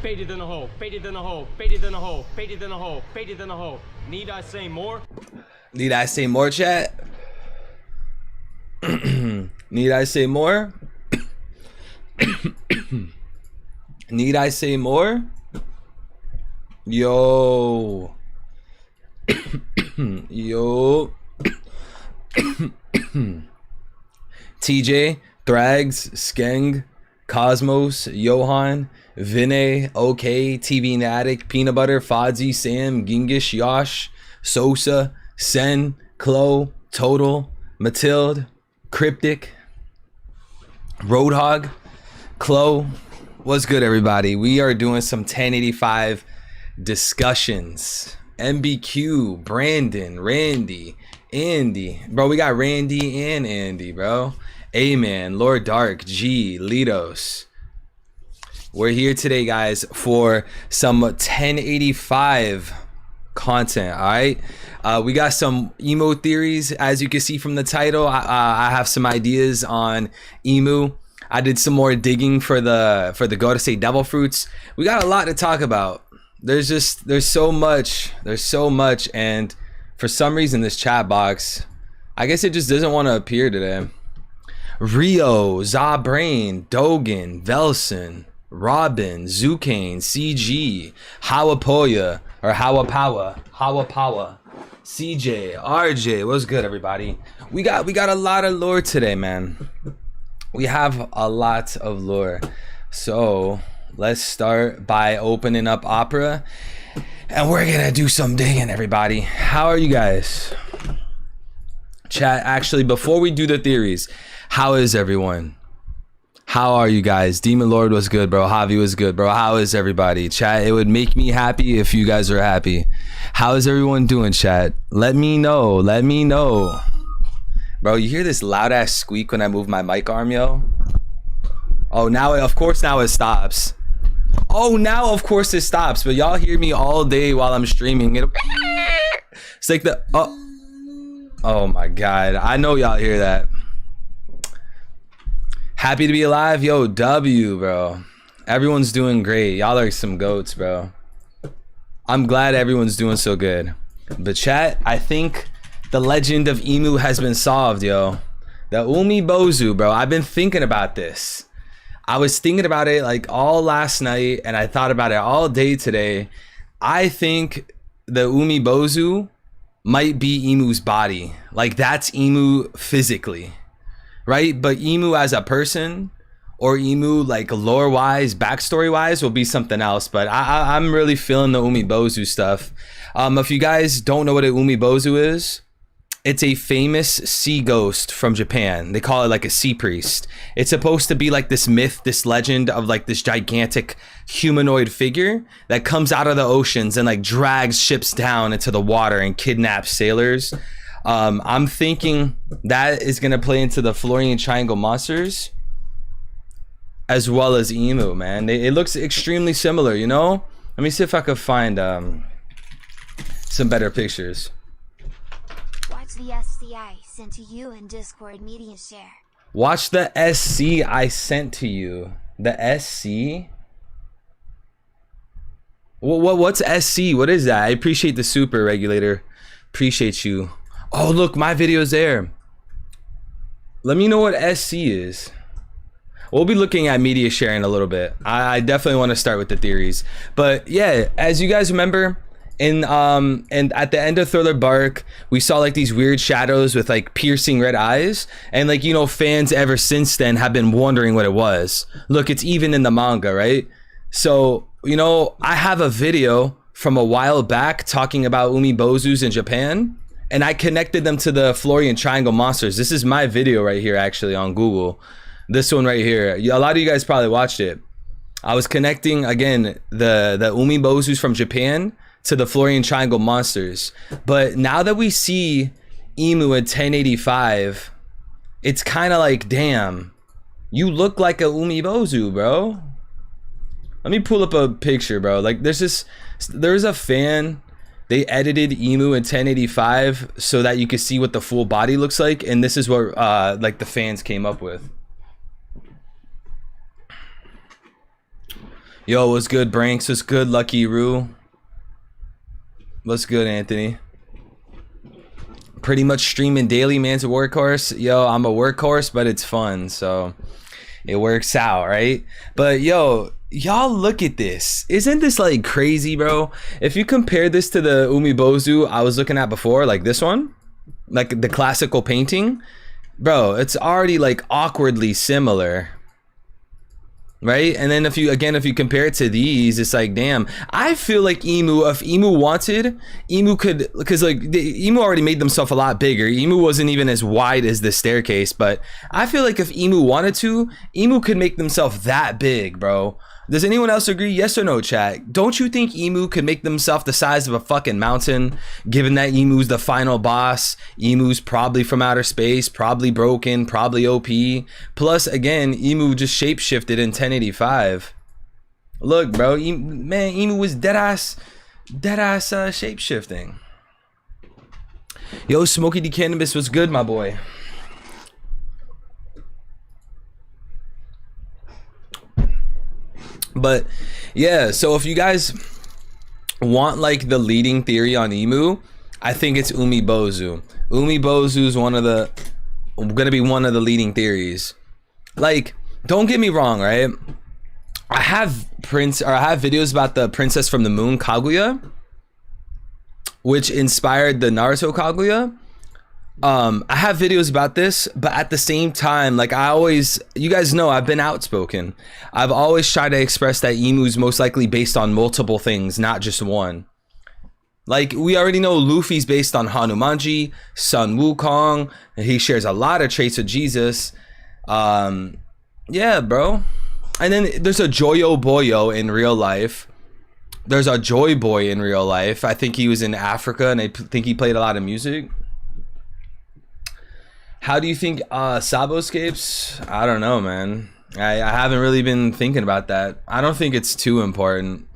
Faded in a hole, faded in a hole, faded in a hole, faded in a hole, faded in a hole. Need I say more? Need I say more, chat? Need I say more? Need I say more? Yo. Yo. TJ, Thrags, Skeng, Cosmos, Johan, Vinay, OK, TV Natic, Peanut Butter, Fodzy, Sam, Gingish, Yosh, Sosa, Sen, Chloe, Total, Matilde, Cryptic, Roadhog, Chloe. What's good, everybody? We are doing some 1085 discussions. MBQ, Brandon, Randy, Andy. Bro, we got Randy and Andy, bro. A-Man, Lord Dark, G, Litos. We're here today, guys, for some 1085 content, all right? We got some emo theories, as you can see from the title. I have some ideas on emu. I did some more digging for the Go to Say Devil Fruits. We got a lot to talk about. There's so much, and for some reason this chat box, I guess it just doesn't want to appear today. Rio, Zabrain, Dogan, Velson, Robin, Zucane, CG, Hawapoya, or Hawapawa, CJ, RJ. What's good, everybody? We got a lot of lore today, man. We have a lot of lore. So let's start by opening up Opera, and we're gonna do some digging, everybody. How are you guys? Chat, actually, before we do the theories, how is everyone? How are you guys? Demon Lord was good, bro. Javi was good, bro. How is everybody? Chat, it would make me happy if you guys are happy. How is everyone doing, chat? Let me know. Let me know. Bro, you hear this loud ass squeak when I move my mic arm, yo? Oh, now, of course, now it stops. Oh, now, of course, it stops. But y'all hear me all day while I'm streaming. It's like the... Oh, my God. I know y'all hear that. Happy to be alive. Yo, W, bro. Everyone's doing great. Y'all are some goats, bro. I'm glad everyone's doing so good. But chat, I think the legend of Emu has been solved, yo. The Umi Bozu, bro. I've been thinking about this. I was thinking about it like all last night, and I thought about it all day today. I think the Umi Bozu might be Emu's body. Like, that's Emu physically, right? But Emu as a person, or Emu like lore wise, backstory wise, will be something else. But I'm really feeling the Umi Bozu stuff. If you guys don't know what an Umi Bozu is, it's a famous sea ghost from Japan. They call it like a sea priest. It's supposed to be like this myth, this legend of like this gigantic humanoid figure that comes out of the oceans and like drags ships down into the water and kidnaps sailors. I'm thinking that is gonna play into the Florian Triangle monsters as well as Emu, man. It looks extremely similar, you know? Let me see if I could find some better pictures. Watch the SC I sent to you in Discord media share. Watch the SC I sent to you. The SC? What's SC? What is that? I appreciate the super, Regulator. Appreciate you. Oh, look, my video's there. Let me know what SC is. We'll be looking at media sharing a little bit. I definitely want to start with the theories. But yeah, as you guys remember, and at the end of Thriller Bark, we saw like these weird shadows with like piercing red eyes, and like, you know, fans ever since then have been wondering what it was. Look, it's even in the manga, right? So, you know, I have a video from a while back talking about Umi Bozus in Japan, and I connected them to the Florian Triangle monsters. This is my video right here, actually, on Google. This one right here. A lot of you guys probably watched it. I was connecting again the Umi Bozus from Japan to the Florian Triangle monsters. But now that we see Emu at 1085, it's kind of like, damn, you look like a Umi Bozu, bro. Let me pull up a picture, bro. Like, there's a fan, they edited Emu in 1085 so that you could see what the full body looks like, and this is what like the fans came up with. Yo, what's good, Branks? What's good, Lucky Roo? What's good, Anthony? Pretty much streaming daily, man's a workhorse. Yo, I'm a workhorse, but it's fun, so it works out, right? But yo, y'all look at this. Isn't this like crazy, bro? If you compare this to the Umibozu I was looking at before, like this one, like the classical painting, bro, it's already like awkwardly similar. Right? And then if you compare it to these, it's like, damn, I feel like IMU, if IMU wanted, IMU could, because like IMU already made themselves a lot bigger. IMU wasn't even as wide as the staircase, but I feel like if IMU wanted to, IMU could make themselves that big, bro. Does anyone else agree? Yes or no, chat? Don't you think IMU could make themselves the size of a fucking mountain, given that IMU's the final boss? IMU's probably from outer space, probably broken, probably OP. Plus, again, IMU just shapeshifted in 1085. Look, bro, man, IMU was deadass shapeshifting. Yo, Smokey D Cannabis was good, my boy. But yeah, so if you guys want like the leading theory on IMU, I think it's Umibozu. Umibozu is gonna be one of the leading theories. Like, don't get me wrong, right? I have videos about the princess from the moon, Kaguya, which inspired the Naruto Kaguya. I have videos about this, but at the same time, like you guys know I've been outspoken. I've always tried to express that IMU is most likely based on multiple things, not just one. Like, we already know Luffy's based on Hanumanji, Sun Wukong. He shares a lot of traits with Jesus. Yeah, bro. And then there's a Joyo Boyo in real life. There's a Joy Boy in real life. I think he was in Africa, and I think he played a lot of music. How do you think Sabo escapes? I don't know, man. I haven't really been thinking about that. I don't think it's too important.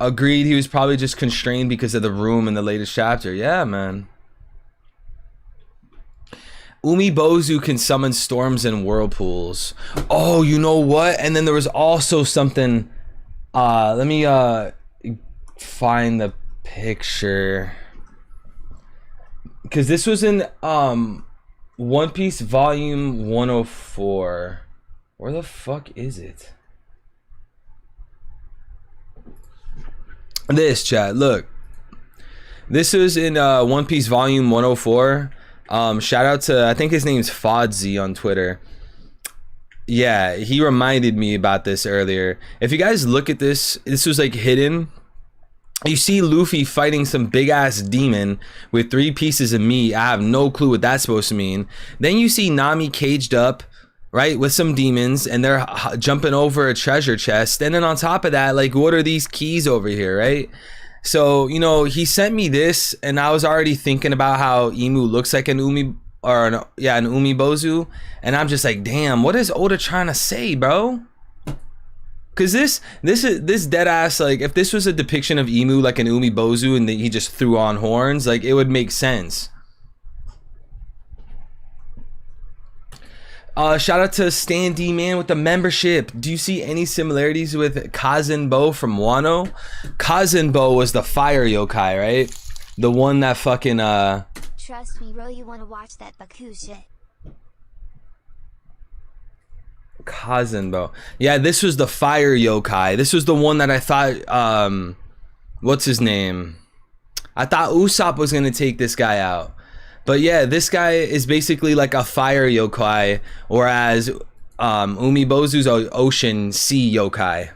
Agreed, he was probably just constrained because of the room in the latest chapter. Yeah, man. Umibozu can summon storms and whirlpools. Oh, you know what? And then there was also something. Let me find the picture. Because this was in One Piece Volume 104. Where the fuck is it? This, chat, look. This was in One Piece Volume 104. Shout out to, I think his name's Fodsy on Twitter. Yeah, he reminded me about this earlier. If you guys look at this, this was like hidden. You see Luffy fighting some big ass demon with 3 pieces of meat. I have no clue what that's supposed to mean. Then you see Nami caged up, right, with some demons, and they're jumping over a treasure chest. And then on top of that, like, what are these keys over here, right? So, you know, he sent me this, and I was already thinking about how Imu looks like an Umibozu, and I'm just like, damn, what is Oda trying to say, bro? Cause this dead ass, like, if this was a depiction of Imu like an Umibozu and he just threw on horns, like, it would make sense. Shout out to Stan D man with the membership. Do you see any similarities with Kazenbo from Wano? Kazenbo was the fire yokai, right? The one that fucking Trust me, bro, you wanna watch that Baku shit. Kazenbo. Yeah, this was the fire yokai. This was the one that I thought what's his name? I thought Usopp was gonna take this guy out. But yeah, this guy is basically like a fire yokai, whereas Umibozu's ocean sea yokai.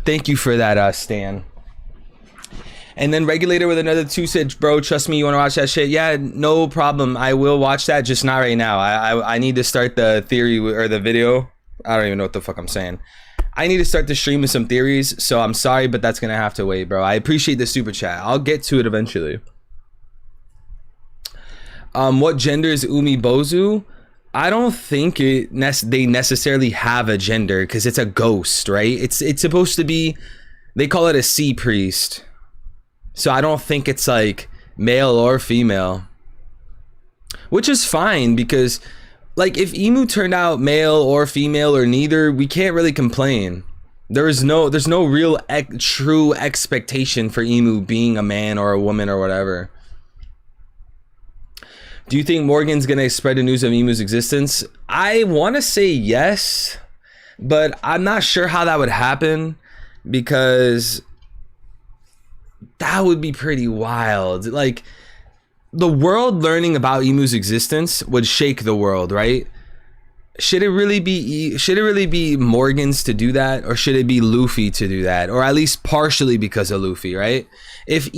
Thank you for that, Stan. And then Regulator with another 2 said, bro, trust me, you want to watch that shit? Yeah, no problem. I will watch that, just not right now. I need to start the theory or the video. I don't even know what the fuck I'm saying. I need to start the stream with some theories, so I'm sorry, but that's going to have to wait, bro. I appreciate the super chat. I'll get to it eventually. What gender is Umibozu? I don't think they necessarily have a gender, because it's a ghost, right? It's supposed to be, they call it a sea priest. So I don't think it's like male or female, which is fine, because like if Emu turned out male or female or neither, we can't really complain. There's no real true expectation for Emu being a man or a woman or whatever. Do you think Morgan's gonna spread the news of Emu's existence? I want to say yes, but I'm not sure how that would happen, because that would be pretty wild. Like, the world learning about Emu's existence would shake the world, right? Should it really be Morgan's to do that, or should it be Luffy to do that, or at least partially because of Luffy, right? If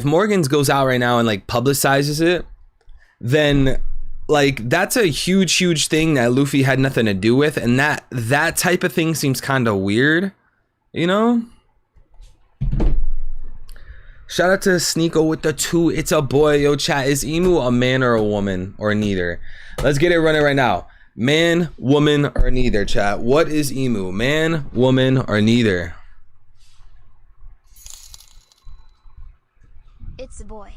Morgan's goes out right now and like publicizes it, then like that's a huge thing that Luffy had nothing to do with, and that type of thing seems kind of weird, you know? Shout out to Sneeko with the 2. It's a boy. Yo, chat, is Emu a man or a woman, or neither? Let's get it running right now. Man, woman, or neither, chat. What is Emu? Man, woman, or neither? It's a boy.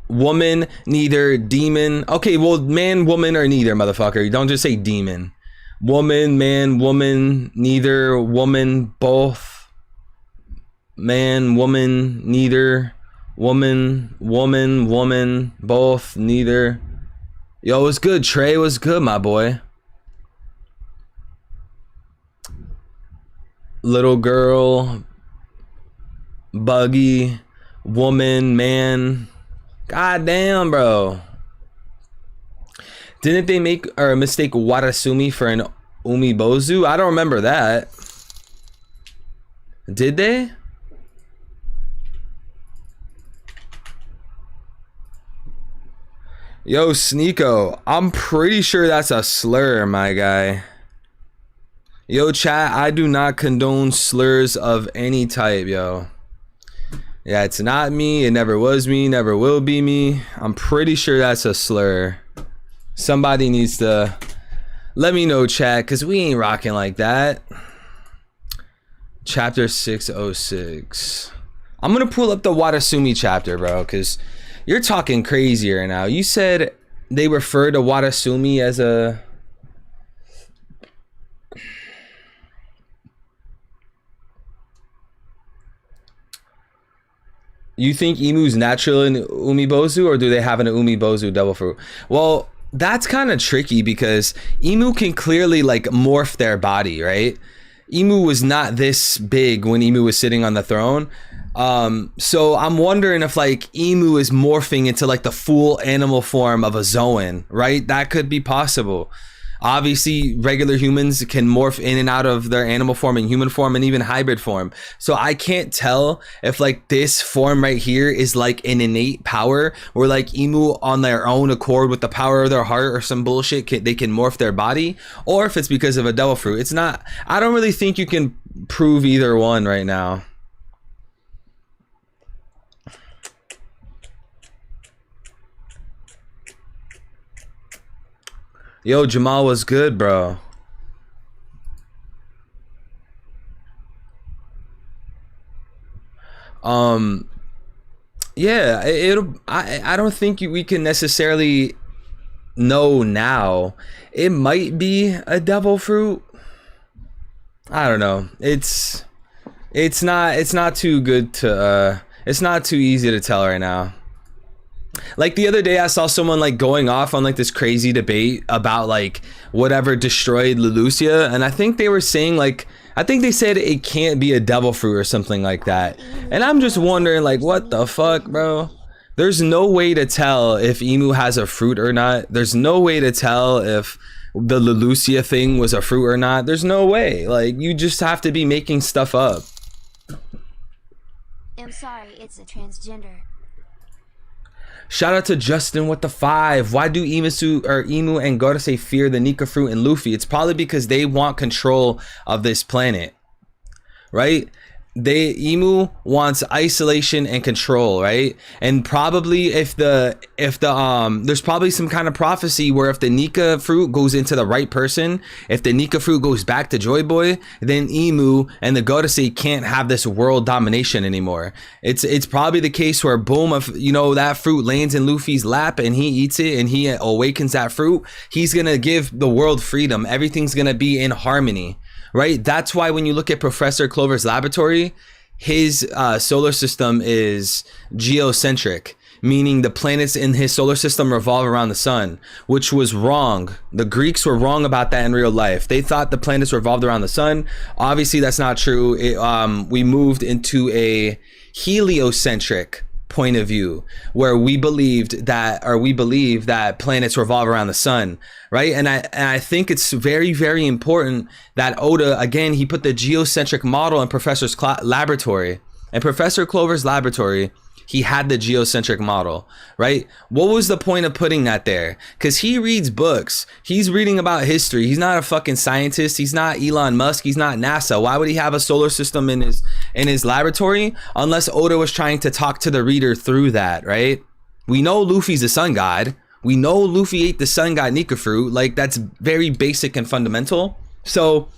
Woman, neither, demon. Okay, well, man, woman, or neither, motherfucker. Don't just say demon. Woman, man, woman, neither, woman, both. Man, woman, neither. Woman, both, neither. Yo, what's good, Trey? What's good, my boy? Little girl, buggy, woman, man. God damn, bro. Didn't they make or mistake Watasumi for an Umibozu? I don't remember that. Did they? Yo, Sneeko, I'm pretty sure that's a slur, my guy. Yo, chat, I do not condone slurs of any type, yo. Yeah, it's not me. It never was me. Never will be me. I'm pretty sure that's a slur. Somebody needs to let me know, chat, because we ain't rocking like that. Chapter 606. I'm going to pull up the Watasumi chapter, bro, because you're talking crazier now. You said they refer to Watasumi as a... You think Emu's natural in Umibozu, or do they have an Umibozu devil fruit? Well, that's kind of tricky because Emu can clearly like morph their body, right? Emu was not this big when Emu was sitting on the throne. So I'm wondering if like Emu is morphing into like the full animal form of a Zoan, right? That could be possible. Obviously, regular humans can morph in and out of their animal form and human form and even hybrid form. So I can't tell if like this form right here is like an innate power, or like Emu on their own accord with the power of their heart or some bullshit they can morph their body, or if it's because of a devil fruit. It's not, I don't really think you can prove either one right now. Yo, Jamal was good, bro. Yeah, I don't think we can necessarily know now. It might be a devil fruit. I don't know. It's not too good to it's not too easy to tell right now. Like the other day I saw someone like going off on like this crazy debate about like whatever destroyed Leloucia, and I think they were saying like, I think they said it can't be a devil fruit or something like that. And I'm just wondering like, what the fuck, bro? There's no way to tell if Emu has a fruit or not. There's no way to tell if the Leloucia thing was a fruit or not. There's no way. Like, you just have to be making stuff up. I'm sorry, it's a transgender. Shout out to Justin with the 5. Why do Emu and Gorosei fear the Nika fruit and Luffy? It's probably because they want control of this planet, right? Emu wants isolation and control, right? And probably if the there's probably some kind of prophecy where if the Nika fruit goes into the right person, if the Nika fruit goes back to Joy Boy, then Emu and the Godase can't have this world domination anymore. It's probably the case where boom, if you know that fruit lands in Luffy's lap and he eats it and he awakens that fruit, he's gonna give the world freedom. Everything's gonna be in harmony. Right? That's why when you look at Professor Clover's laboratory, his solar system is geocentric, meaning the planets in his solar system revolve around the sun, which was wrong. The Greeks were wrong about that in real life. They thought the planets revolved around the sun. Obviously, that's not true. We moved into a heliocentric point of view where we believe that planets revolve around the sun, right? And I think it's very, very important that Oda, again, he put the geocentric model in Professor's laboratory. And Professor Clover's laboratory, he had the geocentric model, right? What was the point of putting that there? Because he reads books. He's reading about history. He's not a fucking scientist. He's not Elon Musk. He's not NASA. Why would he have a solar system in his laboratory? Unless Oda was trying to talk to the reader through that, right? We know Luffy's a sun god. We know Luffy ate the sun god Nika fruit. Like, that's very basic and fundamental. So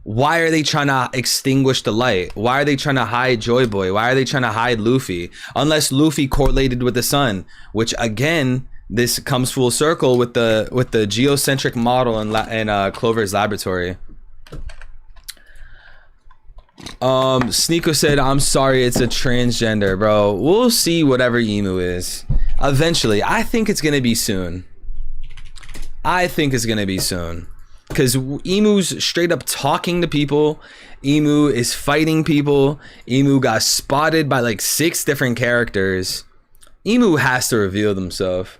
why are they trying to extinguish the light? Why are they trying to hide Joy Boy? Why are they trying to hide Luffy? Unless Luffy correlated with the sun, which again, this comes full circle with the geocentric model in Clover's laboratory. Sneeko said, I'm sorry, it's a transgender, bro. We'll see whatever Emu is. Eventually. I think it's gonna be soon. Because Emu's straight up talking to people. Emu is fighting people. Emu got spotted by like 6 different characters. Emu has to reveal himself.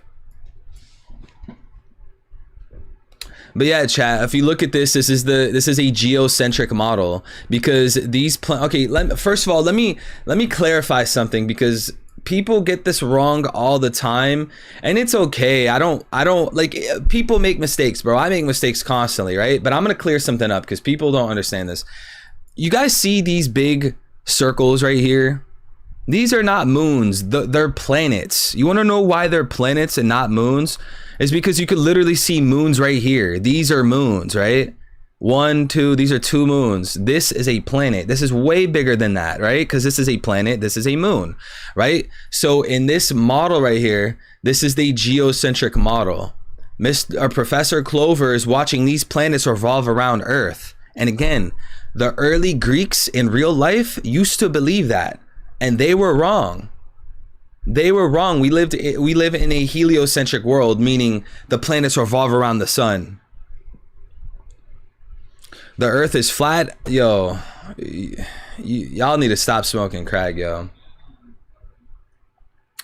But yeah, chat, if you look at this, this is a geocentric model because these first of all, let me clarify something because people get this wrong all the time, and it's okay. I don't like, people make mistakes, bro. I make mistakes constantly, right? But I'm gonna clear something up because people don't understand this. You guys see these big circles right here? These are not moons. They're planets. You want to know why they're planets and not moons? It's because you could literally see moons right here. These are moons, right? 1, 2, these are 2 moons. This is a planet. This is way bigger than that, right? Because this is a planet, this is a moon, right? So in this model right here, this is the geocentric model. Professor Clover is watching these planets revolve around Earth. And again, the early Greeks in real life used to believe that, and they were wrong. They were wrong. We live in a heliocentric world, meaning the planets revolve around the sun. The Earth is flat. Yo, y'all need to stop smoking crack, yo.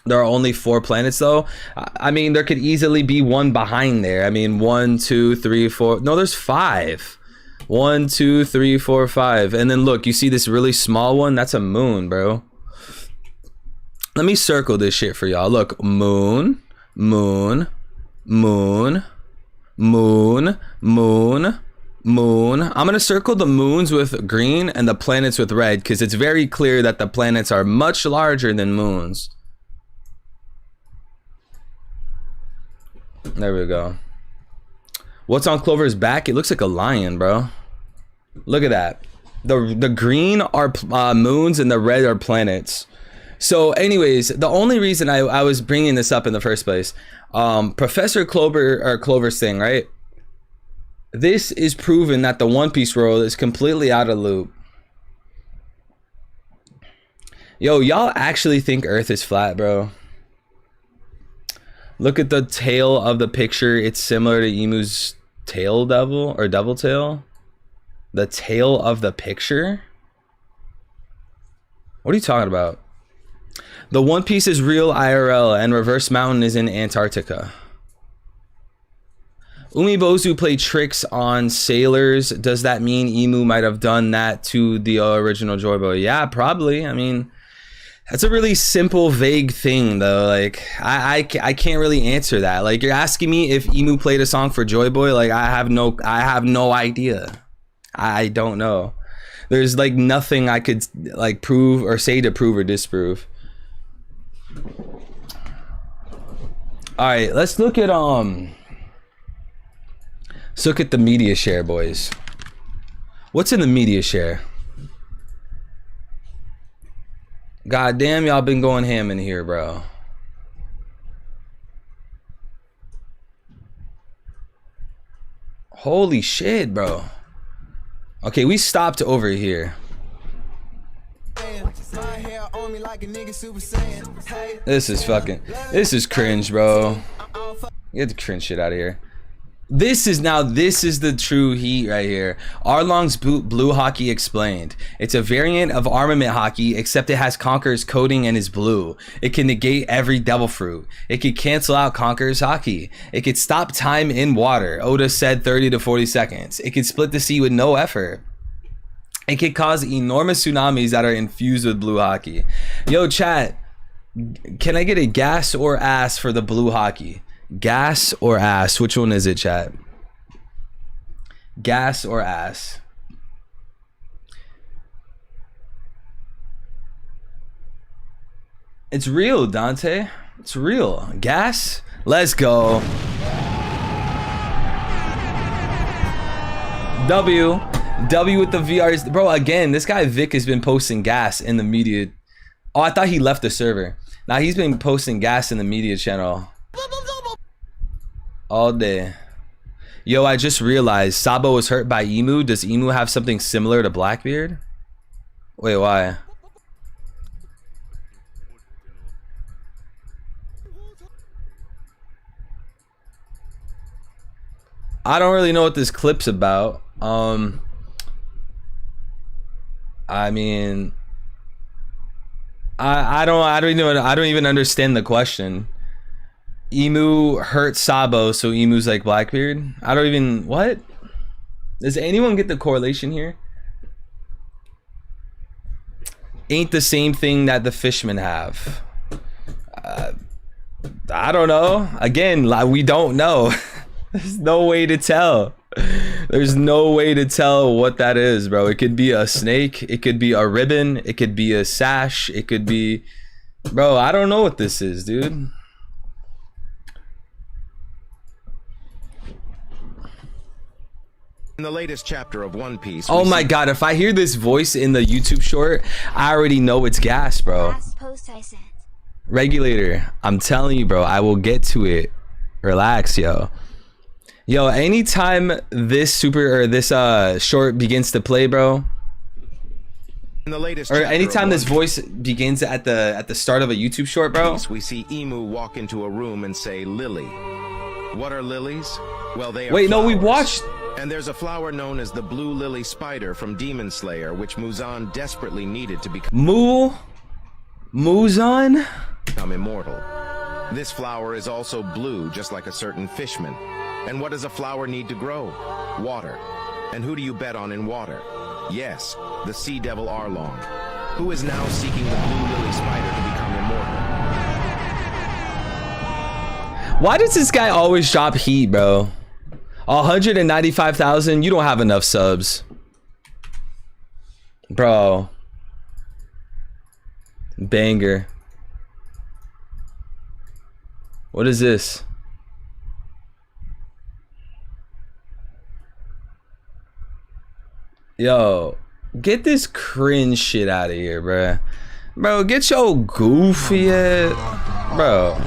There are only 4 planets though. I mean, there could easily be one behind there. I mean, 1, 2, 3, 4. No, there's 5. 1, 2, 3, 4, 5. And then look, you see this really small one? That's a moon, bro. Let me circle this shit for y'all. Look, moon, moon, moon, moon, moon, moon. I'm gonna circle the moons with green and the planets with red because it's very clear that the planets are much larger than moons. There we go. What's on Clover's back? It looks like a lion, bro. Look at that. The green are moons and the red are planets. So anyways, the only reason I was bringing this up in the first place, Professor Clover, or Clover's thing, right? This is proven that the One Piece world is completely out of loop. Yo, y'all actually think Earth is flat, bro? Look at the tail of the picture. It's similar to Emu's tail devil or double tail. The tail of the picture? What are you talking about? The One Piece is real IRL and Reverse Mountain is in Antarctica. Umibozu played tricks on sailors. Does that mean Emu might have done that to the original Joy Boy? Yeah, probably. I mean, that's a really simple, vague thing, though. Like, I can't really answer that. Like, you're asking me if Emu played a song for Joy Boy. Like, I have no idea. I don't know. There's like nothing I could like prove or say to prove or disprove. All right, let's look at let's look at the media share, boys. What's in the media share? God damn, y'all been going ham in here, bro. Holy shit, bro. Okay, we stopped over here. This is cringe, bro. Get the cringe shit out of here. This is the true heat right here. Arlong's blue hockey explained. It's a variant of armament hockey, except it has Conqueror's coding and is blue. It can negate every devil fruit. It could cancel out Conqueror's hockey. It could stop time in water. Oda said 30 to 40 seconds. It could split the sea with no effort. It could cause enormous tsunamis that are infused with blue hockey. Yo, chat, can I get a gas or ass for the blue hockey? Gas or ass? Which one is it, chat? Gas or ass? It's real, Dante. It's real. Gas? Let's go. W with the VRs. Bro, again, this guy Vic has been posting gas in the media. Oh, I thought he left the server. Now he's been posting gas in the media channel all day. Yo, I just realized Sabo was hurt by Emu. Does Emu have something similar to Blackbeard? Wait, why? I don't really know what this clip's about. I mean, I don't even understand the question. Emu hurt Sabo, so Emu's like Blackbeard. I don't even, what? Does anyone get the correlation here? Ain't the same thing that the fishmen have. I don't know. Again, we don't know. There's no way to tell. There's no way to tell what that is, bro. It could be a snake. It could be a ribbon. It could be a sash. It could be... Bro, I don't know what this is, dude. In the latest chapter of One Piece. Oh my god, if I hear this voice in the YouTube short, I already know it's gas, bro. Last post I sent. Regulator, I'm telling you, bro, I will get to it. Relax, yo. Yo, anytime this short begins to play, bro, in the latest or anytime this voice begins at the start of a YouTube short, bro, we see Emu walk into a room and say, "Lily." What are lilies? Well, they are wait, no, we flowers. watched. And there's a flower known as the blue lily spider from Demon Slayer, which Muzan desperately needed to become Muzan? Immortal. This flower is also blue, just like a certain fishman. And what does a flower need to grow? Water. And who do you bet on in water? Yes, the sea devil Arlong, who is now seeking the blue lily spider to become immortal. Why does this guy always drop heat, bro? 195,000? You don't have enough subs. Bro. Banger. What is this? Yo, get this cringe shit out of here, bro. Bro, get your goofy ass, bro.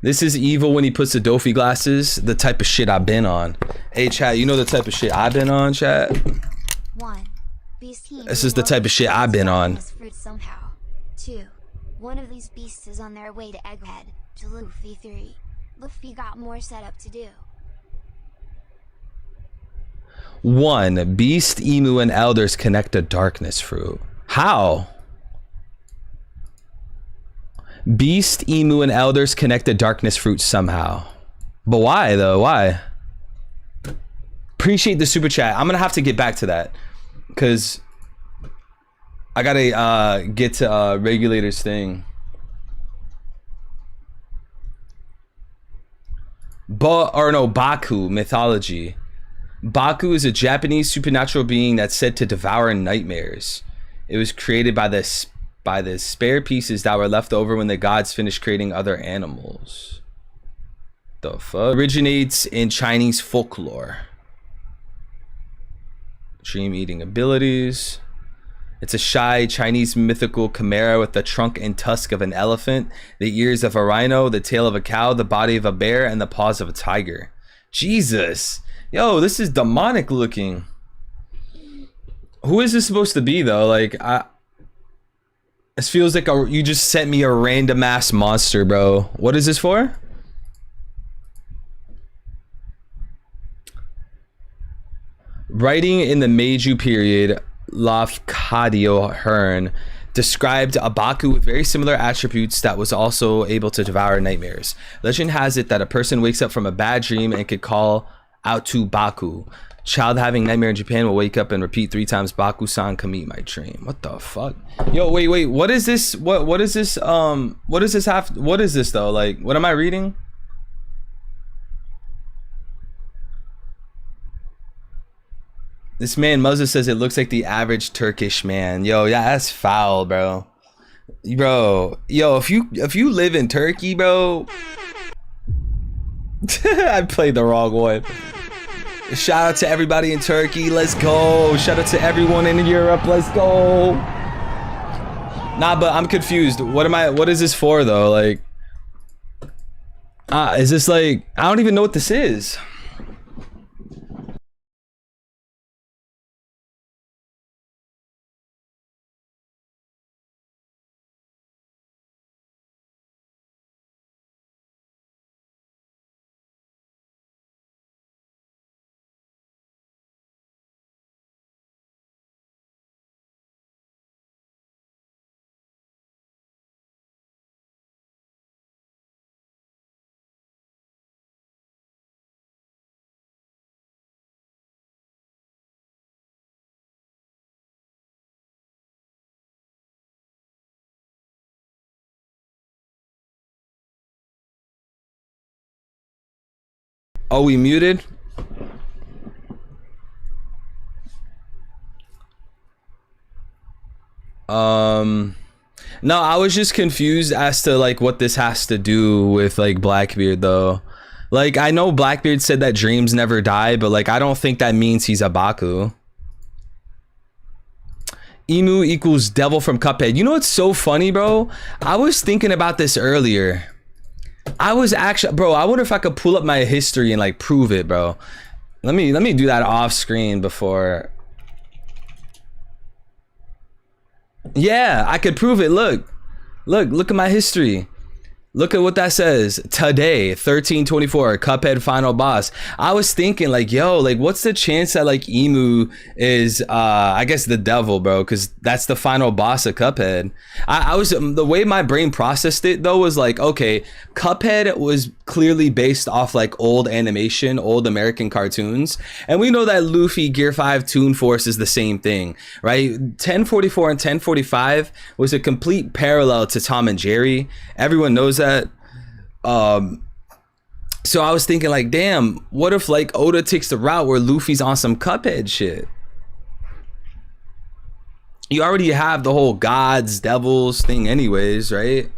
This is evil when he puts the Dofi glasses. The type of shit I've been on. Hey, chat, you know the type of shit I've been on, chat? This is the type of shit I've been on. Somehow. 2. One of these beasts is on their way to Egghead, to Luffy 3. Luffy got more setup to do. 1. Beast, Emu, and Elders connect a darkness fruit. How? Beast, Emu, and Elders connect a darkness fruit somehow. But why, though? Why? Appreciate the super chat. I'm gonna have to get back to that, because I gotta get to Regulator's thing. Baku mythology. Baku is a Japanese supernatural being that's said to devour nightmares. It was created by the spare pieces that were left over when the gods finished creating other animals. The fuck? Originates in Chinese folklore. Dream eating abilities. It's a shy Chinese mythical chimera with the trunk and tusk of an elephant, the ears of a rhino, the tail of a cow, the body of a bear, and the paws of a tiger. Jesus. Yo, this is demonic looking. Who is this supposed to be though? Like, this feels like you just sent me a random ass monster, bro. What is this for? Writing in the Meiji period, Lafcadio Hearn described a Baku with very similar attributes that was also able to devour nightmares. Legend has it that a person wakes up from a bad dream and could call out to Baku. Child having nightmare in Japan will wake up and repeat 3 times, Baku-san, come meet my dream. What the fuck? Yo, wait, what is this? What is this? What does this have? What is this though? Like, what am I reading? This man Moses says it looks like the average Turkish man. Yo, yeah, that's foul, bro. Bro, yo, if you live in Turkey, bro. I played the wrong one. Shout out to everybody in Turkey. Let's go. Shout out to everyone in Europe. Let's go. Nah, but I'm confused. What is this for though? Like, is this like, I don't even know what this is. Oh, we muted? No, I was just confused as to like what this has to do with like Blackbeard though. Like, I know Blackbeard said that dreams never die, but like I don't think that means he's a Baku. Emu equals devil from Cuphead. You know what's so funny, bro? I was thinking about this earlier. I was actually, bro, I wonder if I could pull up my history and like prove it, bro. Let me do that off screen before. Yeah, I could prove it. Look at my history. Look at what that says. Today, 1324, Cuphead final boss. I was thinking like, yo, like what's the chance that like Emu is I guess the devil, bro, because that's the final boss of Cuphead. I was, the way my brain processed it though was like, okay, Cuphead was clearly based off like old animation, old American cartoons, and we know that Luffy Gear 5 Toon Force is the same thing, right? 1044 and 1045 was a complete parallel to Tom and Jerry. Everyone knows that. So I was thinking like, damn, what if like Oda takes the route where Luffy's on some Cuphead shit? You already have the whole gods, devils thing anyways, right?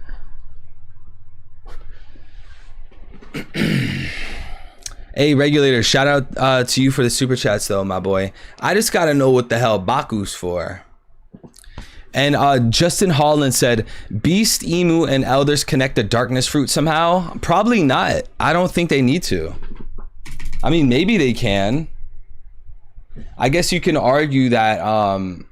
Hey, Regulator, shout out to you for the super chats though, my boy. I just gotta know what the hell Baku's for. And Justin Holland said, Beast, Emu, and Elders connect the darkness fruit somehow? Probably not. I don't think they need to. I mean, maybe they can. I guess you can argue that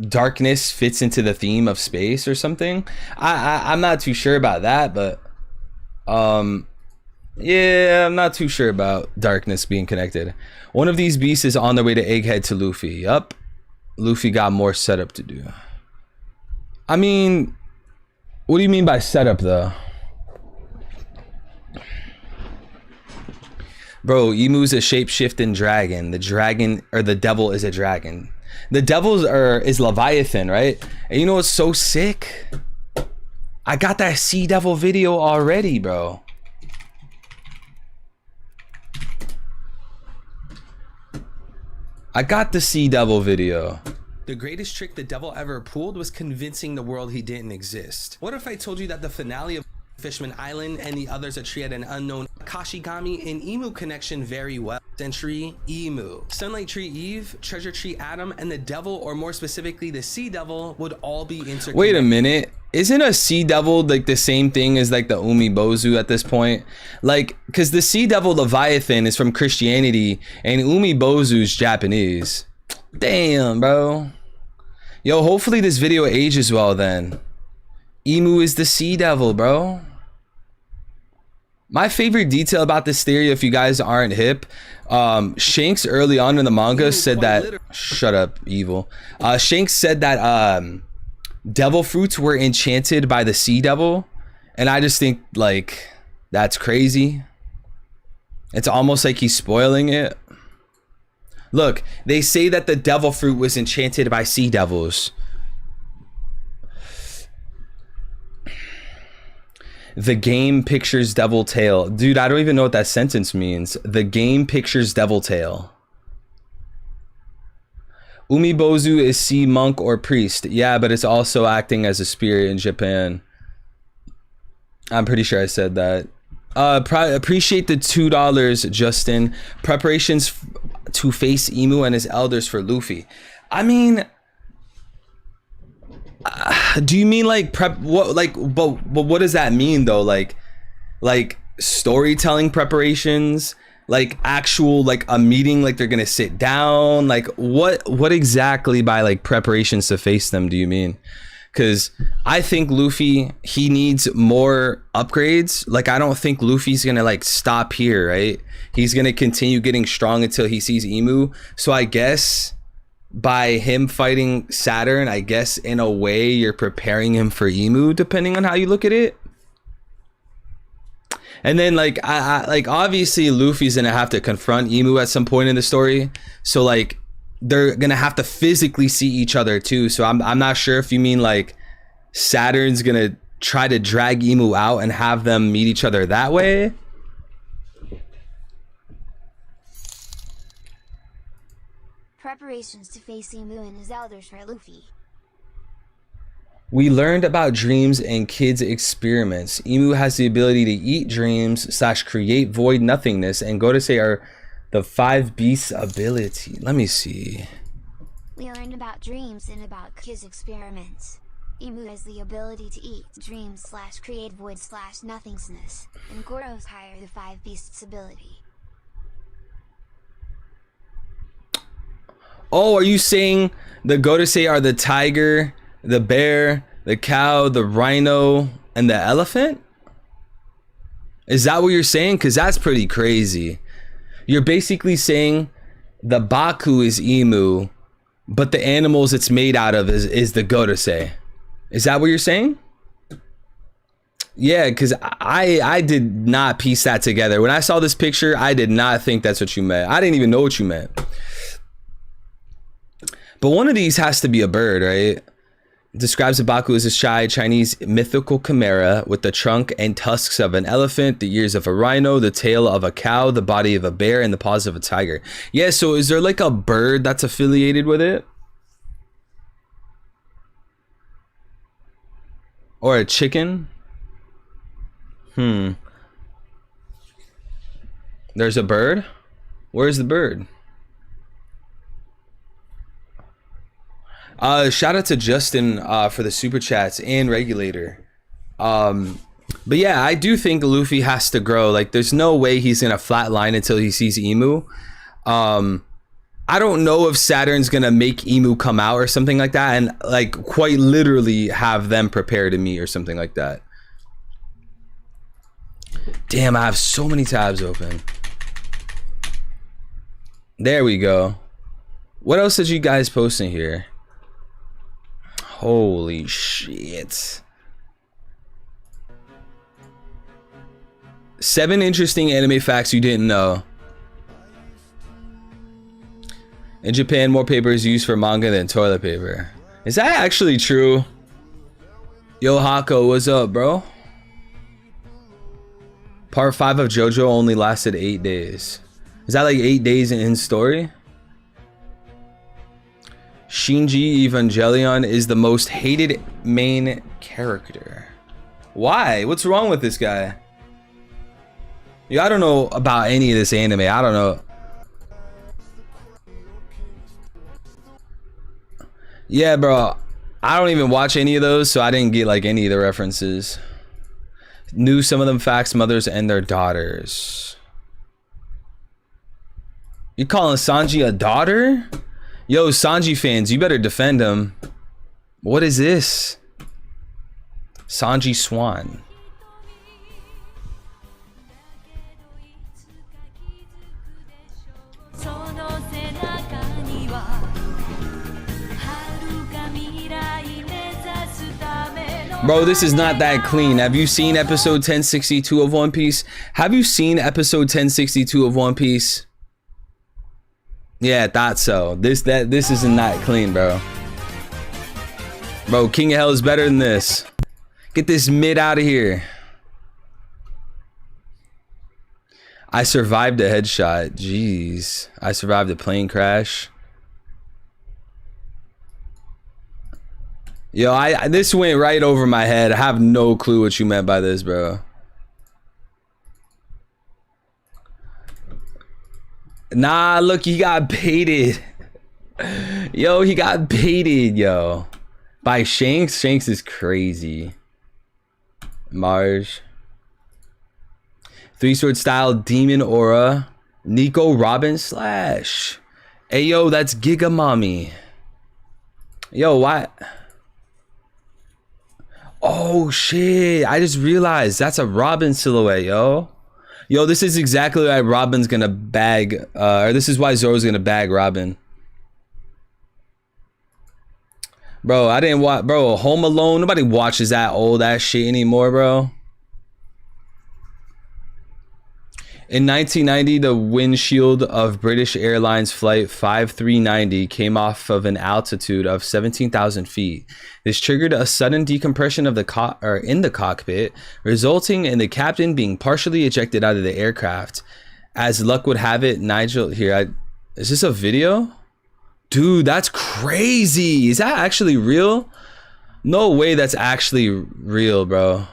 darkness fits into the theme of space or something. I'm not too sure about that, but yeah, I'm not too sure about darkness being connected. One of these beasts is on their way to Egghead to Luffy. Yup. Luffy got more setup to do. I mean, what do you mean by setup though? Bro, Emu's a shape-shifting dragon. The dragon, or the devil, is a dragon. The devil is Leviathan, right? And you know what's so sick? I got that Sea Devil video already, bro. I got the Sea Devil video. The greatest trick the devil ever pulled was convincing the world he didn't exist. What if I told you that the finale of Fishman Island and the others that treated an unknown Kashigami and Emu connection very well? Century Emu, Sunlight Tree Eve, Treasure Tree Adam, and the devil, or more specifically the Sea Devil, would all be interconnected. Wait a minute. Isn't a Sea Devil like the same thing as like the Umibozu at this point? Like, because the Sea Devil Leviathan is from Christianity and Umibozu's Japanese. Damn, bro. Yo, hopefully this video ages well then. Emu is the Sea Devil, bro. My favorite detail about this theory, if you guys aren't hip, Shanks early on in the manga said that, shut up, evil. Shanks said that devil fruits were enchanted by the Sea Devil, and I just think like that's crazy. It's almost like he's spoiling it. Look, they say that the devil fruit was enchanted by sea devils. The game pictures devil tail. Dude, I don't even know what that sentence means. The game pictures devil tail. Umibozu is sea monk or priest. Yeah, but it's also acting as a spirit in Japan. I'm pretty sure I said that. Appreciate the $2, Justin. Preparations to face Emu and his elders for Luffy. I mean, do you mean like prep? What like? But what does that mean though? Like storytelling preparations, like actual like a meeting, like they're gonna sit down. Like what exactly by like preparations to face them do you mean? Because I think Luffy, he needs more upgrades. Like I don't think Luffy's gonna like stop here, right? He's gonna continue getting strong until he sees Emu. So I guess by him fighting Saturn, I guess in a way you're preparing him for Emu, depending on how you look at it. And then like I like obviously Luffy's gonna have to confront Emu at some point in the story. So like they're gonna have to physically see each other too. So I'm not sure if you mean like Saturn's gonna try to drag Emu out and have them meet each other that way. Preparations to face Emu and his elders for Luffy. We learned about dreams and kids' experiments. Emu has the ability to eat dreams / create void nothingness, and go to say are the 5 beasts ability. Let me see. We learned about dreams and about kids' experiments. Emu has the ability to eat dreams / create void / nothingness, and Goro's higher the 5 beasts ability. Oh, are you saying the Godosei are the tiger, the bear, the cow, the rhino, and the elephant? Is that what you're saying? Because that's pretty crazy. You're basically saying the Baku is Emu, but the animals it's made out of is the Godosei. Is that what you're saying? Yeah, because I did not piece that together. When I saw this picture, I did not think that's what you meant. I didn't even know what you meant. But one of these has to be a bird, right? It describes the Baku as a shy Chinese mythical chimera with the trunk and tusks of an elephant, the ears of a rhino, the tail of a cow, the body of a bear, and the paws of a tiger. Yeah, so is there like a bird that's affiliated with it? Or a chicken? There's a bird? Where's the bird? Shout out to Justin for the super chats and Regulator. But yeah, I do think Luffy has to grow. Like there's no way he's gonna flatline until he sees Emu. I don't know if Saturn's gonna make Emu come out or something like that, and like quite literally have them prepare to meet or something like that. Damn, I have so many tabs open. There we go. What else did you guys post in here? Holy shit. 7 interesting anime facts you didn't know. In Japan, more paper is used for manga than toilet paper. Is that actually true? Yo, Hako, what's up, bro? Part 5 of JoJo only lasted 8 days. Is that like 8 days in story? Shinji Evangelion is the most hated main character. Why? What's wrong with this guy? Yeah, I don't know about any of this anime. I don't know. Yeah, bro. I don't even watch any of those, so I didn't get like any of the references. Knew some of them facts, mothers and their daughters. You calling Sanji a daughter? Yo, Sanji fans, you better defend him. What is this? Sanji Swan. Bro, this is not that clean. Have you seen episode 1062 of One Piece? Have you seen episode 1062 of One Piece? Yeah, I thought so. This isn't that clean, bro. Bro, King of Hell is better than this. Get this mid out of here. I survived a headshot. Jeez. I survived a plane crash. Yo, this went right over my head. I have no clue what you meant by this, bro. Nah, look, he got baited. Yo, he got baited, yo. By Shanks? Shanks is crazy. Marge. Three Sword Style, Demon Aura, Nico, Robin, Slash. Hey, yo, that's Giga Mommy. Yo, why? Oh, shit. I just realized that's a Robin silhouette, yo. Yo, this is exactly why Robin's gonna bag, or this is why Zoro's gonna bag Robin. Bro, I didn't watch, bro, Home Alone. Nobody watches that old ass shit anymore, bro. In 1990, the windshield of British Airlines Flight 5390 came off of an altitude of 17,000 feet. This triggered a sudden decompression of the in the cockpit, resulting in the captain being partially ejected out of the aircraft. As luck would have it, Nigel here. Is this a video? Dude, that's crazy. Is that actually real? No way that's actually real, bro.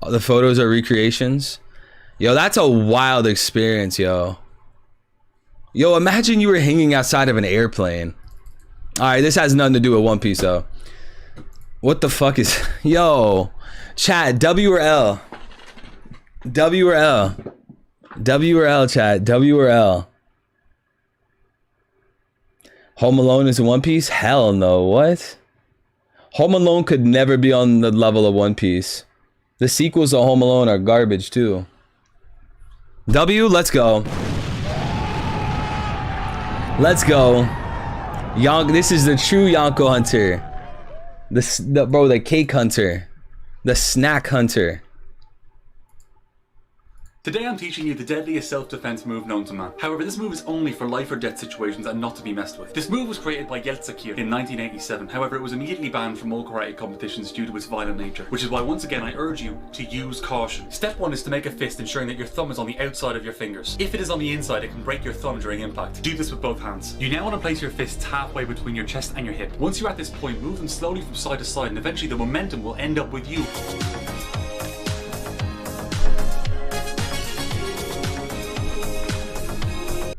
The photos are recreations. Yo, that's a wild experience, yo. Yo, imagine you were hanging outside of an airplane. Alright, this has nothing to do with One Piece, though. What the fuck is... Yo, chat, W or L? W or L? W or L, chat, W or L? Home Alone is One Piece? Hell no, what? Home Alone could never be on the level of One Piece. The sequels to Home Alone are garbage too. W, let's go. Let's go. This is the true Yonko hunter. Bro, the cake hunter. The snack hunter. Today I'm teaching you the deadliest self-defense move known to man. However, this move is only for life or death situations and not to be messed with. This move was created by Yeltsin in 1987. However, it was immediately banned from all karate competitions due to its violent nature, which is why once again I urge you to use caution. Step 1 is to make a fist, ensuring that your thumb is on the outside of your fingers. If it is on the inside, it can break your thumb during impact. Do this with both hands. You now want to place your fists halfway between your chest and your hip. Once you're at this point, move them slowly from side to side, and eventually the momentum will end up with you.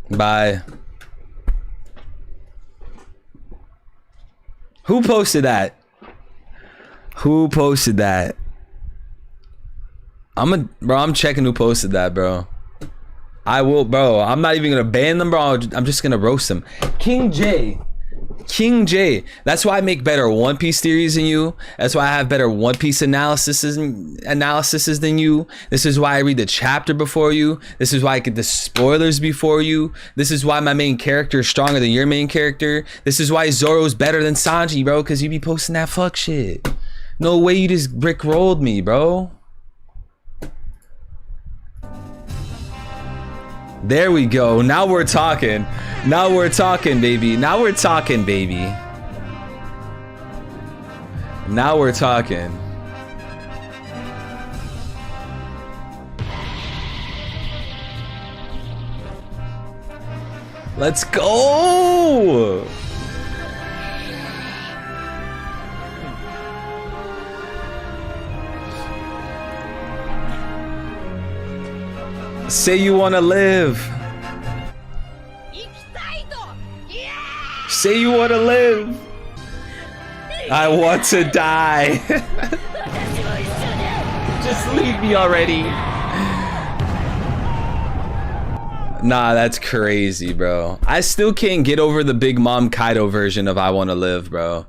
Bye. Who posted that? Who posted that? I'm checking who posted that, bro. I will, bro. I'm not even gonna ban them, bro. I'm just gonna roast them. King J. That's why I make better One Piece theories than you. That's why I have better One Piece analyses than you. This is why I read the chapter before you. This is why I get the spoilers before you. This is why my main character is stronger than your main character. This is why Zoro's better than Sanji, bro, because you be posting that fuck shit. No way you just brickrolled me, bro. There we go. Now we're talking. Now we're talking, baby. Now we're talking, baby. Now we're talking. Let's go. Say you want to live. Say you want to live. I want to die. Just leave me already. Nah, that's crazy, bro. I still can't get over the Big Mom Kaido version of I Want to Live, bro.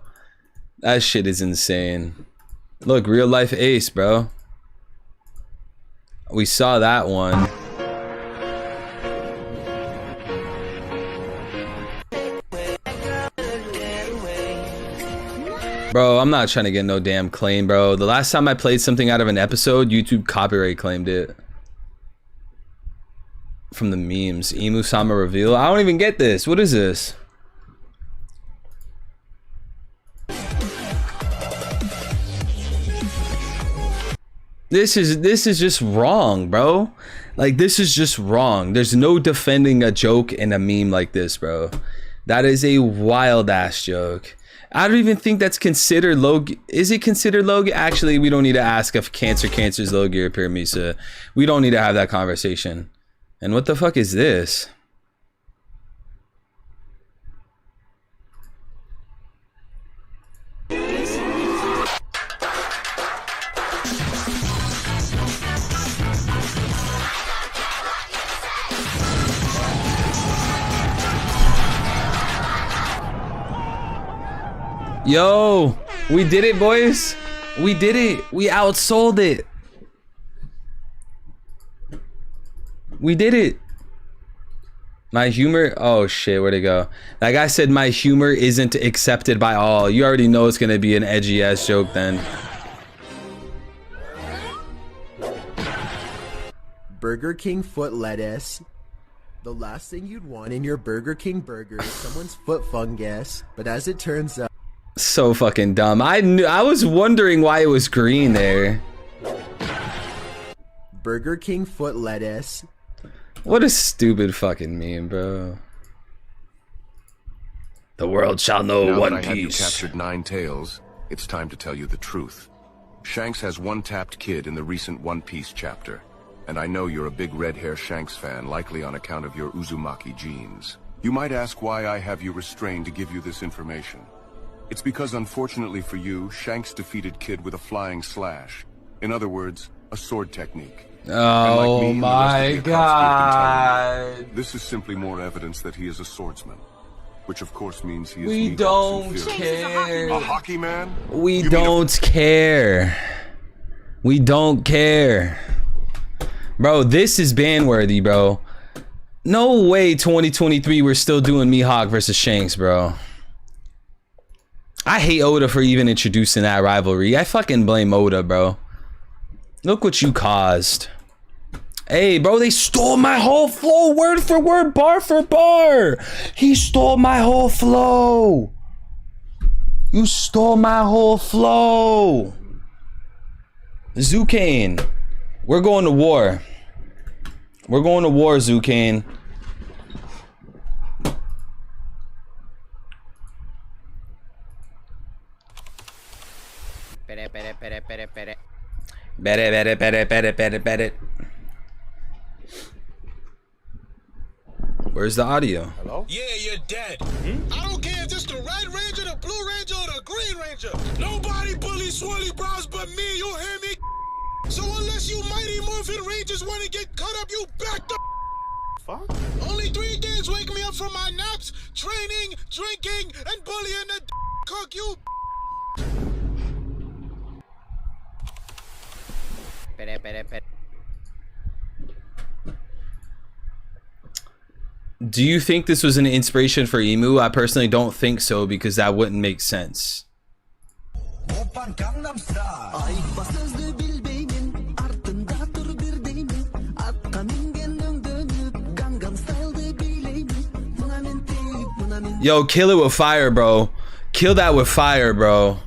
That shit is insane. Look, real life Ace, bro. We saw that one. Bro, I'm not trying to get no damn claim, bro. The last time I played something out of an episode, YouTube copyright claimed it. From the memes. Imu Sama reveal. I don't even get this. What is this? This is just wrong, bro. Like, this is just wrong. There's no defending a joke in a meme like this, bro. That is a wild ass joke. I don't even think that's considered low. Is it considered low? Actually, we don't need to ask if cancer's low gear, Pyramisa. We don't need to have that conversation. And what the fuck is this? Yo, we did it, boys. We did it. We outsold it. We did it. My humor. Oh shit, where'd it go? That guy said my humor isn't accepted by all. You already know it's gonna be an edgy ass joke then. Burger King foot lettuce. The last thing you'd want in your Burger King burger is someone's foot fungus. But as it turns out, So fucking dumb. I was wondering why it was green there. Burger King foot lettuce. What a stupid fucking meme, bro. The world shall know Now One that I have you Piece. captured 9 tails, it's time to tell you the truth. Shanks has one tapped kid in the recent One Piece chapter, and I know you're a big red hair Shanks fan, likely on account of your Uzumaki genes. You might ask why I have you restrained to give you this information. It's because, unfortunately for you, Shanks defeated Kid with a flying slash. In other words, a sword technique. Oh my god. This is simply more evidence that he is a swordsman. Which of course means he is We Mihawk's don't inferior. care. A hockey man? We You mean don't care. We don't care. Bro, this is ban worthy, bro. No way 2023 we're still doing Mihawk versus Shanks, bro. I hate Oda for even introducing that rivalry. I fucking blame Oda, bro. Look what you caused. Hey, bro, they stole my whole flow, word for word, bar for bar. He stole my whole flow. You stole my whole flow. Zucane, we're going to war. We're going to war, Zucane. Bet it. Where's the audio? Hello? Yeah, you're dead. I don't care if it's the Red Ranger, the Blue Ranger, or the Green Ranger. Nobody bullies swirly brows but me, you hear me? So unless you mighty morphin Rangers want to get cut up, you back the fuck. Only 3 things wake me up from my naps: training, drinking, and bullying the cook, you. Do you think this was an inspiration for Emu? I personally don't think so, because that wouldn't make sense. Yo, kill it with fire, bro. Kill that with fire, bro.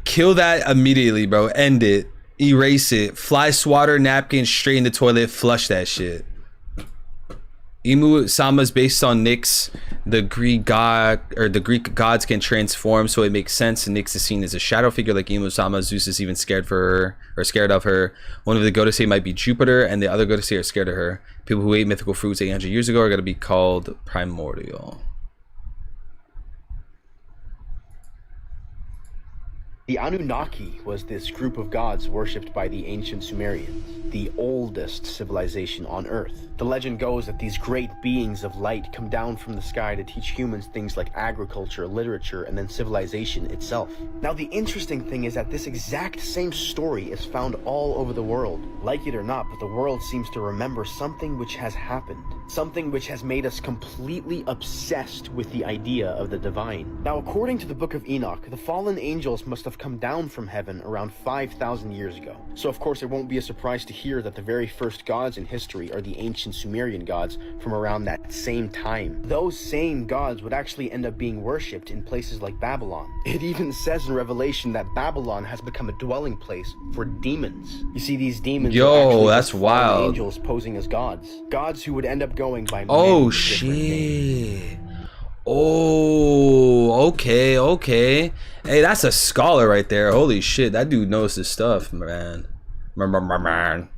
Kill that immediately, bro. End it. Erase it. Fly swatter napkin straight in the toilet. Flush that shit. Imu Sama is based on Nyx. The Greek god, or the Greek gods can transform, so it makes sense. Nyx is seen as a shadow figure like Imu Sama. Zeus is even scared for her, or scared of her. One of the Godasei might be Jupiter, and the other Godasei are scared of her. People who ate mythical fruits 800 years ago are going to be called primordial. The Anunnaki was this group of gods worshipped by the ancient Sumerians, the oldest civilization on Earth. The legend goes that these great beings of light come down from the sky to teach humans things like agriculture, literature, and then civilization itself. Now the interesting thing is that this exact same story is found all over the world. Like it or not, but the world seems to remember something which has happened. Something which has made us completely obsessed with the idea of the divine. Now according to the Book of Enoch, the fallen angels must have come down from heaven around 5,000 years ago. So of course it won't be a surprise to hear that the very first gods in history are the ancient Sumerian gods from around that same time. Those same gods would actually end up being worshipped in places like Babylon. It even says in Revelation that Babylon has become a dwelling place for demons. You see, these demons are actually that's wild. angels posing as gods. Gods who would end up going by Oh many different names. shit. Oh, okay. Hey, that's a scholar right there. Holy shit, that dude knows his stuff, man. Man.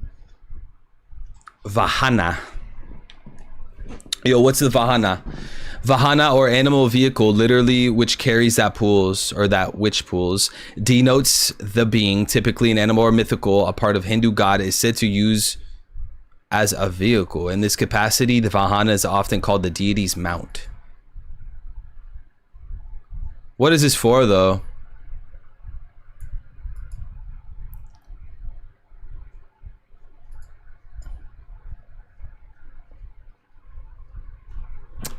Vahana. Yo, what's the Vahana? Vahana, or animal vehicle, literally which carries that pulls, or that which pulls, denotes the being, typically an animal or mythical, a part of Hindu god, is said to use as a vehicle. In this capacity, the Vahana is often called the deity's mount. What is this for, though?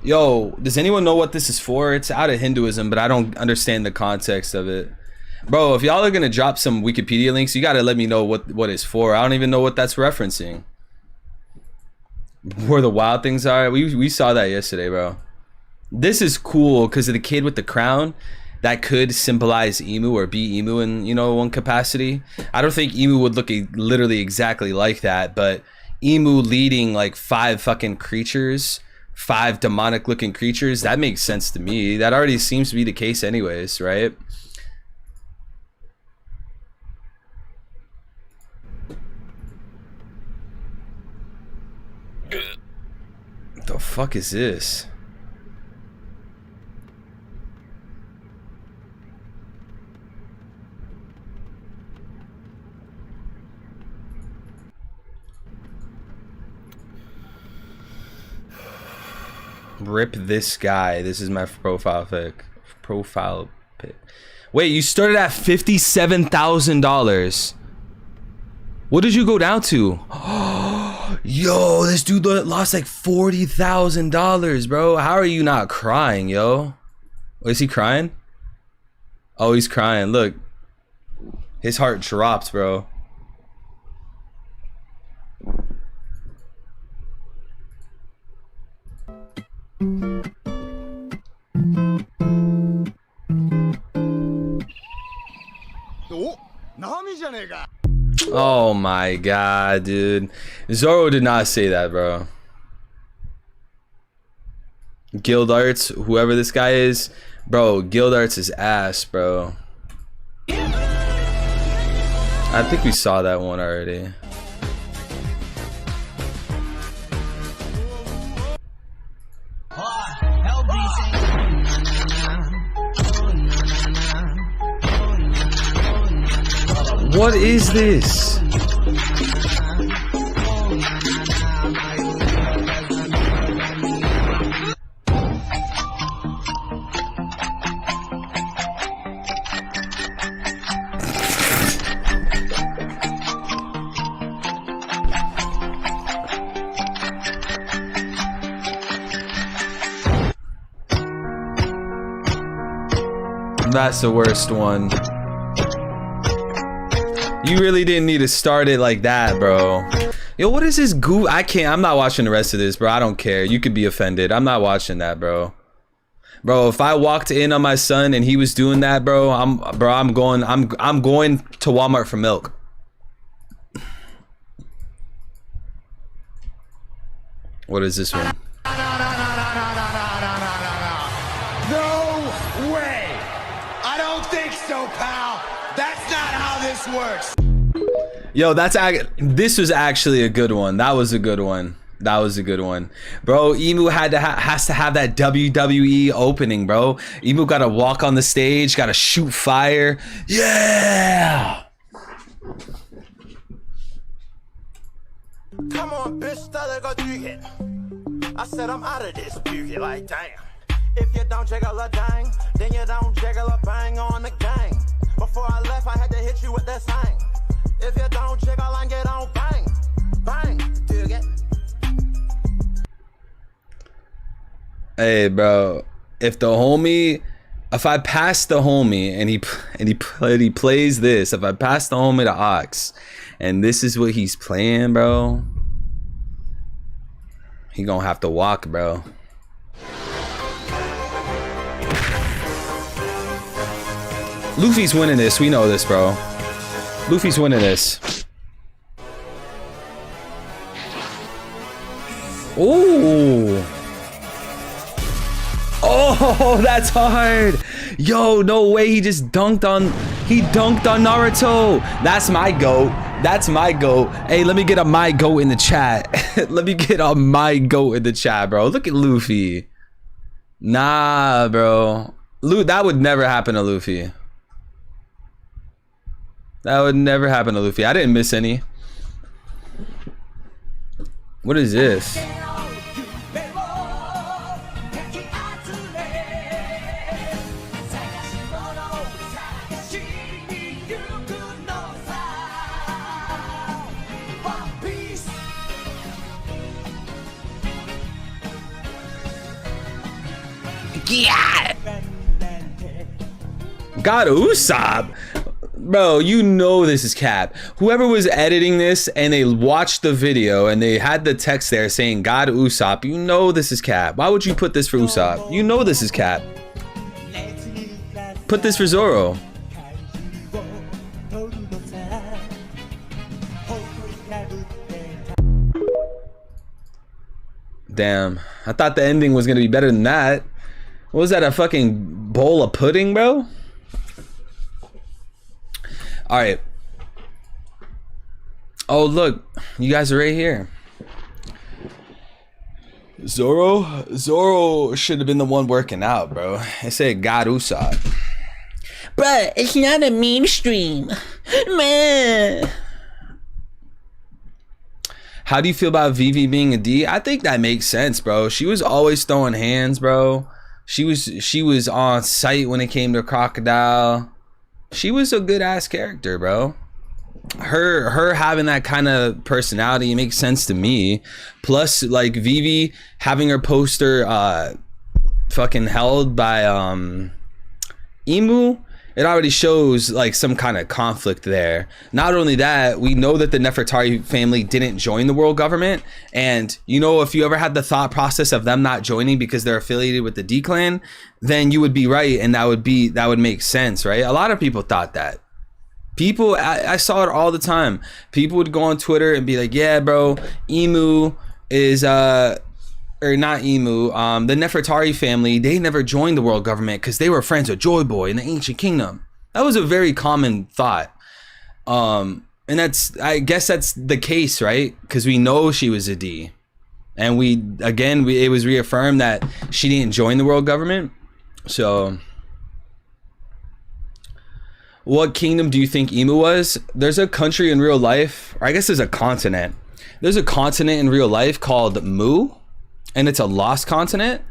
Yo, does anyone know what this is for? It's out of Hinduism, but I don't understand the context of it. Bro, if y'all are gonna drop some Wikipedia links, you gotta let me know what it's for. I don't even know what that's referencing. Where the wild things are. We saw that yesterday, bro. This is cool because of the kid with the crown. That could symbolize Emu or be Emu in, you know, one capacity. I don't think Emu would look literally exactly like that, but Emu leading like 5 fucking creatures, 5 demonic looking creatures, that makes sense to me. That already seems to be the case anyways, right? What the fuck is this? Rip this guy. This is my profile pic. Wait, you started at $57,000. What did you go down to? Yo, this dude lost like $40,000, bro. How are you not crying, yo? Is he crying? Oh, he's crying. Look, his heart dropped, bro. Oh my god, dude. Zoro did not say that, bro. Guild Arts, whoever this guy is, bro, Guild Arts is ass, bro. I think we saw that one already. What is this? That's the worst one. You really didn't need to start it like that, bro. Yo, what is this goo? I'm not watching the rest of this, bro. I don't care. You could be offended. I'm not watching that, bro. Bro, if I walked in on my son and he was doing that, bro, I'm going to Walmart for milk. What is this one? think so, pal. That's not how this works. Yo, this was actually a good one. That was a good one. That was a good one, bro. Emu has to have that WWE opening, bro. Emu got to walk on the stage, got to shoot fire. Yeah. Come on, bitch, start go drink it. I said I'm out of this beauty, like damn. If you don't jiggle a dang, then you don't jiggle a bang on the gang. Before I left, I had to hit you with that sign. If you don't jiggle and get on bang, bang, dig it. Hey, bro. If I pass the homie and he plays this, if I pass the homie to Ox, and this is what he's playing, bro, he gonna have to walk, bro. Luffy's winning this. We know this, bro. Luffy's winning this. Ooh. Oh, that's hard. Yo, no way. He dunked on Naruto. That's my goat. That's my goat. Hey, let me get a my goat in the chat. Let me get a my goat in the chat, bro. Look at Luffy. Nah, bro. That would never happen to Luffy. That would never happen to Luffy. I didn't miss any. What is this? Yeah! God, Usopp! Bro, you know this is cap. Whoever was editing this and they watched the video and they had the text there saying God Usopp, you know this is cap. Why would you put this for Usopp? You know this is cap. Put this for Zoro. Damn, I thought the ending was gonna be better than that. What was that, a fucking bowl of pudding, bro? All right. Oh, look, you guys are right here. Zoro should have been the one working out, bro. I said God Usopp. Bruh, it's not a meme stream. Man. How do you feel about Vivi being a D? I think that makes sense, bro. She was always throwing hands, bro. She was on site when it came to Crocodile. She was a good ass character, bro. Her having that kind of personality makes sense to me. Plus, like, Vivi having her poster fucking held by Imu, it already shows like some kind of conflict there. Not only that, we know that the Nefertari family didn't join the world government, and you know, if you ever had the thought process of them not joining because they're affiliated with the D clan, then you would be right, and that would make sense, right? A lot of people thought that. People, I saw it all the time. People would go on Twitter and be like, yeah, bro, Imu is or not Imu, the Nefertari family, they never joined the world government because they were friends with Joy Boy in the Ancient Kingdom. That was a very common thought. And I guess that's the case, right? Because we know she was a D. And it was reaffirmed that she didn't join the world government. So, what kingdom do you think Imu was? There's a country in real life, or I guess there's a continent. There's a continent in real life called Mu. And it's a lost continent.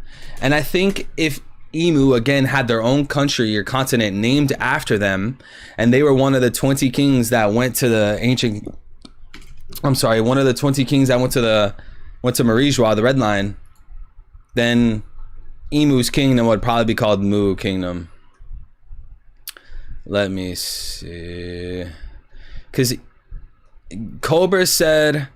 And I think if Imu again had their own country or continent named after them, and they were one of the 20 kings that went to the ancient, one of the 20 kings that went to Marijua, the Red Line, then Imu's kingdom would probably be called Mu Kingdom. Let me see, because Cobra said,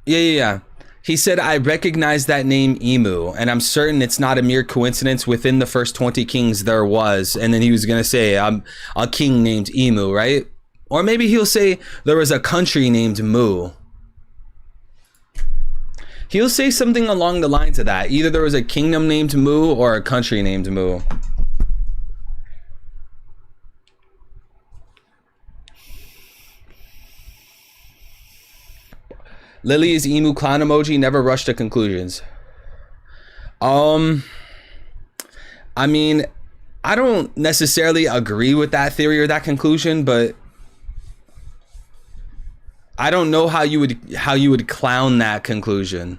yeah. He said, I recognize that name Imu, and I'm certain it's not a mere coincidence. Within the first 20 kings there was, and then he was going to say, I'm a king named Imu, right? Or maybe he'll say there was a country named Mu. He'll say something along the lines of that. Either there was a kingdom named Mu or a country named Mu. Lily is emu clown emoji. Never rush to conclusions. I mean, I don't necessarily agree with that theory or that conclusion, but I don't know how you would clown that conclusion.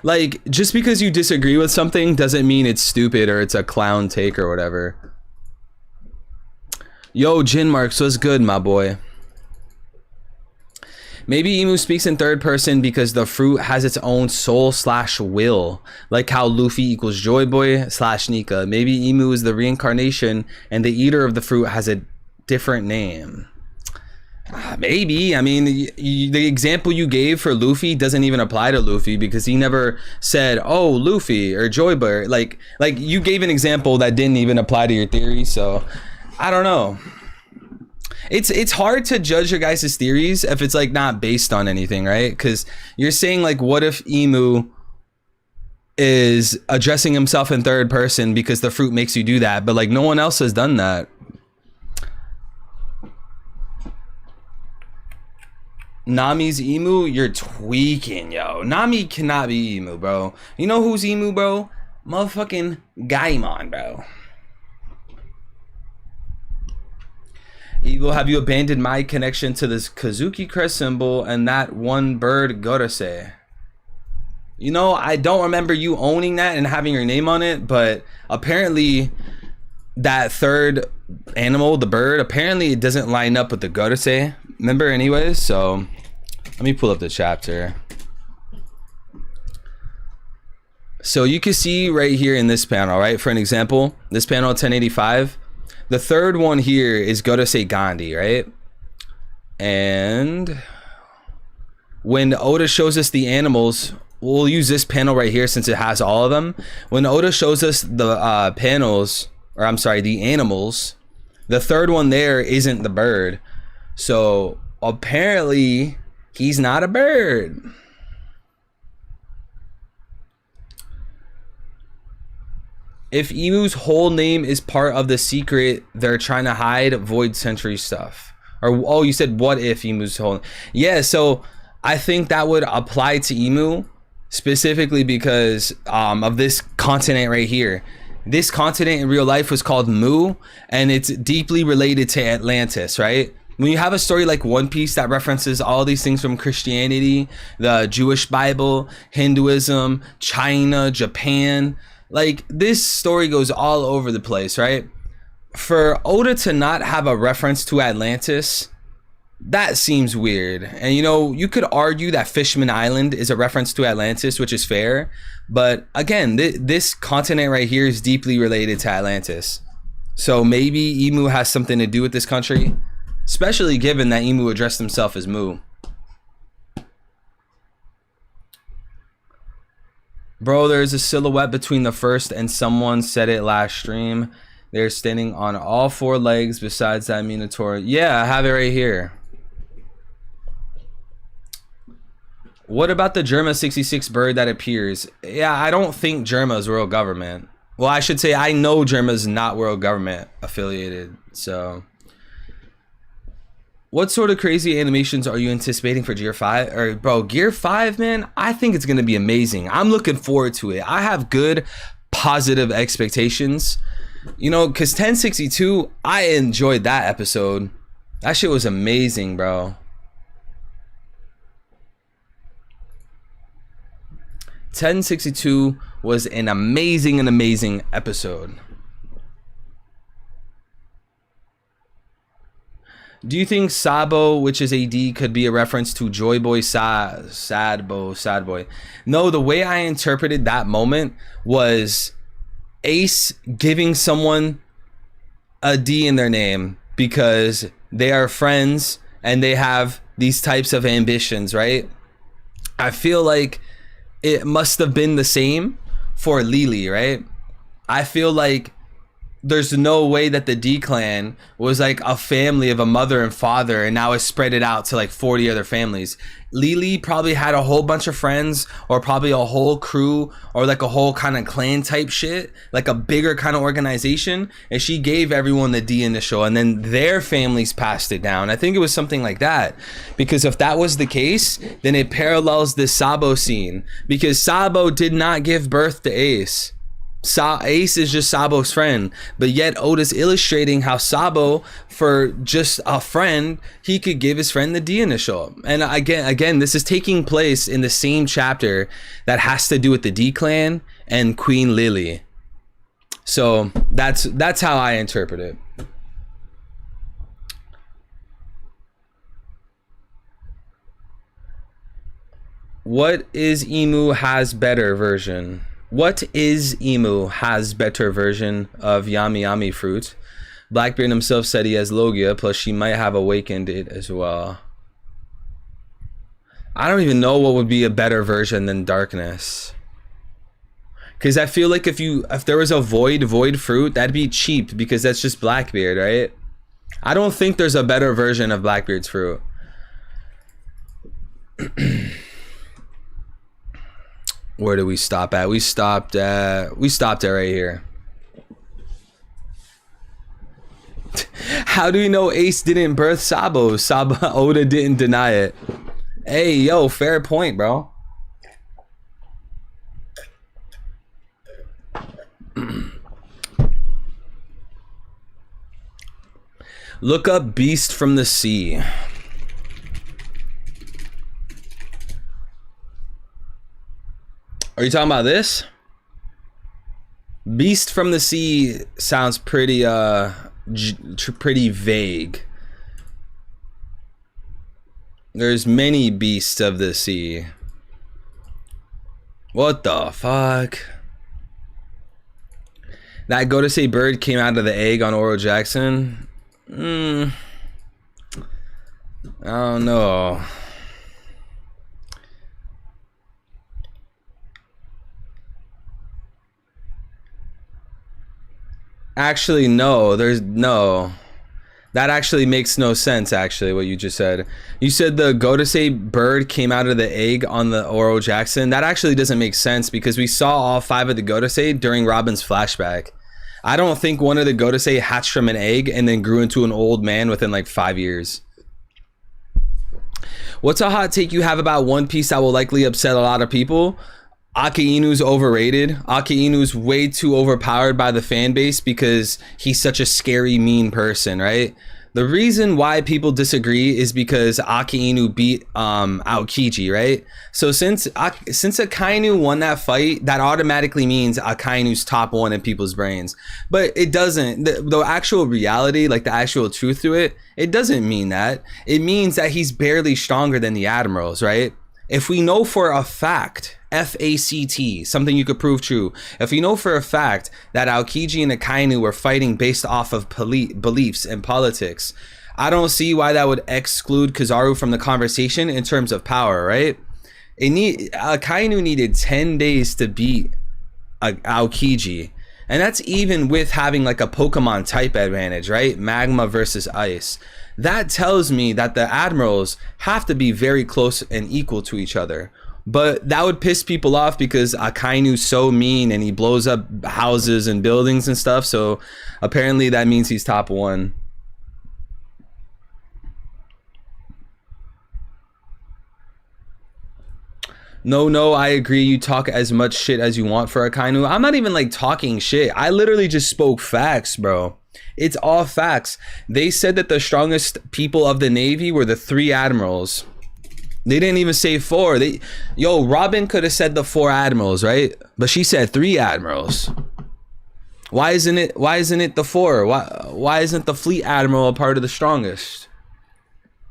Like, just because you disagree with something doesn't mean it's stupid or it's a clown take or whatever. Yo, Jin Marks, what's good, my boy? Maybe Emu speaks in third person because the fruit has its own soul / will, like how Luffy equals Joy Boy / Nika. Maybe Emu is the reincarnation and the eater of the fruit has a different name. Maybe. I mean, the example you gave for Luffy doesn't even apply to Luffy because he never said, oh, Luffy or Joy Boy. Like you gave an example that didn't even apply to your theory, so I don't know. It's hard to judge your guys' theories if it's like not based on anything, right? Because you're saying like, what if Emu is addressing himself in third person because the fruit makes you do that, but like no one else has done that. Nami's emu? You're tweaking, yo. Nami cannot be emu, bro. You know who's emu, bro? Motherfucking Gaimon, bro. Evil, have you abandoned my connection to this Kazuki crest symbol and that one bird Gorosei? You know, I don't remember you owning that and having your name on it, but apparently that third animal, the bird, apparently it doesn't line up with the Gorosei. Remember anyways? So let me pull up the chapter. So you can see right here in this panel, right? For an example, this panel 1085. The third one here is Gorosei Gandhi, right? And when Oda shows us the animals, we'll use this panel right here since it has all of them. When Oda shows us the panels, or I'm sorry, the animals, the third one there isn't the bird. So apparently he's not a bird. If Emu's whole name is part of the secret they're trying to hide, Void Century stuff. Or, oh, you said what if Emu's whole... Yeah, so I think that would apply to Emu specifically because of this continent right here. This continent in real life was called Mu, and it's deeply related to Atlantis, right? When you have a story like One Piece that references all these things from Christianity, the Jewish Bible, Hinduism, China, Japan... Like, this story goes all over the place, right? For Oda to not have a reference to Atlantis, that seems weird. And, you know, you could argue that Fishman Island is a reference to Atlantis, which is fair. But, again, this continent right here is deeply related to Atlantis. So maybe Emu has something to do with this country, especially given that Emu addressed himself as Mu. Bro, there's a silhouette between the first and someone said it last stream. They're standing on all four legs besides that Minotaur. Yeah, I have it right here. What about the Germa 66 bird that appears? Yeah, I don't think Germa's world government. Well, I should say I know Germa's not world government affiliated, so... What sort of crazy animations are you anticipating for Gear 5? Or, bro, Gear 5, man, I think it's going to be amazing. I'm looking forward to it. I have good, positive expectations. You know, because 1062, I enjoyed that episode. That shit was amazing, bro. 1062 was an amazing episode. Do you think Sabo, which is AD, could be a reference to Joy Boy Sad Boy? No, the way I interpreted that moment was Ace giving someone a D in their name because they are friends and they have these types of ambitions, right? I feel like it must have been the same for Lily, right? I feel like there's no way that the D clan was like a family of a mother and father and now it's spread it out to like 40 other families. Lily probably had a whole bunch of friends, or probably a whole crew, or like a whole kind of clan type shit, like a bigger kind of organization, and she gave everyone the D initial and then their families passed it down. I think it was something like that, because if that was the case, then it parallels this Sabo scene, because Sabo did not give birth to Ace. Ace is just Sabo's friend, but yet Oda's illustrating how Sabo, for just a friend, he could give his friend the D initial. And again, this is taking place in the same chapter that has to do with the D clan and Queen Lily. So that's how I interpret it. What is Emu has better version? What is Emu has better version of Yami Yami fruit? Blackbeard himself said he has Logia, plus she might have awakened it as well. I don't even know what would be a better version than Darkness. Because I feel like if there was a void fruit, that'd be cheap, because that's just Blackbeard, right? I don't think there's a better version of Blackbeard's fruit. Where do we stop at? We stopped at right here. How do we know Ace didn't birth Sabo? Oda didn't deny it. Hey, yo, fair point, bro. Look up Beast from the Sea. Are you talking about this? Beast from the Sea sounds pretty pretty vague. There's many beasts of the sea. What the fuck? That go to say bird came out of the egg on Oro Jackson? I don't know. Actually, no, there's no. That actually makes no sense, actually, what you just said. You said the Godase bird came out of the egg on the Oro Jackson. That actually doesn't make sense, because we saw all 5 of the Godase during Robin's flashback. I don't think one of the Godase hatched from an egg and then grew into an old man within like 5 years. What's a hot take you have about One Piece that will likely upset a lot of people? Akainu's overrated. Akainu's way too overpowered by the fan base because he's such a scary, mean person, right? The reason why people disagree is because Akainu beat Aokiji, right? So since Akainu won that fight, that automatically means Akainu's top 1 in people's brains. But it doesn't. The actual reality, like the actual truth to it, it doesn't mean that. It means that he's barely stronger than the admirals, right? If we know for a fact, F-A-C-T, something you could prove true. If we know for a fact that Aokiji and Akainu were fighting based off of beliefs and politics, I don't see why that would exclude Kizaru from the conversation in terms of power, right? Akainu needed 10 days to beat Aokiji. And that's even with having like a Pokemon type advantage, right? Magma versus Ice. That tells me that the admirals have to be very close and equal to each other. But that would piss people off because Akainu's so mean and he blows up houses and buildings and stuff. So apparently that means he's top 1. No, I agree. You talk as much shit as you want for Akainu. I'm not even like talking shit. I literally just spoke facts, bro. It's all facts. They said that the strongest people of the Navy were the 3 admirals. They didn't even say 4. Robin could have said the 4 admirals, right? But she said 3 admirals. Why isn't it the 4? Why isn't the fleet admiral a part of the strongest?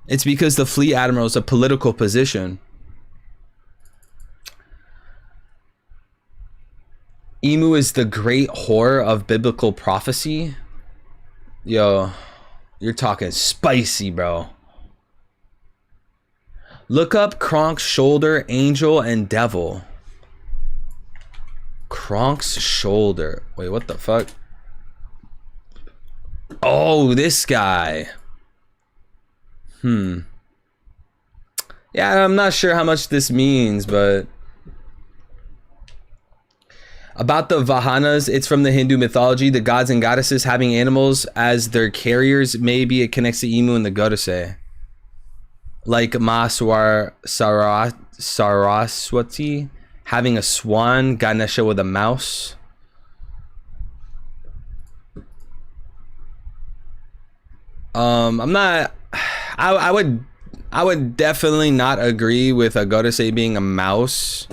It's because the fleet admiral is a political position. Emu is the great whore of biblical prophecy. Yo, you're talking spicy, bro. Look up Kronk's shoulder, angel, and devil. Kronk's shoulder. Wait, what the fuck? Oh, this guy. Yeah, I'm not sure how much this means, but about the Vahanas, it's from the Hindu mythology. The gods and goddesses having animals as their carriers. Maybe it connects to Emu and the Godase. Like Saraswati having a swan, Ganesha with a mouse. I'm not. I would definitely not agree with a Godase being a mouse.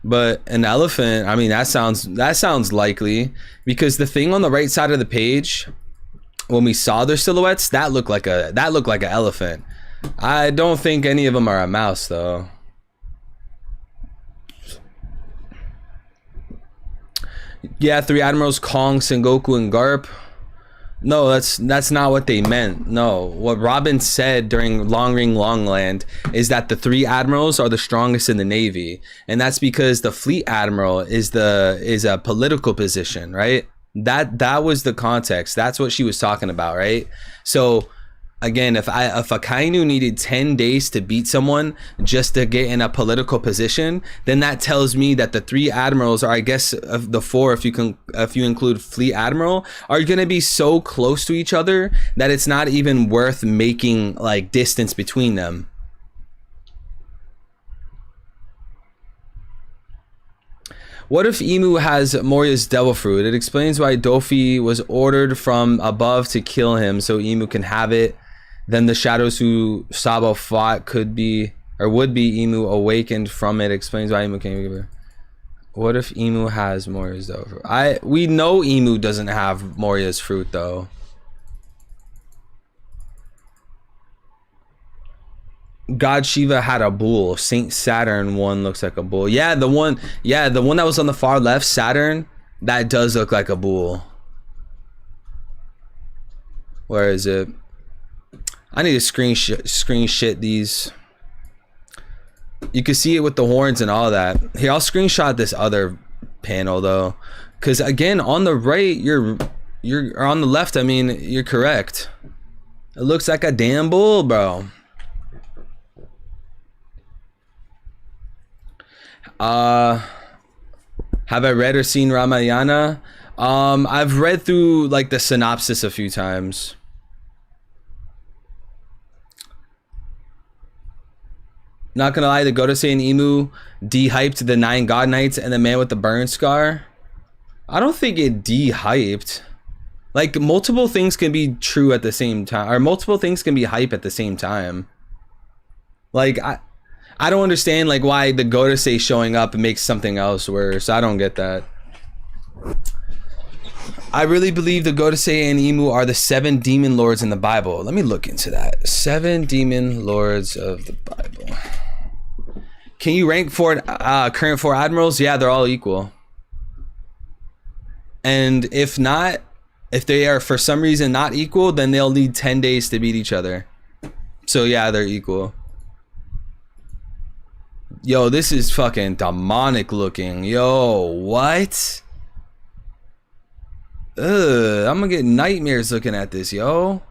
But an elephant, I mean, that sounds likely, because the thing on the right side of the page, when we saw their silhouettes, that looked like an elephant. I don't think any of them are a mouse, though. Yeah, 3 admirals: Kong, Sengoku, and Garp. No, that's not what they meant. No, what Robin said during Long Ring Longland is that the 3 admirals are the strongest in the Navy, and that's because the fleet admiral is a political position, right? That was the context. That's what she was talking about, right? So again, if a Kainu needed 10 days to beat someone just to get in a political position, then that tells me that the 3 admirals, or I guess of the 4 if you include fleet admiral, are going to be so close to each other that it's not even worth making like distance between them. What if Emu has Moria's devil fruit? It explains why Dofi was ordered from above to kill him so Emu can have it. Then the shadows who Sabo fought would be Emu awakened from it. Explains why Emu can't give her. What if Emu has Moria's devil fruit? We know Emu doesn't have Moria's fruit though. God Shiva had a bull. Saint Saturn one looks like a bull. Yeah, the one that was on the far left, Saturn, that does look like a bull. Where is it? I need to screenshot these. You can see it with the horns and all that. Here, I'll screenshot this other panel though, because again, on the right, you're or on the left, I mean, you're correct. It looks like a damn bull, bro. Have I read or seen Ramayana? I've read through like the synopsis a few times. Not gonna lie, the Godase and Emu de-hyped the 9 God Knights and the man with the burn scar. I don't think it de-hyped. Like, multiple things can be true at the same time, or multiple things can be hype at the same time. Like, I don't understand like why the Godase showing up makes something else worse. I don't get that. I really believe the Godase and Emu are the 7 demon lords in the Bible. Let me look into that. 7 demon lords of the Bible. Can you rank for current 4 admirals? Yeah, they're all equal. And if not, if they are for some reason not equal, then they'll need 10 days to beat each other. So yeah, they're equal. Yo, this is fucking demonic looking. Yo, what? Ugh, I'm gonna get nightmares looking at this, yo.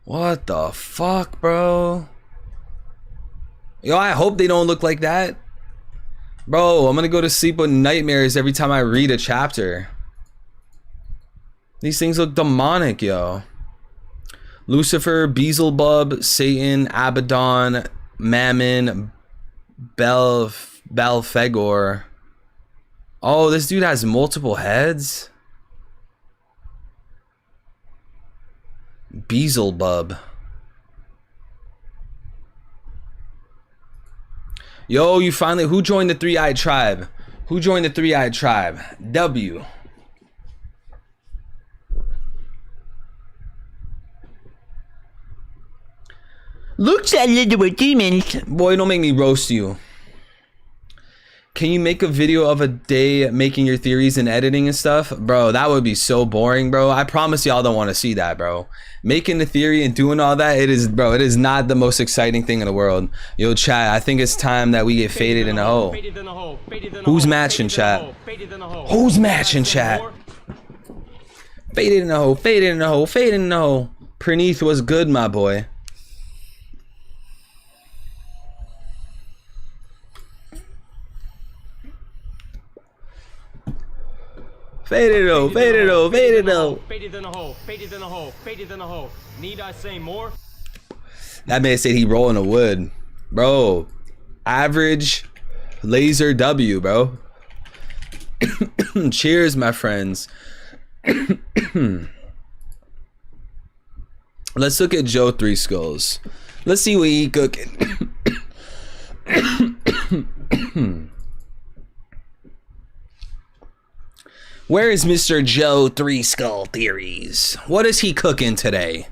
What the fuck, bro? Yo, I hope they don't look like that. Bro, I'm gonna go to sleep with nightmares every time I read a chapter. These things look demonic, yo. Lucifer, Beelzebub, Satan, Abaddon, Mammon, Belphegor. Oh, this dude has multiple heads? Beelzebub. Yo, you finally... Who joined the 3-Eyed Tribe? Who joined the 3-Eyed Tribe? W. Looks a little demons. Boy, don't make me roast you. Can you make a video of a day making your theories and editing and stuff? Bro, that would be so boring, bro. I promise y'all don't want to see that, bro. Making the theory and doing all that, it is not the most exciting thing in the world. Yo, chat, I think it's time that we get faded in a hole. Who's matching, chat? Who's matching, chat? Faded in the hole, faded in the hole, faded in the hole. Praneeth was good, my boy. Faded though, faded though, faded though. Faded in the hole, faded in the hole, faded in the hole. Need I say more? That man said he rolling the wood. Bro, average laser W, bro. Cheers, my friends. Let's look at Joe Three Skulls. Let's see what he cooking. Where is Mr. Joe Three Skull Theories? What is he cooking today?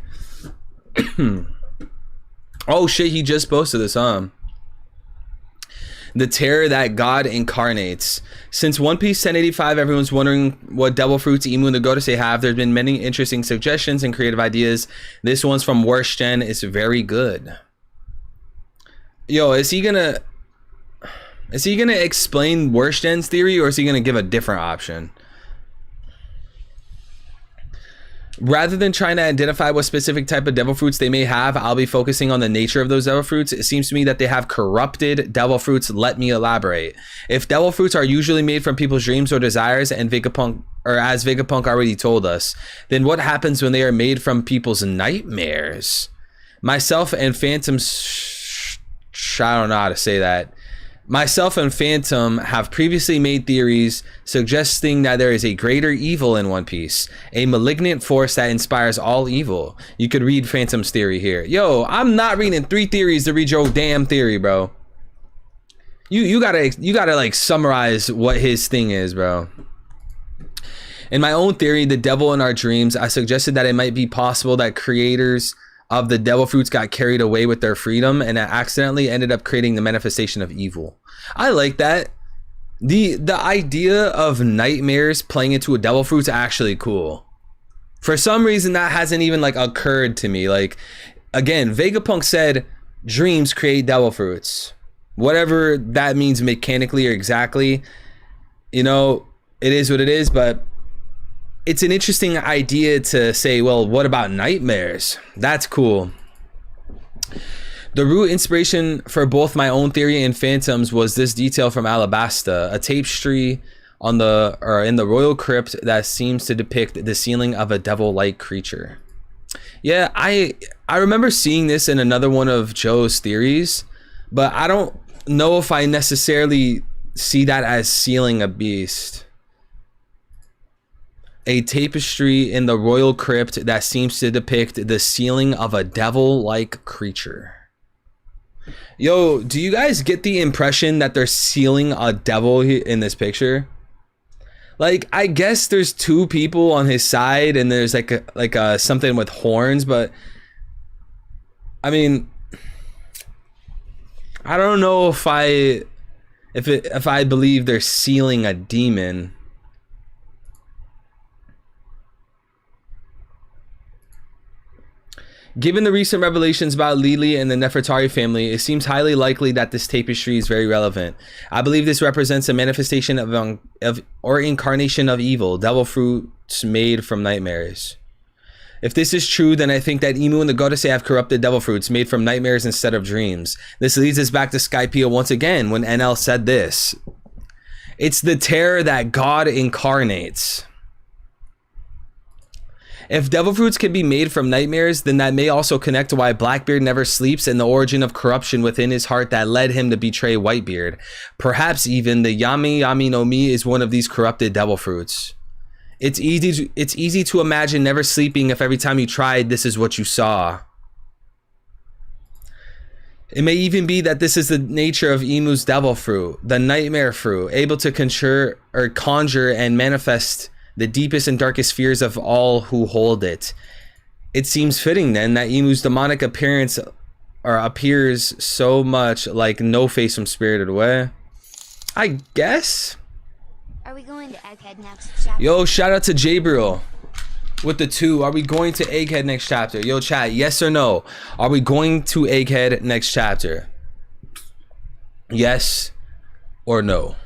Oh shit, he just posted this, huh? The terror that God incarnates. Since One Piece 1085, everyone's wondering what devil fruits IMU and the Godase have. There's been many interesting suggestions and creative ideas. This one's from Worst Gen. It's very good. Yo, is he gonna explain Worst Gen's theory, or is he gonna give a different option? Rather than trying to identify what specific type of devil fruits they may have, I'll be focusing on the nature of those devil fruits. It seems to me that they have corrupted devil fruits. Let me elaborate. If devil fruits are usually made from people's dreams or desires, and Vegapunk, or as Vegapunk already told us, then what happens when they are made from people's nightmares? Myself and Phantom, I don't know how to say that. Myself and Phantom have previously made theories suggesting that there is a greater evil in One Piece, a malignant force that inspires all evil. You could read Phantom's theory here. Yo, I'm not reading 3 theories to read your damn theory, bro. You gotta like summarize what his thing is, bro. In my own theory, the devil in our dreams, I suggested that it might be possible that creators of the devil fruits got carried away with their freedom and accidentally ended up creating the manifestation of evil. I like that. The idea of nightmares playing into a devil fruit's actually cool. For some reason that hasn't even like occurred to me. Like, again, Vegapunk said dreams create devil fruits. Whatever that means mechanically or exactly, you know, it is what it is, but it's an interesting idea to say, well, what about nightmares? That's cool. The root inspiration for both my own theory and Phantom's was this detail from Alabasta, a tapestry on the in the royal crypt that seems to depict the ceiling of a devil-like creature. Yeah, I remember seeing this in another one of Joe's theories, but I don't know if I necessarily see that as sealing a beast. A tapestry in the royal crypt that seems to depict the ceiling of a devil-like creature. Yo, do you guys get the impression that they're sealing a devil in this picture? Like, I guess there's 2 people on his side and there's like a something with horns, but I mean, I don't know if I believe they're sealing a demon. Given the recent revelations about Lili and the Nefertari family, it seems highly likely that this tapestry is very relevant. I believe this represents a manifestation of or incarnation of evil, devil fruits made from nightmares. If this is true, then I think that IMU and the Godase have corrupted devil fruits made from nightmares instead of dreams. This leads us back to Skypiea once again when NL said this. It's the terror that God incarnates. If devil fruits can be made from nightmares, then that may also connect to why Blackbeard never sleeps and the origin of corruption within his heart that led him to betray Whitebeard. Perhaps even the Yami Yami no Mi is one of these corrupted devil fruits. It's easy to imagine never sleeping if every time you tried, this is what you saw. It may even be that this is the nature of IMU's devil fruit, the nightmare fruit, able to conjure and manifest the deepest and darkest fears of all who hold it. It seems fitting then that IMU's demonic appearance appears so much like No Face from Spirited Away. I guess. Are we going to Egghead next chapter? Yo, shout out to Jabril with the 2. Are we going to Egghead next chapter? Yo, chat, yes or no? Are we going to Egghead next chapter? Yes or no?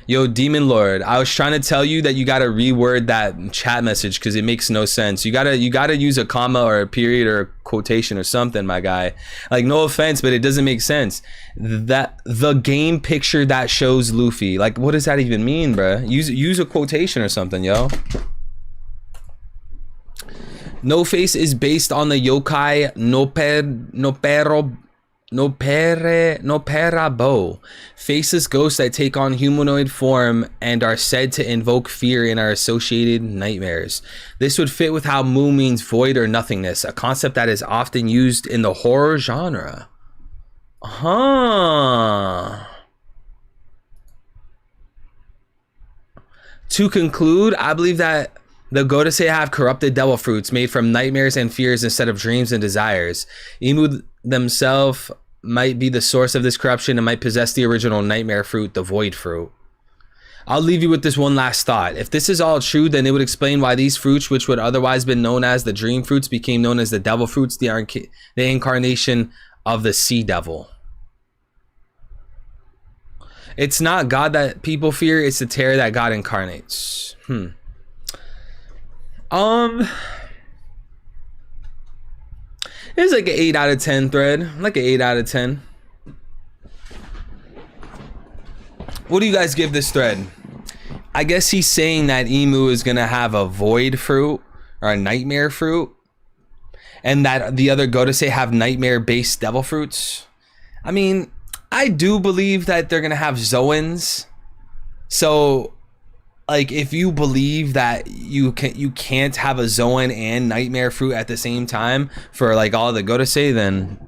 Yo, Demon Lord, I was trying to tell you that you gotta reword that chat message because it makes no sense. You gotta use a comma or a period or a quotation or something, my guy. Like, no offense, but it doesn't make sense. That the game picture that shows Luffy. Like, what does that even mean, bruh? Use a quotation or something, yo. No Face is based on the yokai Noperabo, faceless ghosts that take on humanoid form and are said to invoke fear and are associated nightmares. This would fit with how Mu means void or nothingness, a concept that is often used in the horror genre. To conclude, I believe that the Godase have corrupted devil fruits made from nightmares and fears instead of dreams and desires. Imu themselves might be the source of this corruption and might possess the original nightmare fruit, the void fruit. I'll leave you with this one last thought. If this is all true, then it would explain why these fruits, which would otherwise been known as the dream fruits, became known as the devil fruits, the incarnation of the sea devil. It's not God that people fear, it's the terror that God incarnates. It's like an 8 out of 10 thread. Like an 8 out of 10. What do you guys give this thread? I guess he's saying that Imu is gonna have a void fruit or a nightmare fruit, and that the other Godase have nightmare based devil fruits. I mean, I do believe that they're gonna have Zoans. So like, if you believe that you can't have a Zoan and nightmare fruit at the same time for like all the Godase, then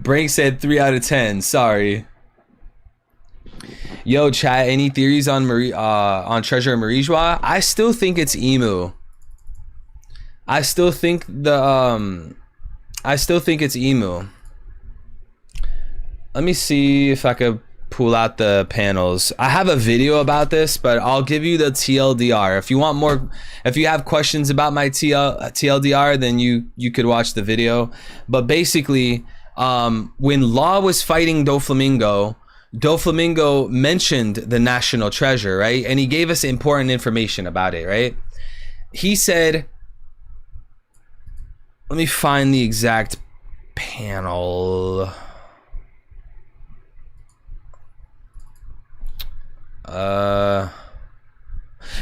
Brink said 3 out of 10. Sorry. Yo, chat. Any theories on Treasure of Marijua? I still think it's Imu. I still think it's Imu. Let me see if I could pull out the panels. I have a video about this, but I'll give you the TLDR. If you want more, if you have questions about my TLDR, then you could watch the video. But basically, when Law was fighting Doflamingo mentioned the national treasure, right? And he gave us important information about it, right? He said, let me find the exact panel.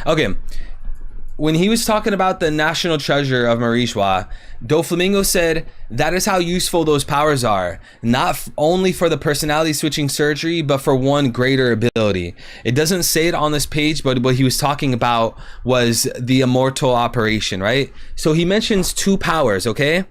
Okay, when he was talking about the national treasure of Marijua, Doflamingo said that is how useful those powers are, not only for the personality switching surgery, but for one greater ability. It doesn't say it on this page, but what he was talking about was the immortal operation, right? So he mentions 2 powers, okay?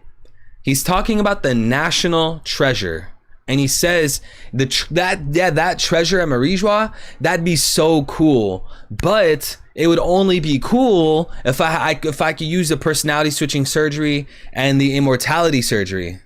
He's talking about the national treasure. And he says that treasure at Marijua, that'd be so cool. But it would only be cool if I could use the personality switching surgery and the immortality surgery.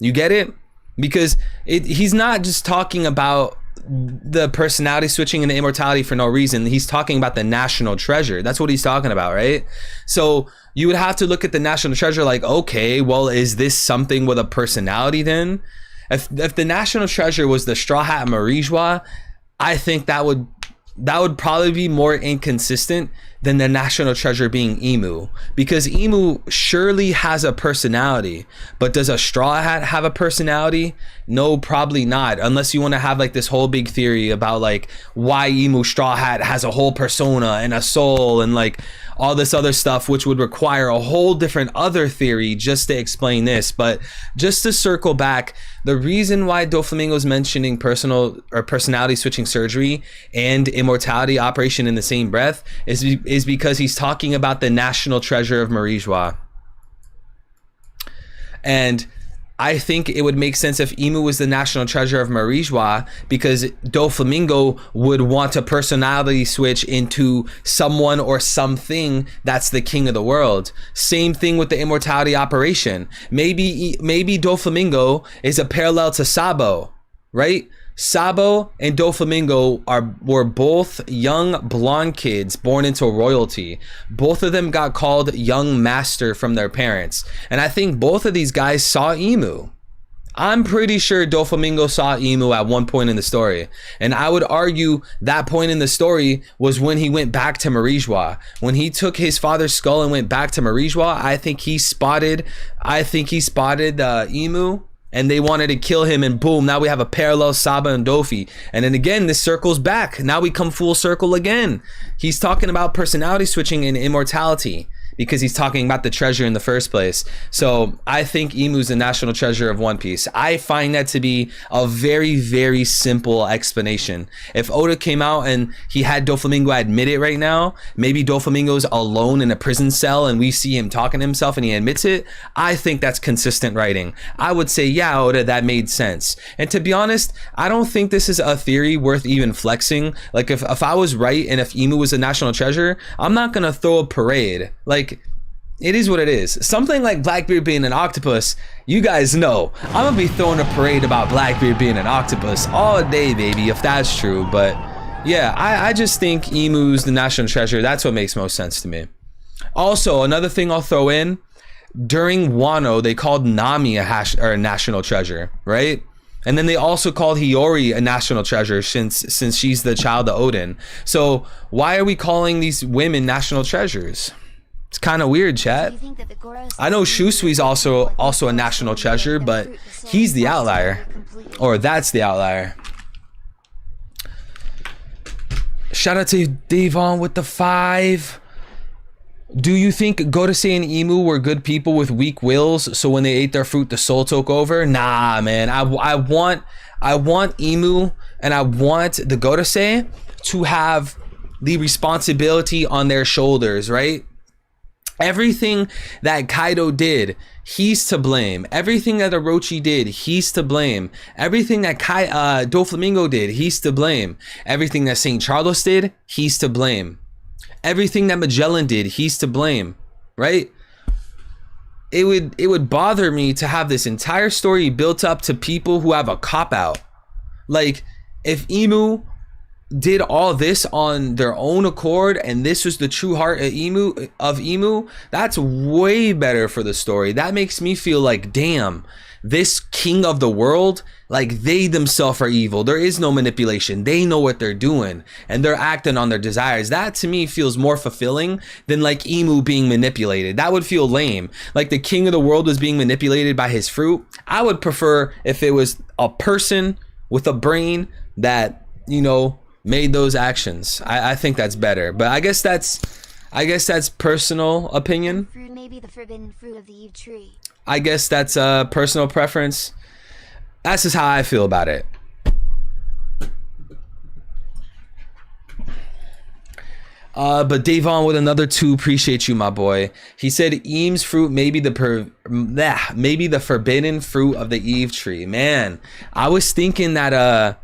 You get it? Because he's not just talking about the personality switching and the immortality for no reason. He's talking about the national treasure. That's what he's talking about, right? So you would have to look at the national treasure like, okay, well, is this something with a personality then? If the national treasure was the Straw Hat Marijua, I think that would probably be more inconsistent than the national treasure being Imu, because Imu surely has a personality, but does a Straw Hat have a personality? No, probably not, unless you want to have like this whole big theory about like why Imu Straw Hat has a whole persona and a soul and like all this other stuff, which would require a whole different other theory just to explain this. But just to circle back, the reason why Doflamingo is mentioning personality switching surgery and immortality operation in the same breath is because he's talking about the national treasure of Marijua. And I think it would make sense if Imu was the national treasure of Marijua, because Doflamingo would want a personality switch into someone or something that's the king of the world. Same thing with the immortality operation. Maybe Doflamingo is a parallel to Sabo, right? Sabo and Doflamingo were both young blonde kids born into royalty. Both of them got called young master from their parents. And I think both of these guys saw Imu. I'm pretty sure Doflamingo saw Imu at one point in the story. And I would argue that point in the story was when he went back to Marijwa. When he took his father's skull and went back to Marijwa, I think he spotted Imu, and they wanted to kill him, and boom, now we have a parallel Saba and Dofi. And then again, this circles back. Now we come full circle again. He's talking about personality switching and immortality, because he's talking about the treasure in the first place. So I think Imu's the national treasure of One Piece. I find that to be a very, very simple explanation. If Oda came out and he had Doflamingo admit it right now, maybe Doflamingo's alone in a prison cell and we see him talking to himself and he admits it, I think that's consistent writing. I would say, yeah, Oda, that made sense. And to be honest, I don't think this is a theory worth even flexing. Like if I was right and if Imu was a national treasure, I'm not gonna throw a parade. Like, it is what it is. Something like Blackbeard being an octopus, you guys know I'm gonna be throwing a parade about Blackbeard being an octopus all day, baby, if that's true. But yeah, I just think Imu's the national treasure. That's what makes most sense to me. Also, another thing I'll throw in, during Wano, they called Nami a national treasure, right? And then they also called Hiyori a national treasure since she's the child of Odin. So why are we calling these women national treasures? It's kind of weird, chat. I know Shusui's also a national treasure, but he's the outlier. Or that's the outlier. Shout out to Devon with the 5. Do you think Godase and Imu were good people with weak wills, so when they ate their fruit the soul took over? Nah, man. I want Imu and I want the Godase to have the responsibility on their shoulders, right? Everything that Kaido did, he's to blame. Everything that Orochi did, he's to blame. Everything that Doflamingo did, he's to blame. Everything that St. Charles did, he's to blame. Everything that Magellan did, he's to blame, right? It would bother me to have this entire story built up to people who have a cop-out. Like, if Imu did all this on their own accord and this was the true heart of Imu, that's way better for the story. That makes me feel like, damn, this king of the world, like, they themselves are evil. There is no manipulation. They know what they're doing and they're acting on their desires. That to me feels more fulfilling than like Imu being manipulated. That would feel lame. Like the king of the world was being manipulated by his fruit. I would prefer if it was a person with a brain that, you know, made those actions. I think that's better, but I guess that's personal opinion. Fruit may be the forbidden fruit of the Eve tree. I guess that's a personal preference. That's just how I feel about it. But Davon with another 2, appreciate you, my boy. He said Eames fruit may be the forbidden fruit of the Eve tree. Man, I was thinking that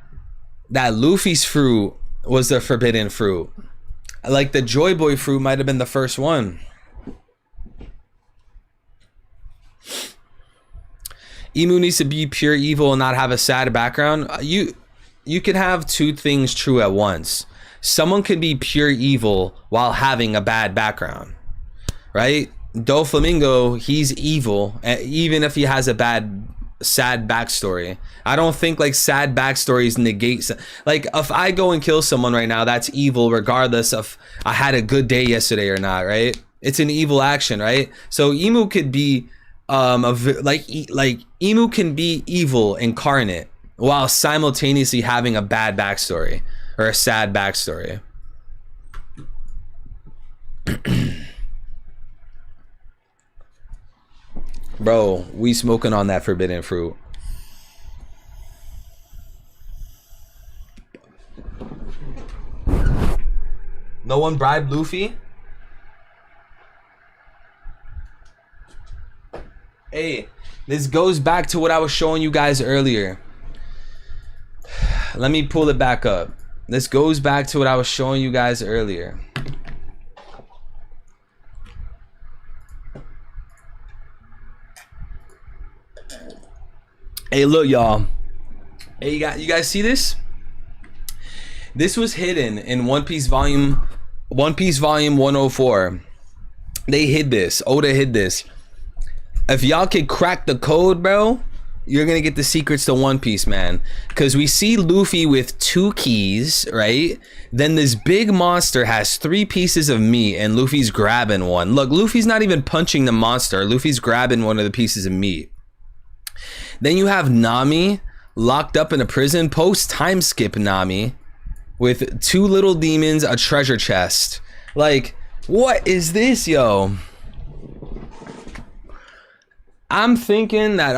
that Luffy's fruit was the forbidden fruit. Like the Joy Boy fruit might have been the first one. Imu needs to be pure evil and not have a sad background. You can have two things true at once. Someone could be pure evil while having a bad background, right? Doflamingo, he's evil even if he has a sad backstory. I don't think like sad backstories negate, like if I go and kill someone right now, that's evil regardless of I had a good day yesterday or not, right? It's an evil action, right? So Imu could be Imu can be evil incarnate while simultaneously having a bad backstory or a sad backstory. Bro, we smoking on that forbidden fruit. No one bribed Luffy? Hey, this goes back to what I was showing you guys earlier. Let me pull it back up. This goes back to what I was showing you guys earlier. Hey, look, y'all. Hey, you guys see this? This was hidden in One Piece volume 104. They hid this. Oda hid this. If y'all could crack the code, bro, you're gonna get the secrets to One Piece, man. Because we see Luffy with 2 keys, right? Then this big monster has 3 pieces of meat, and Luffy's grabbing one. Look, Luffy's not even punching the monster. Luffy's grabbing one of the pieces of meat. Then you have Nami locked up in a prison, post time skip Nami, with 2 little demons, a treasure chest. Like, what is this, yo? I'm thinking that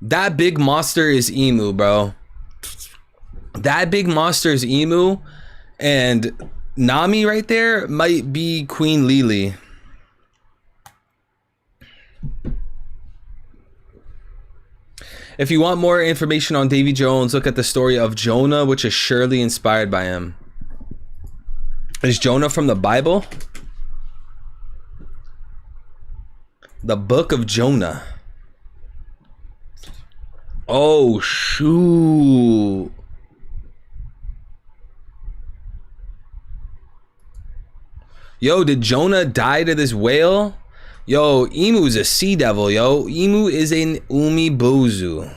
that big monster is Emu, bro. That big monster is Emu, and Nami right there might be Queen Lily. If you want more information on Davy Jones, look at the story of Jonah, which is surely inspired by him. Is Jonah from the Bible? The book of Jonah. Oh, shoot. Yo, did Jonah die to this whale? Yo, Emu's a sea devil, yo. Emu is an umibozu.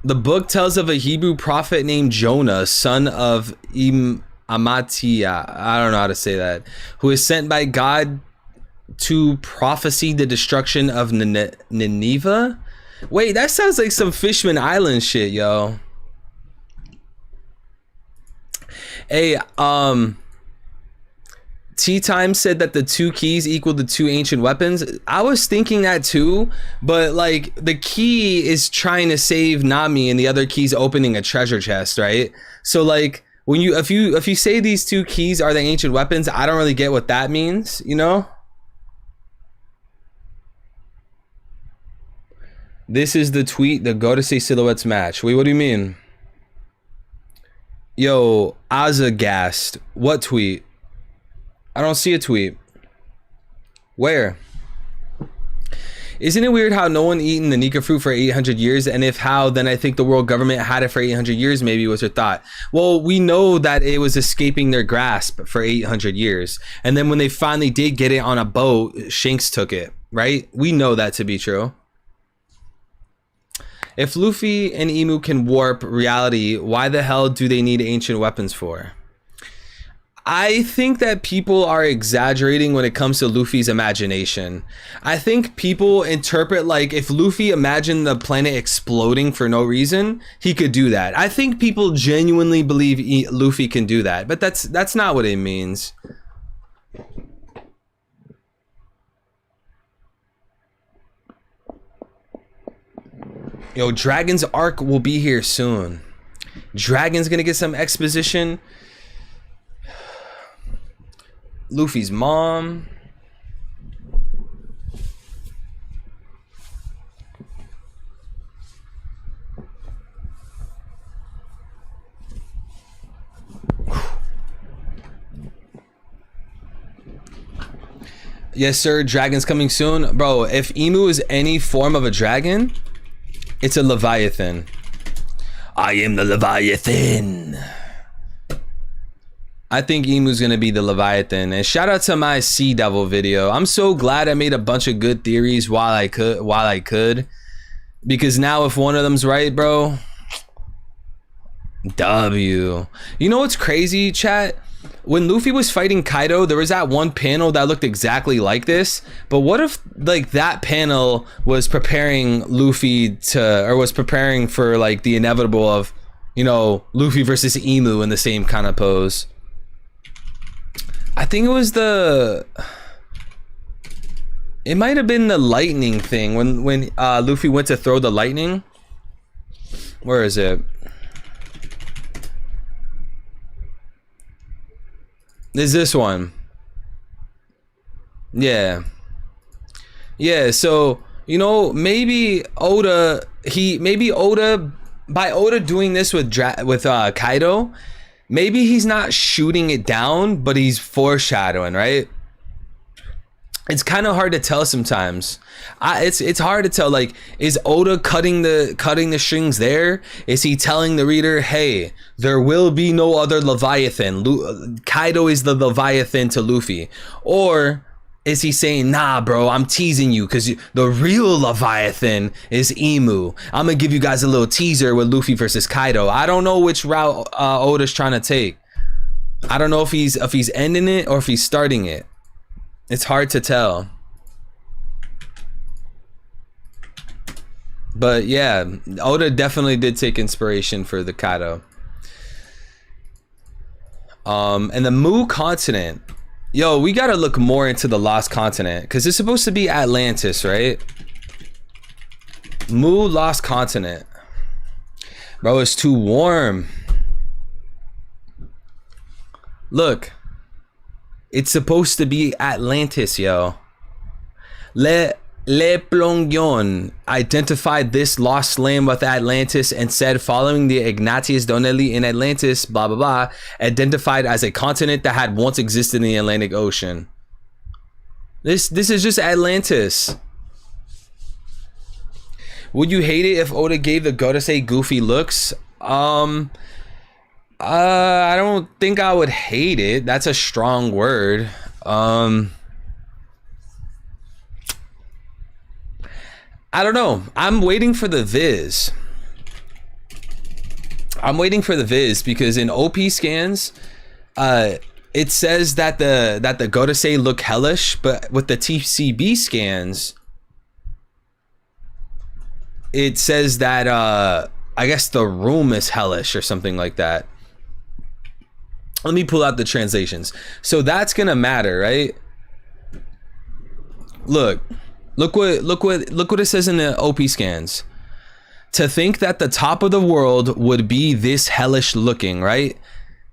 The book tells of a Hebrew prophet named Jonah, son of Amittai, I don't know how to say that, who is sent by God to prophesy the destruction of Nineveh. Wait, that sounds like some Fishman Island shit, yo. Hey, Tea Time said that the 2 keys equal the 2 ancient weapons. I was thinking that too, but like the key is trying to save Nami and the other key's opening a treasure chest, right? So like when if you say these 2 keys are the ancient weapons, I don't really get what that means, you know? This is the tweet, the Go to Say Silhouettes match. Wait, what do you mean? Yo, Azagast. What tweet? I don't see a tweet. Where? Isn't it weird how no one eaten the Nika fruit for 800 years? And if how, then I think the world government had it for 800 years, maybe was her thought. Well, we know that it was escaping their grasp for 800 years. And then when they finally did get it on a boat, Shanks took it, right? We know that to be true. If Luffy and Emu can warp reality, why the hell do they need ancient weapons for? I think that people are exaggerating when it comes to Luffy's imagination. I think people interpret like if Luffy imagined the planet exploding for no reason, he could do that. I think people genuinely believe Luffy can do that, but that's not what it means. Yo, Dragon's arc will be here soon. Dragon's gonna get some exposition. Luffy's mom. Yes, sir. Dragon's coming soon. Bro, if Emu is any form of a dragon, it's a Leviathan. I am the Leviathan. I think Emu's gonna be the Leviathan. And shout out to my Sea Devil video. I'm so glad I made a bunch of good theories while I could. Because now if one of them's right, bro. W. You know what's crazy, chat? When Luffy was fighting Kaido, there was that one panel that looked exactly like this. But what if like that panel was preparing Luffy to, or was preparing for like the inevitable of, you know, Luffy versus Emu in the same kind of pose? I think it was it might have been the lightning thing when Luffy went to throw the lightning. Where is it? Is this one? Yeah. So you know, maybe Oda by Oda doing this with Kaido, maybe he's not shooting it down, but he's foreshadowing, right? it's kind of hard to tell sometimes. It's hard to tell. Like, is Oda cutting the strings there? Is he telling the reader, hey, there will be no other Leviathan? Kaido is the Leviathan to Luffy. Or is he saying, nah, bro, I'm teasing you because the real Leviathan is Imu. I'm going to give you guys a little teaser with Luffy versus Kaido. I don't know which route Oda's trying to take. I don't know if he's ending it or if he's starting it. It's hard to tell. But yeah, Oda definitely did take inspiration for the Kaido. And the Mu continent. Yo, we gotta look more into the Lost Continent because it's supposed to be Atlantis, right? Mu Lost Continent. Bro, it's too warm. Look. It's supposed to be Atlantis, yo. Le Plongeon identified this lost land with Atlantis and said, following the Ignatius Donnelly in Atlantis, blah, blah, blah, identified as a continent that had once existed in the Atlantic Ocean. This is just Atlantis. Would you hate it if Oda gave the Godase goofy looks? I don't think I would hate it. That's a strong word. I don't know. I'm waiting for the Viz. Because in OP scans, it says that the Godase look hellish, but with the TCB scans, it says that I guess the room is hellish or something like that. Let me pull out the translations. So that's gonna matter, right? Look what it says in the OP scans. To think that the top of the world would be this hellish looking, right?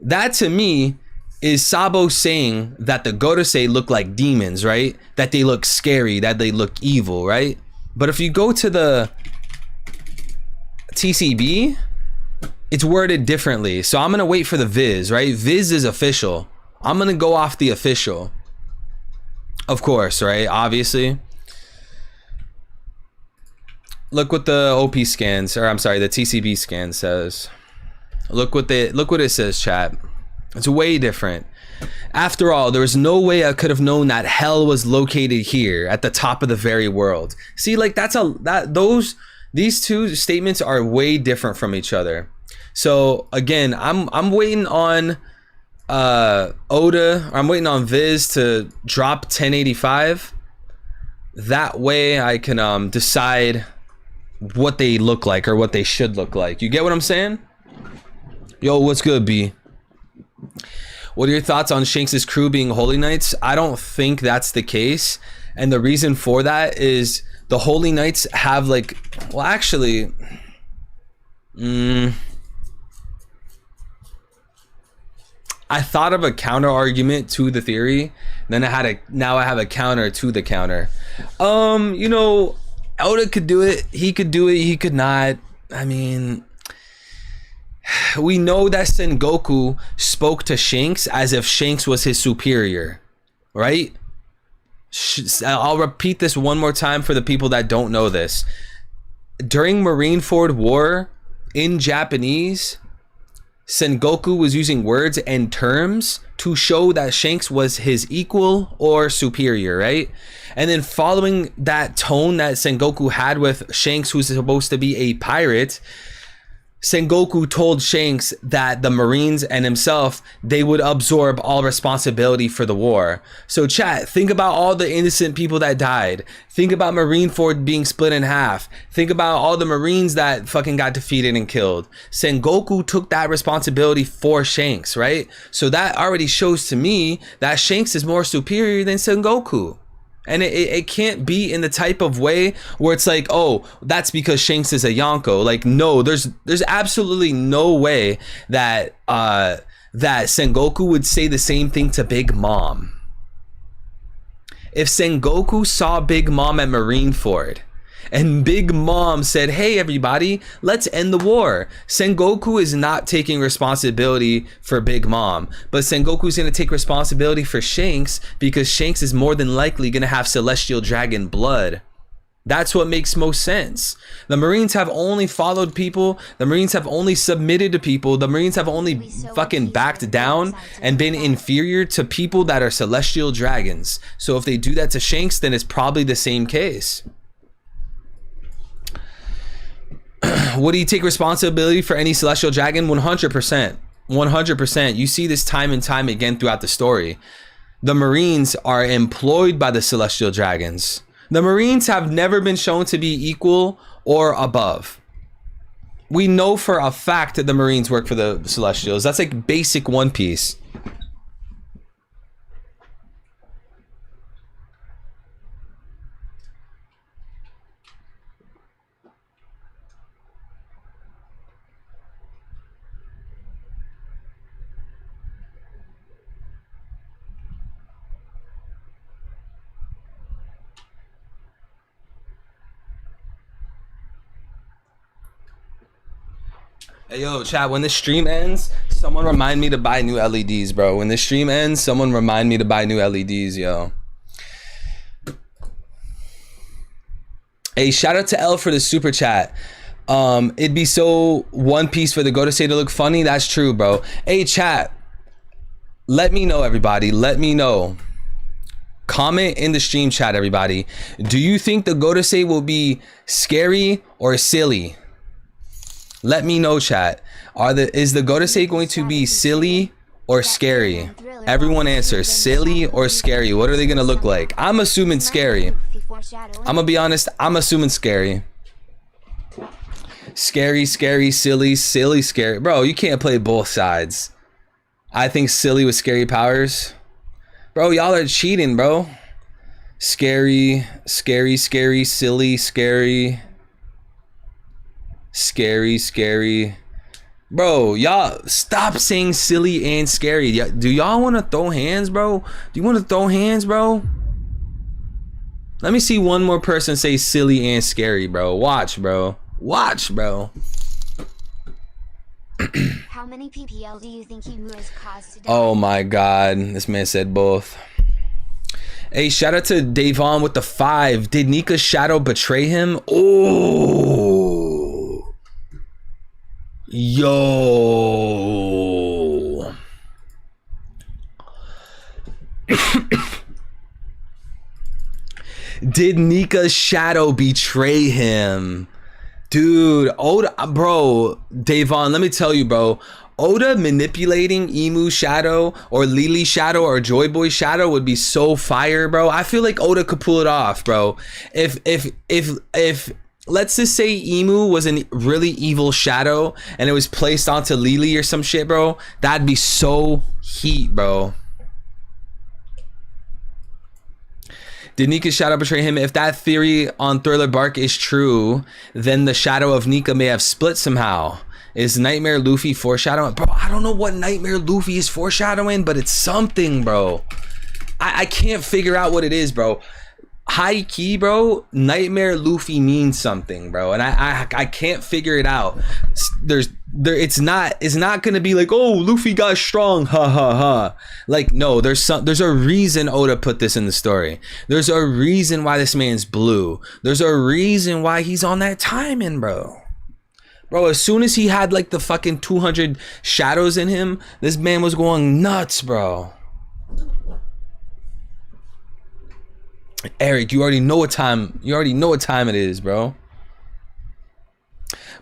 That to me is Sabo saying that the Godase look like demons, right? That they look scary, that they look evil, right? But if you go to the TCB, it's worded differently. So I'm gonna wait for the Viz, right? Viz is official. I'm gonna go off the official. Of course, right? Obviously. Look what the OP scans, or I'm sorry, the TCB scan says. Look what it says, chat. It's way different. After all, there was no way I could have known that hell was located here at the top of the very world. See, like these two statements are way different from each other. So again, I'm waiting on Oda, or I'm waiting on Viz to drop 1085. That way I can decide what they look like or what they should look like. You get what I'm saying? Yo, what's good, B? What are your thoughts on Shanks' crew being Holy Knights? I don't think that's the case. And the reason for that is the Holy Knights have like, well, actually, I thought of a counter argument to the theory. Then now I have a counter to the counter. You know, Oda could do it. He could do it. He could not. I mean, we know that Sengoku spoke to Shanks as if Shanks was his superior, right? I'll repeat this one more time for the people that don't know this. During Marineford War in Japanese, Sengoku was using words and terms to show that Shanks was his equal or superior, right? And then following that tone that Sengoku had with Shanks, who's supposed to be a pirate, Sengoku told Shanks that the Marines and himself, they would absorb all responsibility for the war. So chat, think about all the innocent people that died. Think about Marineford being split in half. Think about all the Marines that fucking got defeated and killed. Sengoku took that responsibility for Shanks, right? So that already shows to me that Shanks is more superior than Sengoku. And it can't be in the type of way where it's like, oh, that's because Shanks is a Yonko. Like, no, there's absolutely no way that that Sengoku would say the same thing to Big Mom. If Sengoku saw Big Mom at Marineford And Big Mom said, hey everybody, let's end the war. Sengoku is not taking responsibility for Big Mom, but Sengoku's gonna take responsibility for Shanks because Shanks is more than likely gonna have Celestial Dragon blood. That's what makes most sense. The Marines have only followed people. The Marines have only submitted to people. The Marines have only fucking backed down and been inferior to people that are Celestial Dragons. So if they do that to Shanks, then it's probably the same case. Would he take responsibility for any Celestial Dragon? 100%. 100%. You see this time and time again throughout the story. The Marines are employed by the Celestial Dragons. The Marines have never been shown to be equal or above. We know for a fact that the Marines work for the Celestials. That's like basic One Piece. Hey, yo, chat, when this stream ends, someone remind me to buy new LEDs, bro. When this stream ends, someone remind me to buy new LEDs, yo. Hey, shout out to L for the super chat. It'd be so One Piece for the Godosei to look funny. That's true, bro. Hey, chat, let me know, everybody. Let me know. Comment in the stream chat, everybody. Do you think the Godosei will be scary or silly? Let me know, chat. Is the Godosei going to be silly or scary? Everyone answer, silly or scary. What are they gonna look like? I'm assuming scary. I'm gonna be honest, I'm assuming scary. Scary, scary, silly, silly, scary. Bro, you can't play both sides. I think silly with scary powers. Bro, y'all are cheating, bro. Scary, scary, scary, silly, scary. Scary, scary. Bro, y'all stop saying silly and scary. Do y'all want to throw hands, bro? Do you want to throw hands, bro? Let me see one more person say silly and scary, bro. Watch, bro. Watch, bro. How many PPL do you think IMU has caused today? Oh my god, this man said both. Hey, shout out to Davon with the 5. Did Nika's shadow betray him? Oh. Yo. Did Nika's shadow betray him? Dude, Oda, bro, Davon, let me tell you, bro. Oda manipulating Emu shadow or Lily shadow or Joy Boy shadow would be so fire, bro. I feel like Oda could pull it off, bro. If let's just say Emu was a really evil shadow and it was placed onto Lily or some shit, bro, that'd be so heat, bro. Did Nika's shadow betray him? If that theory on Thriller Bark is true, then the shadow of Nika may have split somehow. Is Nightmare Luffy foreshadowing? Bro, I don't know what Nightmare Luffy is foreshadowing, but it's something, bro. I can't figure out what it is, bro. High key, bro, Nightmare Luffy means something, bro, and I can't figure it out. It's not gonna be like, oh, Luffy got strong, ha ha ha. Like, no, there's a reason Oda put this in the story. There's a reason why this man's blue. There's a reason why he's on that timing, bro. Bro, as soon as he had like the fucking 200 shadows in him, this man was going nuts, bro. Eric, you already know what time it is, bro.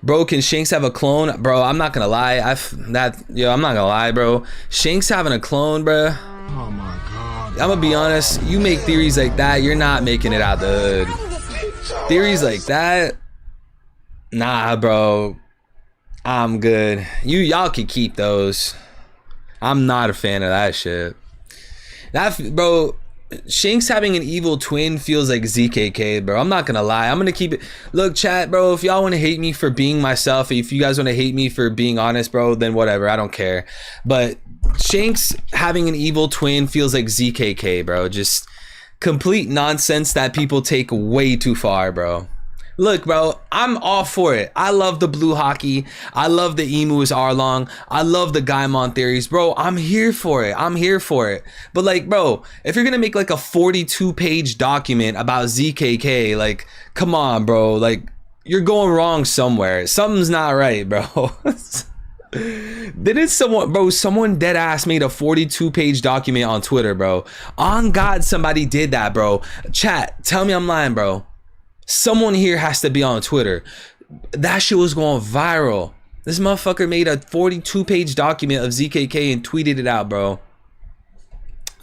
Bro, can Shanks have a clone? Bro, I'm not gonna lie. I'm not gonna lie, bro. Shanks having a clone, bro. Oh my god. I'm gonna be honest. You make theories like that, you're not making it out the hood. Theories like that, nah, bro. I'm good. Y'all can keep those. I'm not a fan of that shit. Bro. Shanks having an evil twin feels like ZKK, bro. I'm not gonna lie. I'm gonna keep it. Look, chat, bro, if y'all want to hate me for being myself, if you guys want to hate me for being honest, bro, then whatever. I don't care. But Shanks having an evil twin feels like ZKK, bro. Just complete nonsense that people take way too far, bro. Look, bro, I'm all for it. I love the blue hockey. I love the emu is Arlong. I love the Gaimon theories, bro. I'm here for it. I'm here for it. But like, bro, if you're gonna make like a 42-page document about ZKK, like, come on, bro. Like, you're going wrong somewhere. Something's not right, bro. Didn't someone dead ass made a 42-page document on Twitter, bro? On God, somebody did that, bro. Chat, tell me I'm lying, bro. Someone here has to be on Twitter. That shit was going viral. This motherfucker made a 42-page document of ZKK and tweeted it out, bro.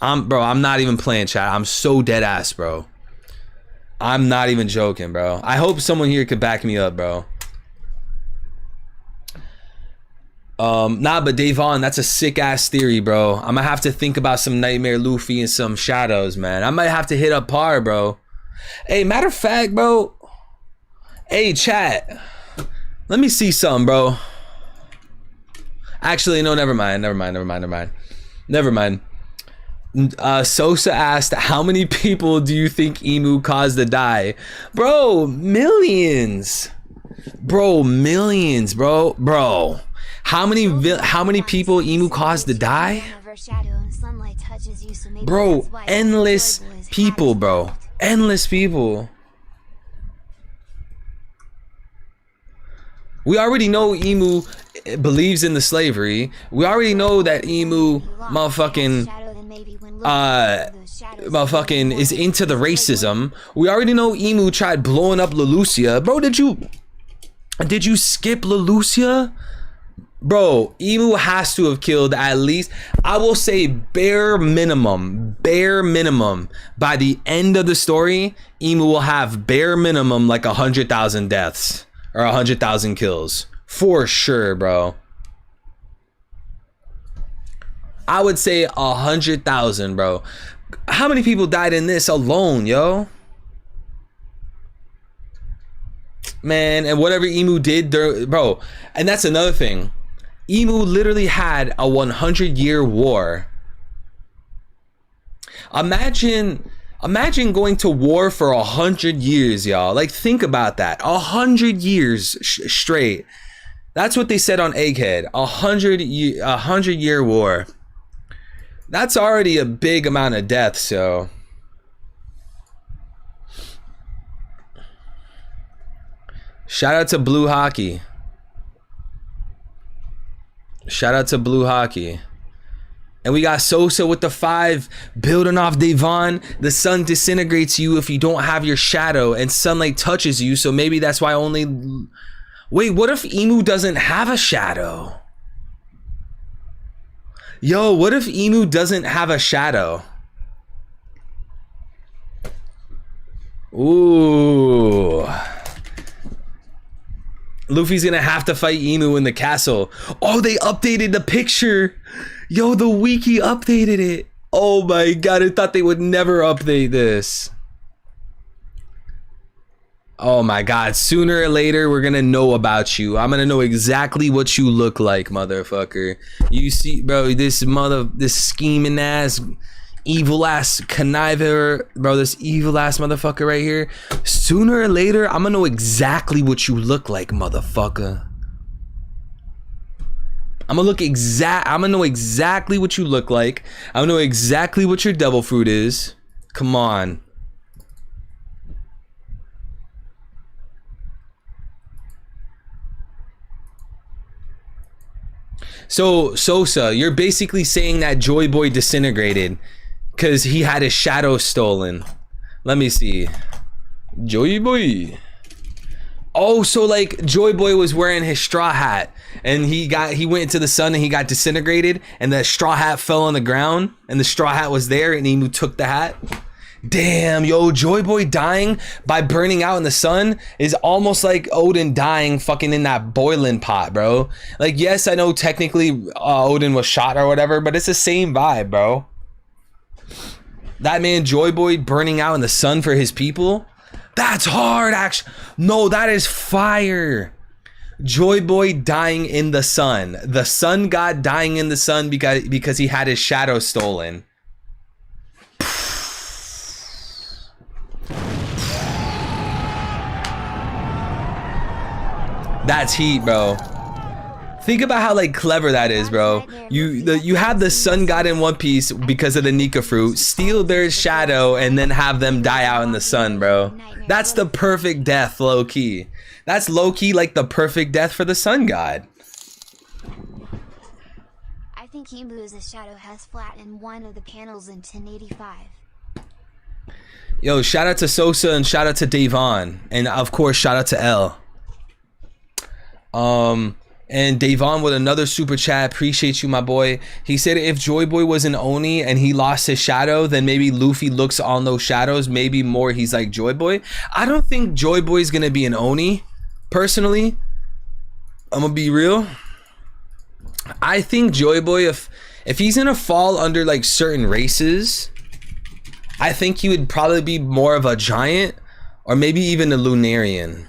I'm not even playing, chat. I'm so dead ass, bro. I'm not even joking, bro. I hope someone here could back me up, bro. Nah, but Davon, that's a sick ass theory, bro. I'm gonna have to think about some Nightmare Luffy and some shadows, man. I might have to hit up Par, bro. Hey, matter of fact, bro. Hey, chat. Let me see something, bro. Actually, no, never mind. Sosa asked, how many people do you think Emu caused to die? Bro, millions. Bro, millions, bro. Bro. How many people Emu caused to die? Bro, endless people, bro. Endless people. We already know Emu believes in the slavery. We already know that Emu motherfucking is into the racism. We already know Emu tried blowing up Lelucia. Bro, did you skip Lelucia? Bro, Emu has to have killed at least, I will say bare minimum, by the end of the story, Emu will have bare minimum like 100,000 deaths or 100,000 kills. For sure, bro. I would say 100,000, bro. How many people died in this alone, yo? Man, and whatever Emu did, bro, and that's another thing. Emu literally had a 100-year war. Imagine going to war for 100 years, y'all. Like, think about that. 100 years straight. That's what they said on Egghead. 100-year war. That's already a big amount of death, so. Shout out to Blue Hockey. Shout out to Blue Hockey. And we got Sosa with the 5, building off Devon. The sun disintegrates you if you don't have your shadow, and sunlight touches you, so maybe that's why only... Wait, what if Emu doesn't have a shadow? Yo, what if Emu doesn't have a shadow? Ooh. Luffy's gonna have to fight Emu in the castle. Oh, they updated the picture. Yo, the wiki updated it. Oh my god, I thought they would never update this. Oh my god, sooner or later we're gonna know about you. I'm gonna know exactly what you look like, motherfucker. You see, bro, this scheming ass, evil ass conniver, bro, this evil ass motherfucker right here. Sooner or later, I'm gonna know exactly what you look like, motherfucker. I'm gonna know exactly what you look like. I'm gonna know exactly what your devil fruit is. Come on. So, Sosa, you're basically saying that Joy Boy disintegrated because he had his shadow stolen. Let me see. Joy Boy. Oh, so like Joy Boy was wearing his straw hat and he went into the sun and he got disintegrated and the straw hat fell on the ground and the straw hat was there and Emu took the hat. Damn, yo, Joy Boy dying by burning out in the sun is almost like Odin dying fucking in that boiling pot, bro. Like, yes, I know technically Odin was shot or whatever, but it's the same vibe, bro. That man Joy Boy burning out in the sun for his people, that's hard, actually. No, that is fire. Joy Boy dying in the sun. The sun god dying in the sun because he had his shadow stolen. That's heat, bro. Think about how like clever that is, bro. You have the sun god in One Piece because of the Nika fruit, steal their shadow, and then have them die out in the sun, bro. That's the perfect death, low key. That's low key like the perfect death for the sun god. I think Imu's shadow has flattened one of the panels in 1085. Yo, shout out to Sosa and shout out to Davon, and of course shout out to L. And Davon with another super chat. Appreciate you, my boy. He said if Joy Boy was an Oni and he lost his shadow, then maybe Luffy looks on those shadows. Maybe more he's like Joy Boy. I don't think Joy Boy's gonna be an Oni. Personally, I'm gonna be real. I think Joy Boy, if he's gonna fall under like certain races, I think he would probably be more of a giant or maybe even a Lunarian.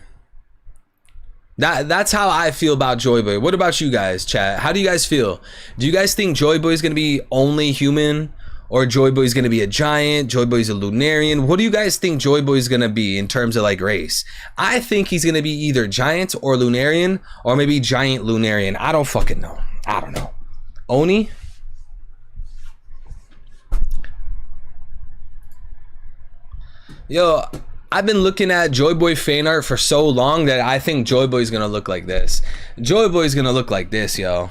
That's how I feel about Joy Boy. What about you guys, chat? How do you guys feel? Do you guys think Joy Boy is gonna be only human, or Joy Boy is gonna be a giant? Joy Boy's a Lunarian. What do you guys think Joy Boy is gonna be in terms of like race? I think he's gonna be either giant or Lunarian, or maybe giant Lunarian. I don't fucking know. I don't know. Oni? Yo, I've been looking at Joy Boy fan art for so long that I think Joy Boy's gonna look like this. Joy Boy's gonna look like this, yo.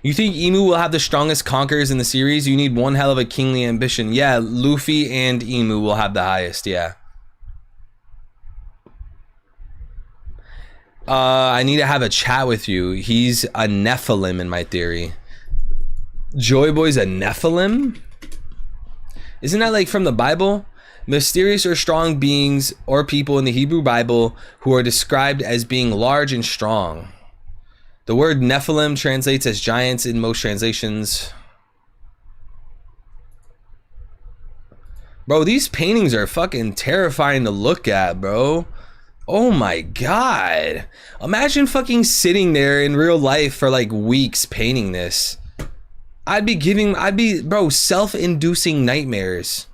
You think Emu will have the strongest conquerors in the series? You need one hell of a kingly ambition. Yeah, Luffy and Emu will have the highest, yeah. I need to have a chat with you. He's a Nephilim in my theory. Joy Boy's a Nephilim? Isn't that like from the Bible? Mysterious or strong beings or people in the Hebrew Bible who are described as being large and strong. The word Nephilim translates as giants in most translations. Bro, these paintings are fucking terrifying to look at, bro. Oh my god. Imagine fucking sitting there in real life for like weeks painting this. I'd be, bro, self-inducing nightmares.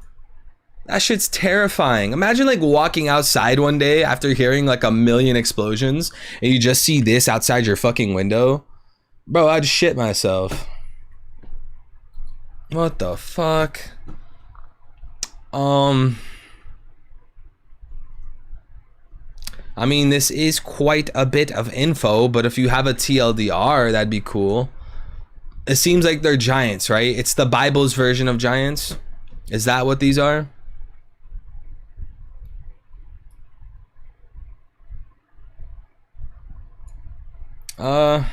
That shit's terrifying. Imagine like walking outside one day after hearing like a million explosions and you just see this outside your fucking window. Bro, I'd shit myself. What the fuck? I mean, this is quite a bit of info, but if you have a TLDR, that'd be cool. It seems like they're giants, right? It's the Bible's version of giants. Is that what these are? Bro,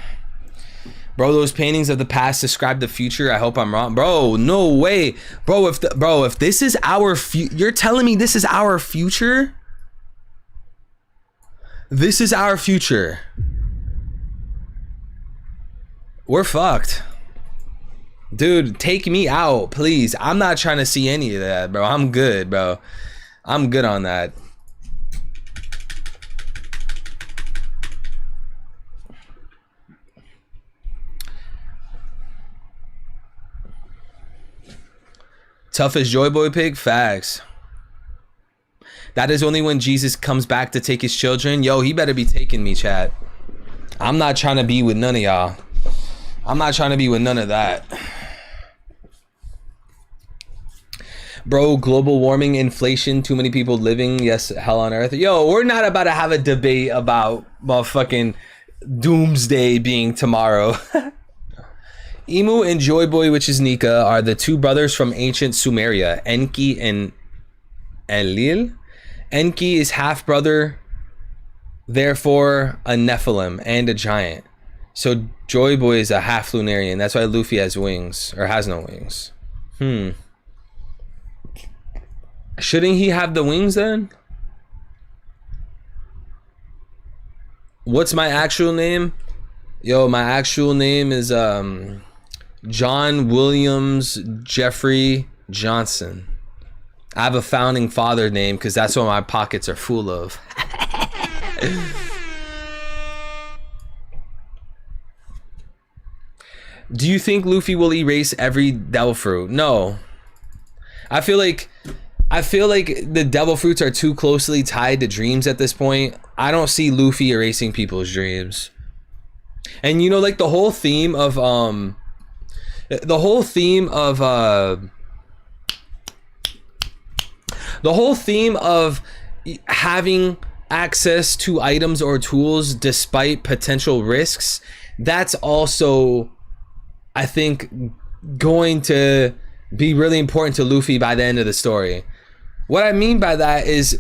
those paintings of the past describe the future. I hope I'm wrong. Bro, no way. Bro, if this is our you're telling me this is our future? This is our future. We're fucked. Dude, take me out, please. I'm not trying to see any of that, bro. I'm good, bro. I'm good on that. Tough as Joy Boy pig? Facts. That is only when Jesus comes back to take his children. Yo, he better be taking me, chat. I'm not trying to be with none of y'all. I'm not trying to be with none of that. Bro, global warming, inflation, too many people living. Yes, hell on earth. Yo, we're not about to have a debate about fucking doomsday being tomorrow. Emu and Joy Boy, which is Nika, are the two brothers from ancient Sumeria, Enki and Enlil. Enki is half brother, therefore a Nephilim and a giant. So Joy Boy is a half Lunarian. That's why Luffy has wings, or has no wings. Shouldn't he have the wings then? What's my actual name? Yo, my actual name is John Williams Jeffrey Johnson. I have a founding father name because that's what my pockets are full of. Do you think Luffy will erase every devil fruit? No. I feel like the devil fruits are too closely tied to dreams at this point. I don't see Luffy erasing people's dreams. And you know, like the whole theme of having access to items or tools despite potential risks, that's also, I think, going to be really important to Luffy by the end of the story. What I mean by that is,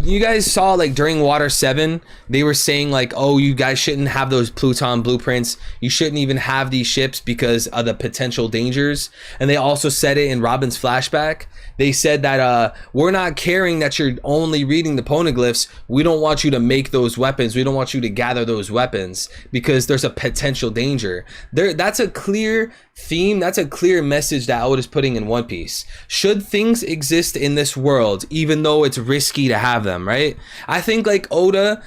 you guys saw like during Water 7, they were saying like, oh, you guys shouldn't have those Pluton blueprints. You shouldn't even have these ships because of the potential dangers. And they also said it in Robin's flashback. They said that we're not caring that you're only reading the poneglyphs. We don't want you to make those weapons. We don't want you to gather those weapons because there's a potential danger. That's a clear theme. That's a clear message that Oda's putting in One Piece. Should things exist in this world, even though it's risky to have them, right? I think like Oda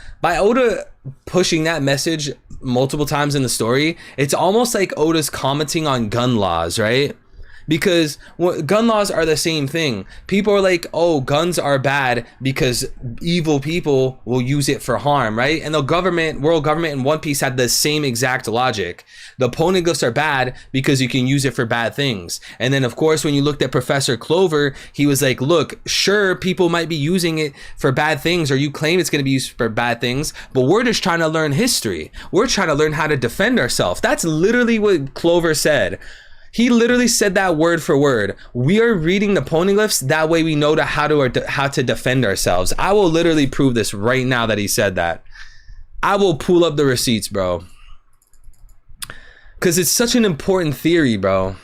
pushing that message multiple times in the story, it's almost like Oda's commenting on gun laws, right? Because gun laws are the same thing. People are like, oh, guns are bad because evil people will use it for harm, right? And the government, world government in One Piece had the same exact logic. The poneglyphs are bad because you can use it for bad things. And then of course, when you looked at Professor Clover, he was like, look, sure, people might be using it for bad things, or you claim it's going to be used for bad things, but we're just trying to learn history. We're trying to learn how to defend ourselves. That's literally what Clover said. He literally said that word for word. We are reading the poneglyphs, that way we know how to defend ourselves. I will literally prove this right now that he said that. I will pull up the receipts, bro. Because it's such an important theory, bro.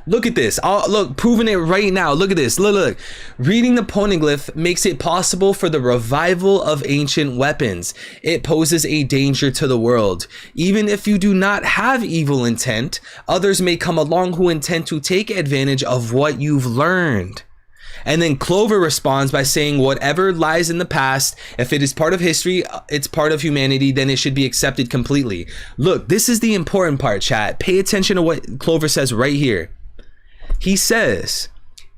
Look at this. Look, proving it right now. Look at this. Look. Reading the poneglyph makes it possible for the revival of ancient weapons. It poses a danger to the world. Even if you do not have evil intent, others may come along who intend to take advantage of what you've learned. And then Clover responds by saying, whatever lies in the past, if it is part of history, it's part of humanity, then it should be accepted completely. Look, this is the important part, chat. Pay attention to what Clover says right here. He says,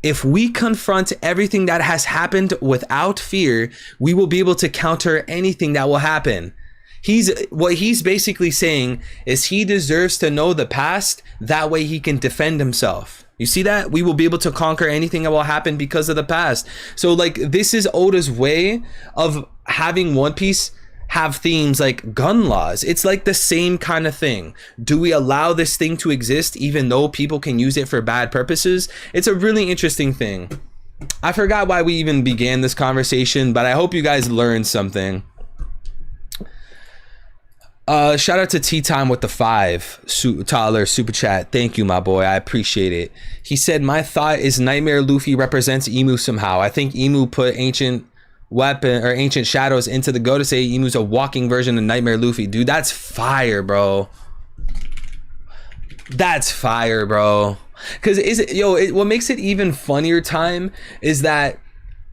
if we confront everything that has happened without fear, we will be able to counter anything that will happen. What he's basically saying is he deserves to know the past. That way he can defend himself. You see that? We will be able to conquer anything that will happen because of the past. So like, this is Oda's way of having One Piece have themes like gun laws. It's like the same kind of thing. Do we allow this thing to exist even though people can use it for bad purposes? It's a really interesting thing. I forgot why we even began this conversation, but I hope you guys learned something. Shout out to Tea Time with the $5 super chat. Thank you, my boy. I appreciate it. He said, my thought is Nightmare Luffy represents Imu somehow. I think Imu put ancient shadows into the Go to say Imu's a walking version of Nightmare Luffy. Dude, that's fire, bro. That's fire, bro. Because what makes it even funnier, Time, is that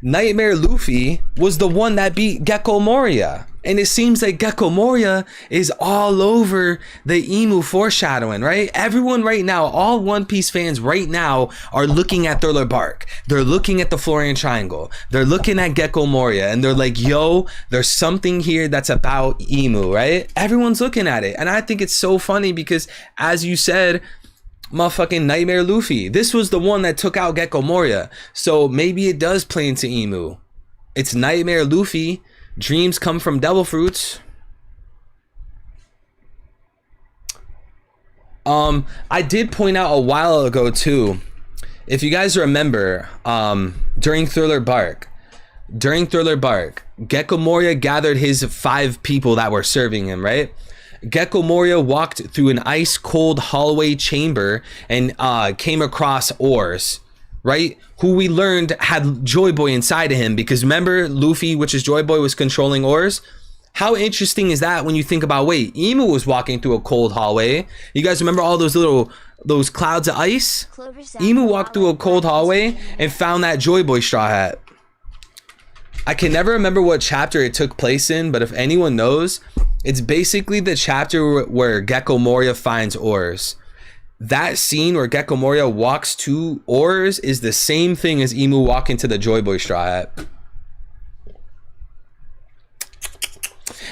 Nightmare Luffy was the one that beat Gecko Moria. And it seems like Gecko Moria is all over the Imu foreshadowing, right? Everyone right now, all One Piece fans right now are looking at Thriller Bark. They're looking at the Florian Triangle. They're looking at Gecko Moria and they're like, yo, there's something here that's about Imu, right? Everyone's looking at it. And I think it's so funny because, as you said, motherfucking Nightmare Luffy, this was the one that took out Gecko Moria. So maybe it does play into Imu. It's Nightmare Luffy. Dreams come from devil fruits. I did point out a while ago too, if you guys remember, during Thriller Bark, Gecko Moria gathered his 5 people that were serving him, right? Gecko Moria walked through an ice cold hallway chamber and came across ores, right? Who we learned had Joy Boy inside of him, because remember Luffy, which is Joy Boy, was controlling ores. How interesting is that when you think about, wait, Imu was walking through a cold hallway. You guys remember all those clouds of ice? Imu walked through a cold hallway and found that Joy Boy straw hat. I can never remember what chapter it took place in, but if anyone knows, It's basically the chapter where Gecko Moria finds ores. That scene where Gecko Moria walks to ores is the same thing as Emu walking to the Joy Boy straw hat.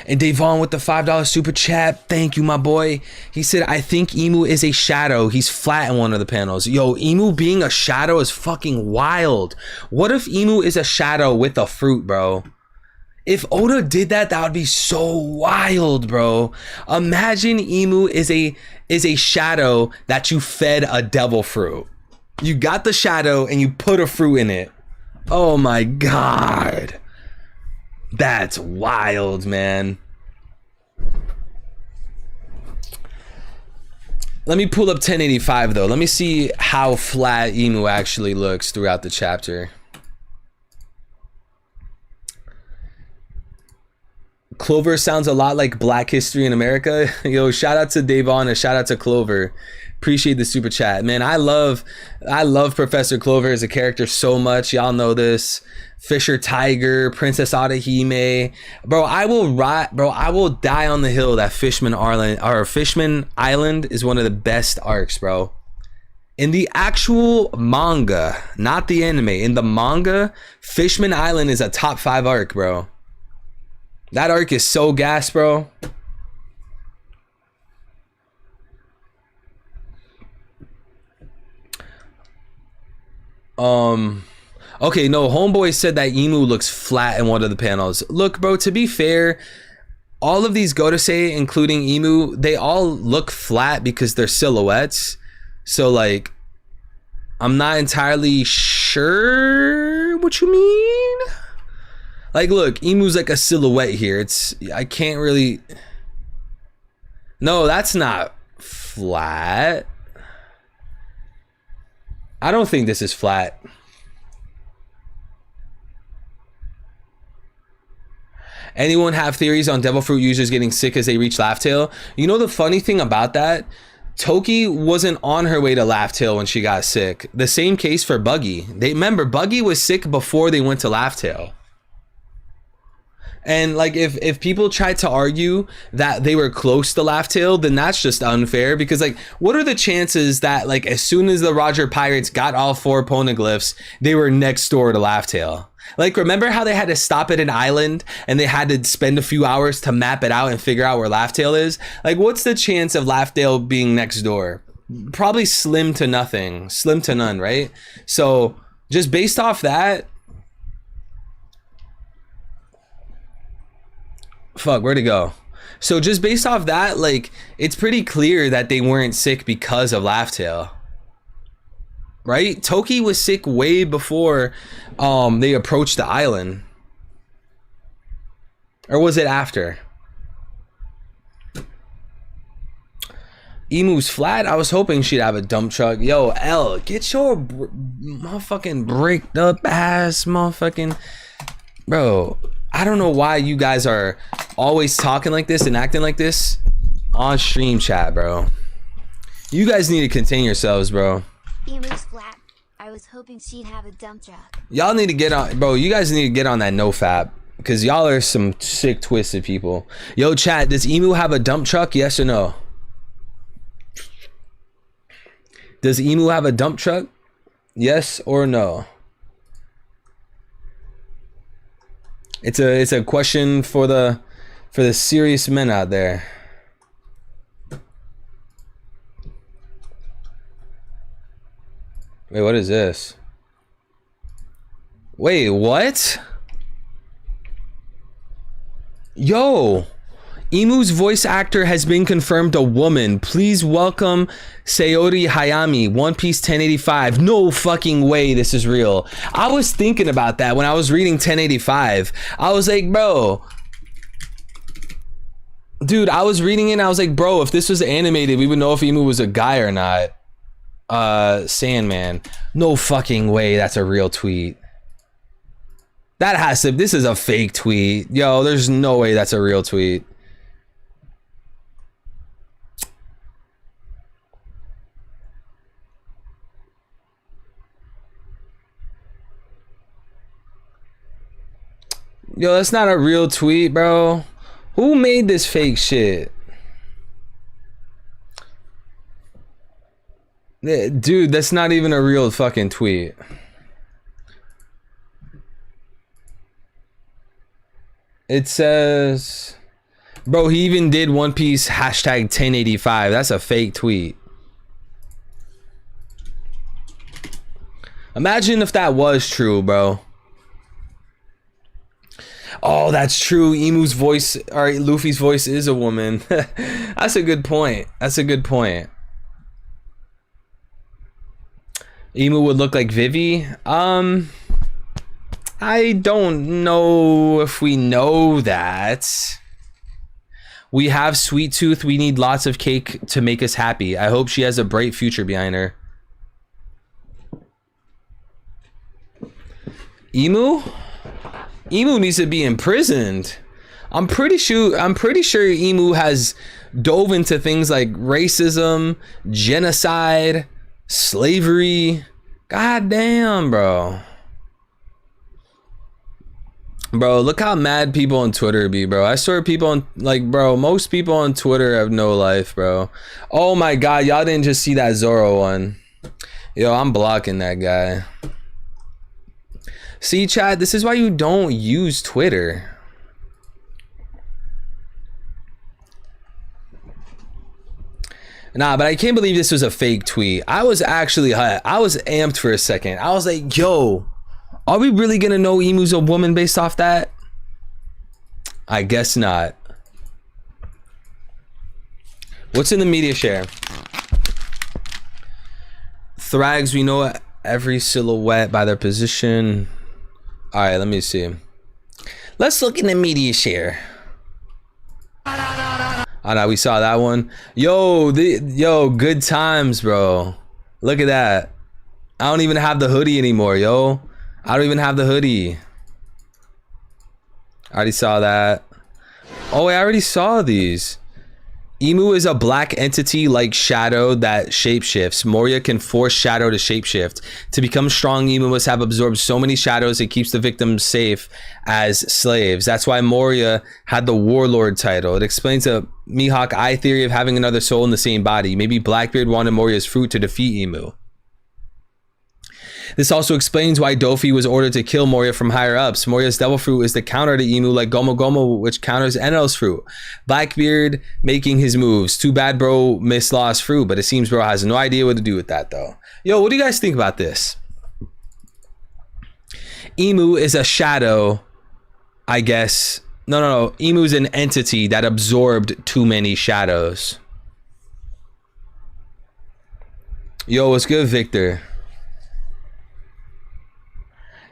And Davon with the $5 super chat. Thank you, my boy. He said, I think Emu is a shadow. He's flat in one of the panels. Yo, Emu being a shadow is fucking wild. What if Emu is a shadow with a fruit, bro? If Oda did that, that would be so wild, bro. Imagine Emu is a shadow that you fed a devil fruit. You got the shadow and you put a fruit in it. Oh my god. That's wild, man. Let me pull up 1085 though. Let me see how flat Emu actually looks throughout the chapter. Clover sounds a lot like Black History in America. Yo, shout out to Davon and shout out to Clover. Appreciate the super chat, man. I love Professor Clover as a character so much. Y'all know this. Fisher Tiger, Princess Adahime. Bro, I will die on the hill that Fishman Island is one of the best arcs, bro. In the actual manga, not the anime, in the manga, Fishman Island is a top 5 arc, bro. That arc is so gas, bro. Okay, no, homeboy said that Emu looks flat in one of the panels. Look, bro, to be fair, all of these Godosei, including Emu, they all look flat because they're silhouettes. So, like, I'm not entirely sure what you mean. Like, look, Emu's like a silhouette here. I can't really... No, that's not flat. I don't think this is flat. Anyone have theories on Devil Fruit users getting sick as they reach Laugh Tale? You know the funny thing about that? Toki wasn't on her way to Laugh Tale when she got sick. The same case for Buggy. Remember, Buggy was sick before they went to Laugh Tale. And like if people tried to argue that they were close to Laugh Tale, then that's just unfair, because like what are the chances that like as soon as the Roger Pirates got all 4 poneglyphs, they were next door to Laugh Tale? Like, remember how they had to stop at an island and they had to spend a few hours to map it out and figure out where Laugh Tale is? Like, what's the chance of Laugh Tale being next door? Probably slim to nothing, slim to none, right? So just based off that, fuck, where'd it go? So just based off that, like, it's pretty clear that they weren't sick because of Laugh Tale, right? Toki was sick way before they approached the island. Or was it after? Emu's flat. I was hoping she'd have a dump truck. Yo, L, get your motherfucking bricked up ass motherfucking... Bro, I don't know why you guys are always talking like this and acting like this on stream chat, bro. You guys need to contain yourselves, bro. Emu's flat. I was hoping she'd have a dump truck. Y'all need to get on, bro. You guys need to get on that nofap, because y'all are some sick, twisted people. Yo, chat, does Emu have a dump truck? Yes or no? Does Emu have a dump truck? Yes or no? It's a question for the serious men out there. Wait, what is this? Wait, what? Yo, Emu's voice actor has been confirmed a woman. Please welcome Sayori Hayami, One Piece 1085. No fucking way this is real. I was thinking about that when I was reading 1085. I was like, bro. Dude, I was reading it and I was like, bro, if this was animated, we would know if Emu was a guy or not. Sandman. No fucking way that's a real tweet. That has to, this is a fake tweet. Yo, there's no way that's a real tweet. Yo, that's not a real tweet, bro. Who made this fake shit? Dude, that's not even a real fucking tweet. It says, bro, he even did One Piece hashtag 1085. That's a fake tweet. Imagine if that was true, bro. Oh, that's true. Emu's voice, or Luffy's voice is a woman. That's a good point. That's a good point. Emu would look like Vivi. I don't know if we know that. We have Sweet Tooth. We need lots of cake to make us happy. I hope she has a bright future behind her. Emu? Emu needs to be imprisoned. I'm pretty sure Emu has dove into things like racism, genocide, slavery. God damn, bro. Bro, look how mad people on Twitter be, bro. I swear people on, like, bro, most people on Twitter have no life, bro. Oh my god, y'all didn't just see that Zoro one. Yo, I'm blocking that guy. See, chat, this is why you don't use Twitter. Nah, but I can't believe this was a fake tweet. I was actually hot. I was amped for a second. I was like, yo, are we really gonna know Emu's a woman based off that? I guess not. What's in the media share? Thrags, we know every silhouette by their position. All right, let me see. Let's look in the media share. Oh no, we saw that one. Yo, good times, bro. Look at that. I don't even have the hoodie anymore, yo. I don't even have the hoodie. I already saw that. Oh, I already saw these. Emu is a black entity like Shadow that shapeshifts. Moria can force Shadow to shapeshift. To become strong, Emu must have absorbed so many shadows it keeps the victims safe as slaves. That's why Moria had the Warlord title. It explains the Mihawk Eye theory of having another soul in the same body. Maybe Blackbeard wanted Moria's fruit to defeat Emu. This also explains why Dofi was ordered to kill Moria from higher ups. Moria's devil fruit is the counter to Emu, like Gomu Gomu, which counters Enel's fruit. Blackbeard making his moves. Too bad bro missed Lost fruit, but it seems bro has no idea what to do with that though. Yo, what do you guys think about this? Emu is a shadow, I guess. No. Emu is an entity that absorbed too many shadows. Yo, what's good, Victor?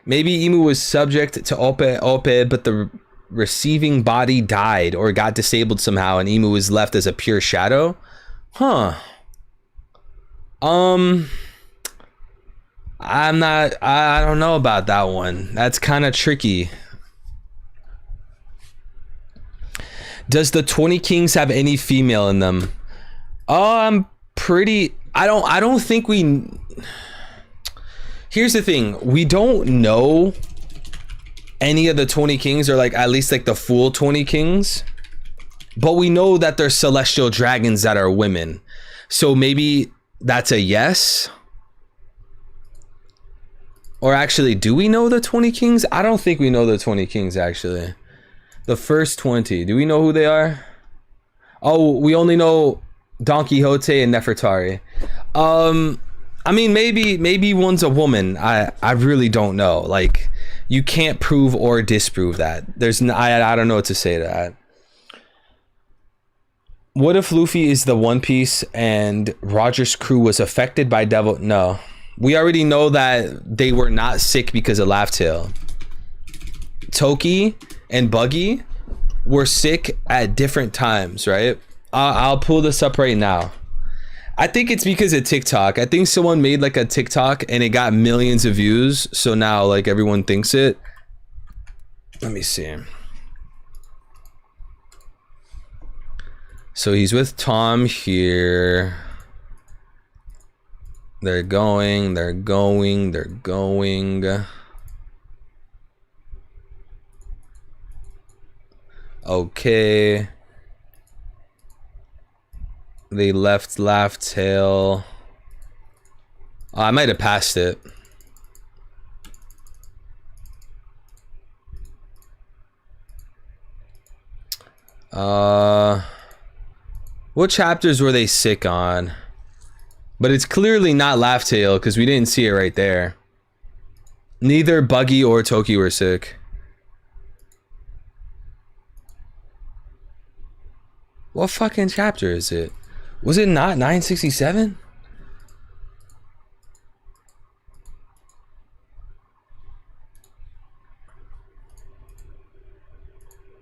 Maybe Emu was subject to Ope, but the receiving body died or got disabled somehow, and Emu was left as a pure shadow? Huh. I don't know about that one. That's kind of tricky. Does the 20 Kings have any female in them? I don't think we... Here's the thing, we don't know any of the 20 Kings, or like at least like the full 20 Kings, but we know that there's celestial dragons that are women. So maybe that's a yes. Or actually, do we know the 20 Kings? I don't think we know the 20 Kings actually. The first 20, do we know who they are? Oh, we only know Don Quixote and Nefertari. I mean, maybe one's a woman. I really don't know. Like, you can't prove or disprove that. I don't know what to say to that. What if Luffy is the One Piece and Roger's crew was affected by Devil? No, we already know that they were not sick because of Laugh Tale. Toki and Buggy were sick at different times, right? I'll pull this up right now. I think it's because of TikTok. I think someone made like a TikTok and it got millions of views. So now like everyone thinks it. Let me see. So he's with Tom here. They're going. Okay. They left Laugh Tale. Oh, I might have passed it. What chapters were they sick on? But it's clearly not Laugh Tale because we didn't see it right there. Neither Buggy or Toki were sick. What fucking chapter is it? Was it not 967?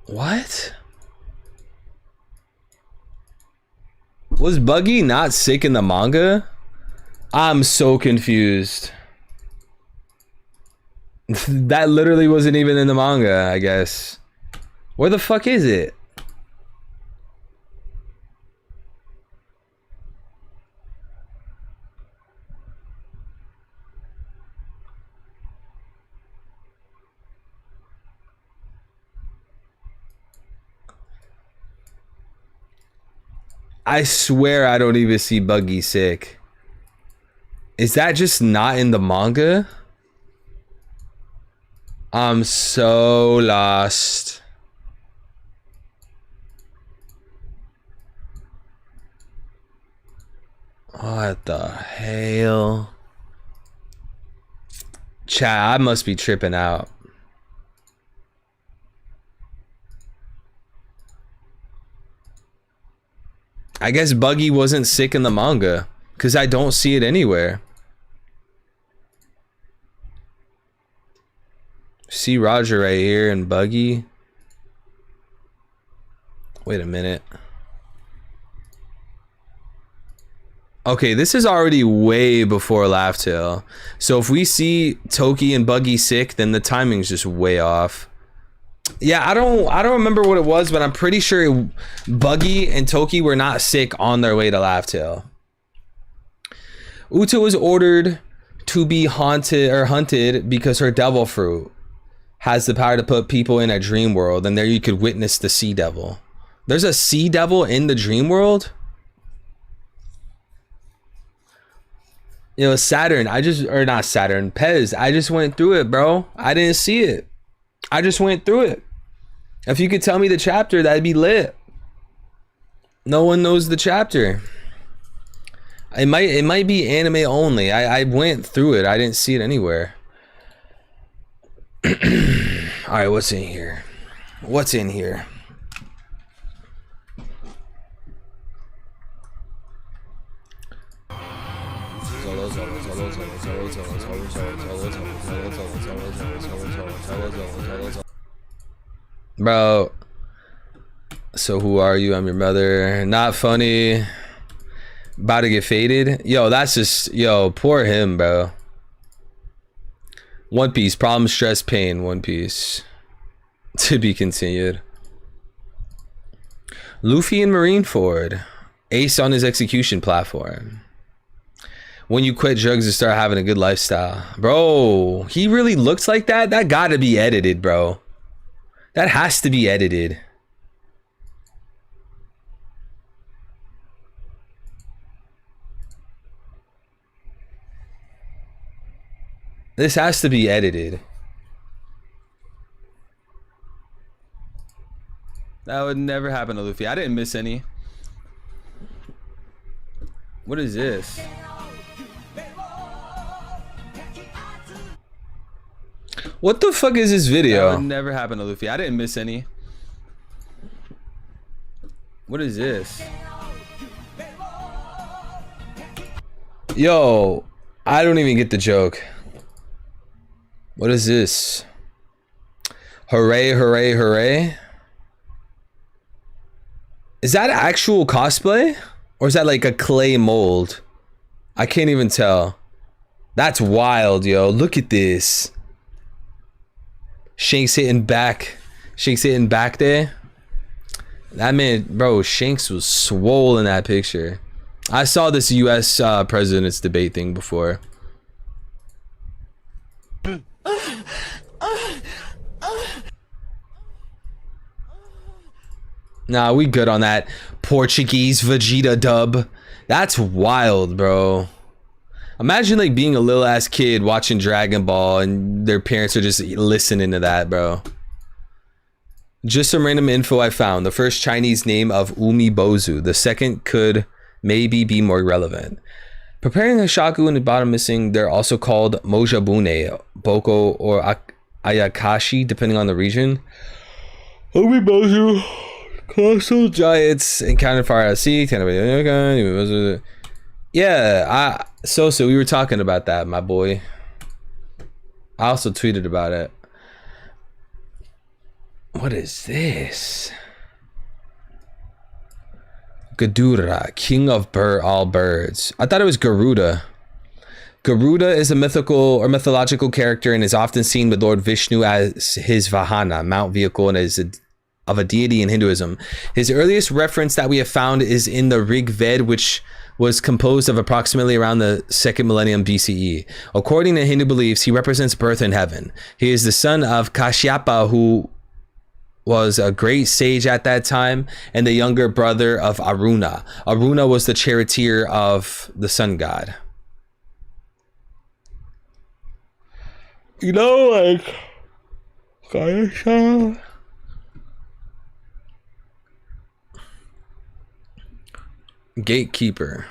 What? Was Buggy not sick in the manga? I'm so confused. That literally wasn't even in the manga, I guess. Where the fuck is it? I swear I don't even see Buggy sick. Is that just not in the manga? I'm so lost. What the hell? Chat, I must be tripping out. I guess Buggy wasn't sick in the manga because I don't see it anywhere. See Roger right here and Buggy. Wait a minute. Okay, this is already way before Laugh Tale. So if we see Toki and Buggy sick, then the timing's just way off. Yeah, I don't remember what it was, but I'm pretty sure Buggy and Toki were not sick on their way to Laugh Tale. Uta was ordered to be hunted because her devil fruit has the power to put people in a dream world, and there you could witness the sea devil. There's a sea devil in the dream world? You know, Saturn, not Saturn, Pez, I just went through it, bro. I didn't see it. I just went through it. If you could tell me the chapter, that'd be lit. No one knows the chapter. It might be anime only. I went through it. I didn't see it anywhere. Alright, what's in here? What's in here? Bro, so who are you? I'm your mother. Not funny. About to get faded. Yo, that's just, yo, poor him, bro. One Piece, problem, stress, pain. One Piece. To be continued. Luffy and Marineford. Ace on his execution platform. When you quit drugs and start having a good lifestyle. Bro, he really looks like that? That gotta be edited, bro. That has to be edited. This has to be edited. That would never happen to Luffy. I didn't miss any. What is this? What the fuck is this video? That would never happen to Luffy. I didn't miss any. What is this? Yo, I don't even get the joke. What is this? Hooray, hooray, hooray. Is that actual cosplay? Or is that like a clay mold? I can't even tell. That's wild, yo. Look at this. Shanks hitting back. Shanks hitting back there. That man, bro, Shanks was swole in that picture. I saw this US president's debate thing before. Nah, we good on that Portuguese Vegeta dub. That's wild, bro. Imagine like being a little ass kid watching Dragon Ball and their parents are just listening to that, bro. Just some random info I found. The first Chinese name of Umibozu. The second could maybe be more relevant. Preparing a shaku in the bottom missing, they're also called Mojabune, Boko, or Ayakashi, depending on the region. Umibozu, colossal giants encountered far at sea. Yeah, so we were talking about that, my boy. I also tweeted about it. What is this? Gadura, king of all birds. I thought it was Garuda. Garuda is a mythical or mythological character and is often seen with Lord Vishnu as his Vahana, mount vehicle, and is of a deity in Hinduism. His earliest reference that we have found is in the Rig Ved, which was composed of approximately around the 2nd millennium BCE. According to Hindu beliefs, he represents birth in heaven. He is the son of Kashyapa, who was a great sage at that time, and the younger brother of Aruna. Aruna was the charioteer of the sun god. You know, like, Gatekeeper.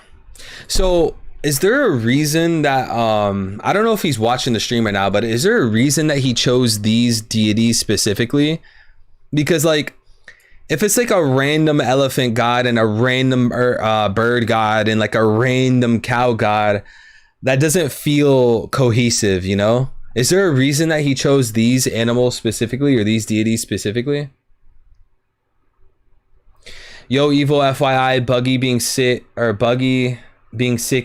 So is there a reason that I don't know if he's watching the stream right now, but is there a reason that he chose these deities specifically? Because like, if it's like a random elephant god and a random bird god and like a random cow god, that doesn't feel cohesive, you know? Is there a reason that he chose these animals specifically, or these deities specifically? Yo, Evil, FYI, Buggy being sick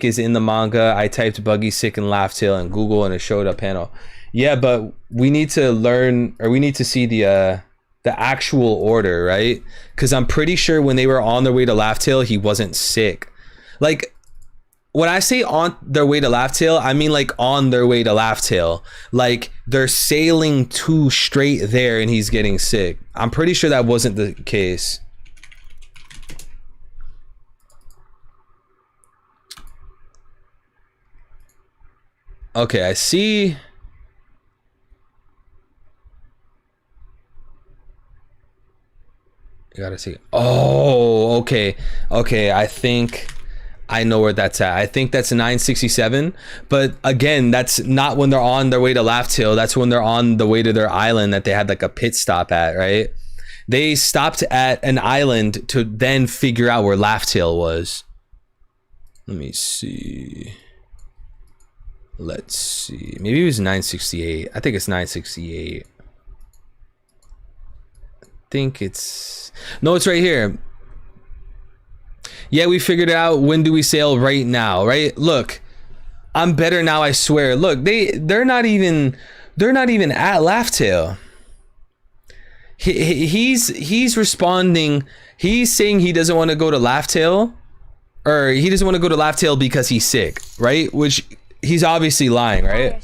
is in the manga. I typed Buggy sick and Laugh Tale in Google and it showed a panel. Yeah, but we need to learn, or we need to see the actual order, right? Because I'm pretty sure when they were on their way to Laugh Tale, he wasn't sick. Like, when I say on their way to Laugh Tale, I mean like on their way to Laugh Tale. Like they're sailing to straight there and he's getting sick. I'm pretty sure that wasn't the case. Okay, I see. You gotta see. Oh, okay. Okay, I think I know where that's at. I think that's 967. But again, that's not when they're on their way to Laugh Tale. That's when they're on the way to their island that they had like a pit stop at, right? They stopped at an island to then figure out where Laugh Tale was. Let me see. Let's see. Maybe it was 968. I think it's 968. I think it's... No, it's right here. Yeah, we figured it out. When do we sail? Right now, right? Look, I'm better now, I swear. Look, they're not even at Laugh Tale. He's responding. He's saying he doesn't want to go to Laugh Tale, or he doesn't want to go to Laugh Tale because he's sick, right? Which he's obviously lying, right?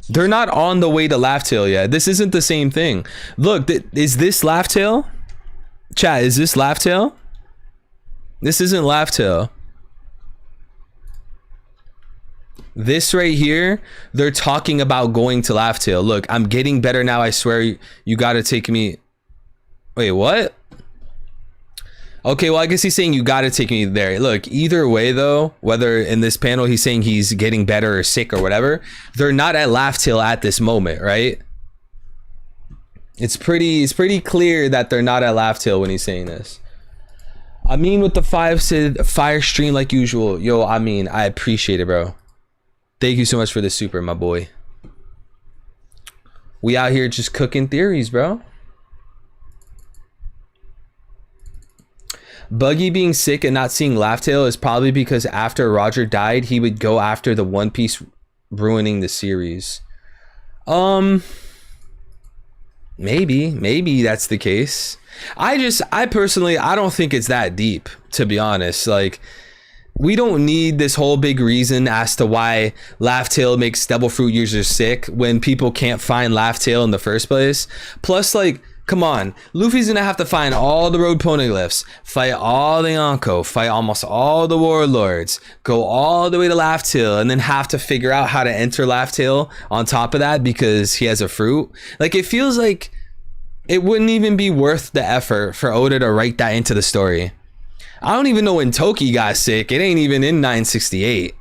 They're not on the way to Laugh Tale yet. This isn't the same thing. Look, is this Laugh Tale? Chat, is this Laugh Tale? This isn't Laugh Tale. This right here, they're talking about going to Laugh Tale. Look, I'm getting better now, I swear. You gotta take me. Wait, what? Okay, well, I guess he's saying you gotta take me there. Look, either way though, whether in this panel he's saying he's getting better or sick or whatever, they're not at Laugh Tale at this moment, right? It's pretty clear that they're not at Laugh Tale when he's saying this. I mean, with the 5 said fire stream like usual. Yo, I mean, I appreciate it, bro. Thank you so much for the super, my boy. We out here just cooking theories, bro. Buggy being sick and not seeing Laugh Tale is probably because after Roger died, he would go after the One Piece ruining the series. Maybe that's the case. I personally, I don't think it's that deep, to be honest. Like, we don't need this whole big reason as to why Laugh Tale makes Devil Fruit users sick when people can't find Laugh Tale in the first place. Plus, like, Come on, Luffy's gonna have to find all the road poneglyphs, fight all the Yonko, fight almost all the warlords, go all the way to Laugh Tale, and then have to figure out how to enter Laugh Tale on top of that because he has a fruit. Like, it feels like it wouldn't even be worth the effort for Oda to write that into the story. I don't even know when Toki got sick. It ain't even in 968.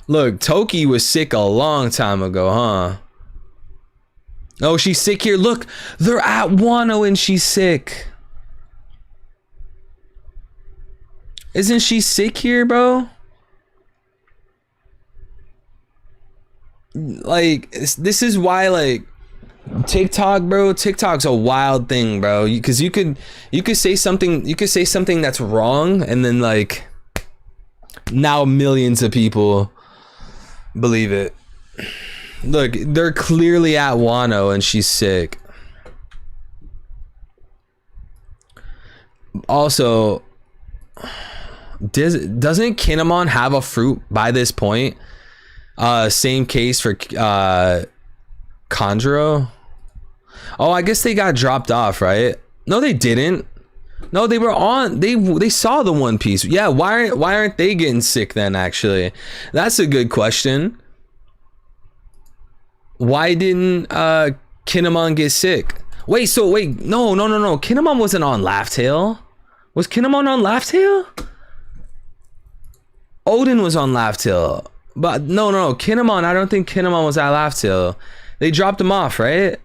Look, Toki was sick a long time ago, huh? Oh, she's sick here. Look, they're at Wano and she's sick. Isn't she sick here, bro? Like, this is why, like, TikTok, bro. TikTok's a wild thing, bro. Because you could say something. You could say something that's wrong, and then like, now millions of people believe it. Look, they're clearly at Wano and she's sick. Also, doesn't Kinemon have a fruit by this point? Same case for Kanjuro. Oh, I guess they got dropped off, right? No, they didn't. No, they were on. They saw the One Piece. Yeah, why aren't they getting sick then? Actually, that's a good question. Why didn't Kinemon get sick? Wait, no. Kinemon wasn't on Laugh Tale. Was Kinemon on Laugh Tale? Odin was on Laugh Tale. But no, Kinemon, I don't think Kinemon was at Laugh Tale. They dropped him off, right?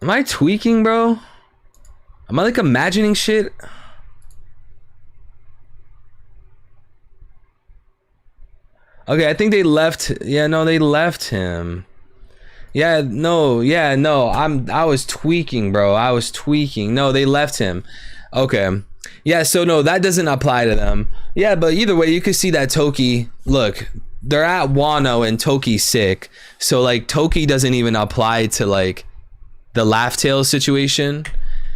Am I tweaking, bro? Am I like imagining shit? Okay, I think they left. Yeah, no, they left him. Yeah, no. I was tweaking, bro. I was tweaking. No, they left him. Okay. Yeah, so no, that doesn't apply to them. Yeah, but either way, you could see that Toki, look, they're at Wano and Toki's sick. So like Toki doesn't even apply to like the Laugh Tale situation.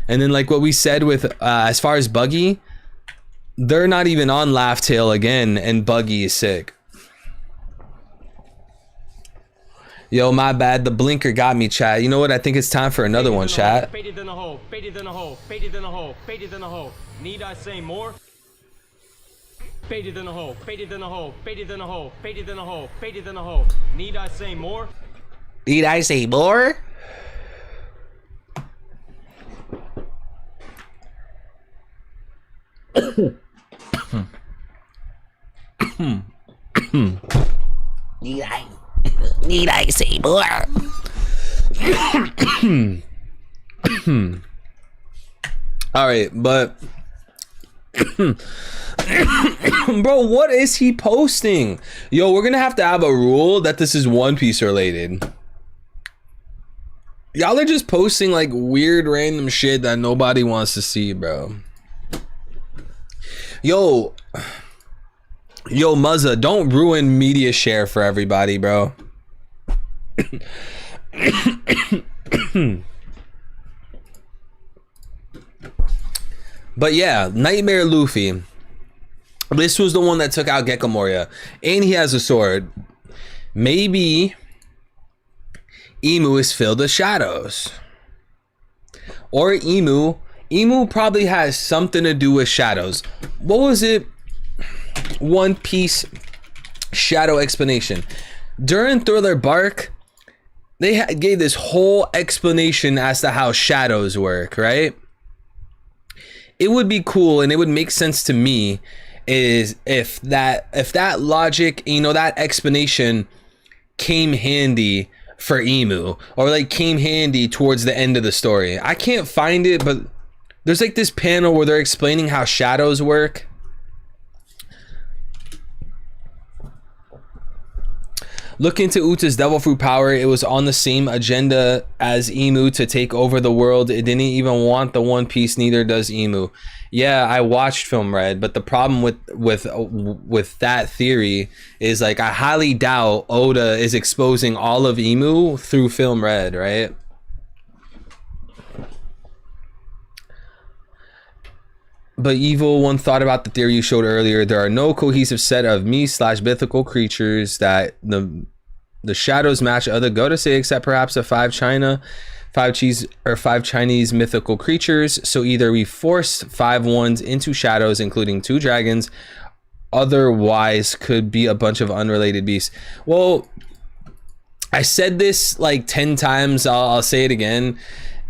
And then like what we said with as far as Buggy, they're not even on Laugh Tale again and Buggy is sick. Yo, my bad. The blinker got me, chat. You know what? I think it's time for another one, chat. Baited in the hole. Baited in the hole. Baited in the hole. Baited in the hole. Need I say more? Baited in the hole. Baited in the hole. Baited in the hole. Baited in the hole. Baited in the hole. Need I say more? Need I say more? Need I say more? All right, but bro, what is he posting? Yo, we're gonna have to have a rule that this is One Piece related. Y'all are just posting like weird random shit that nobody wants to see, bro. Yo, Muzza, don't ruin media share for everybody, bro. But yeah, Nightmare Luffy. This was the one that took out Gecko Moria, and he has a sword. Maybe IMU is filled with shadows, or IMU probably has something to do with shadows. What was it? One Piece shadow explanation during Thriller Bark. They gave this whole explanation as to how shadows work, right? It would be cool and it would make sense to me is if that logic, you know, that explanation came handy for IMU, or like came handy towards the end of the story. I can't find it, but there's like this panel where they're explaining how shadows work. Look into Uta's devil fruit power. It was on the same agenda as IMU to take over the world. It didn't even want the One Piece, neither does IMU. Yeah, I watched Film Red, but the problem with that theory is like I highly doubt Oda is exposing all of IMU through Film Red, right? But Evil One thought about the theory you showed earlier. There are no cohesive set of me/mythical creatures that The shadows match other Godase except perhaps a five Chinese mythical creatures. So either we forced 5/1s into shadows, including 2 dragons. Otherwise, could be a bunch of unrelated beasts. Well, I said this like 10 times. I'll say it again.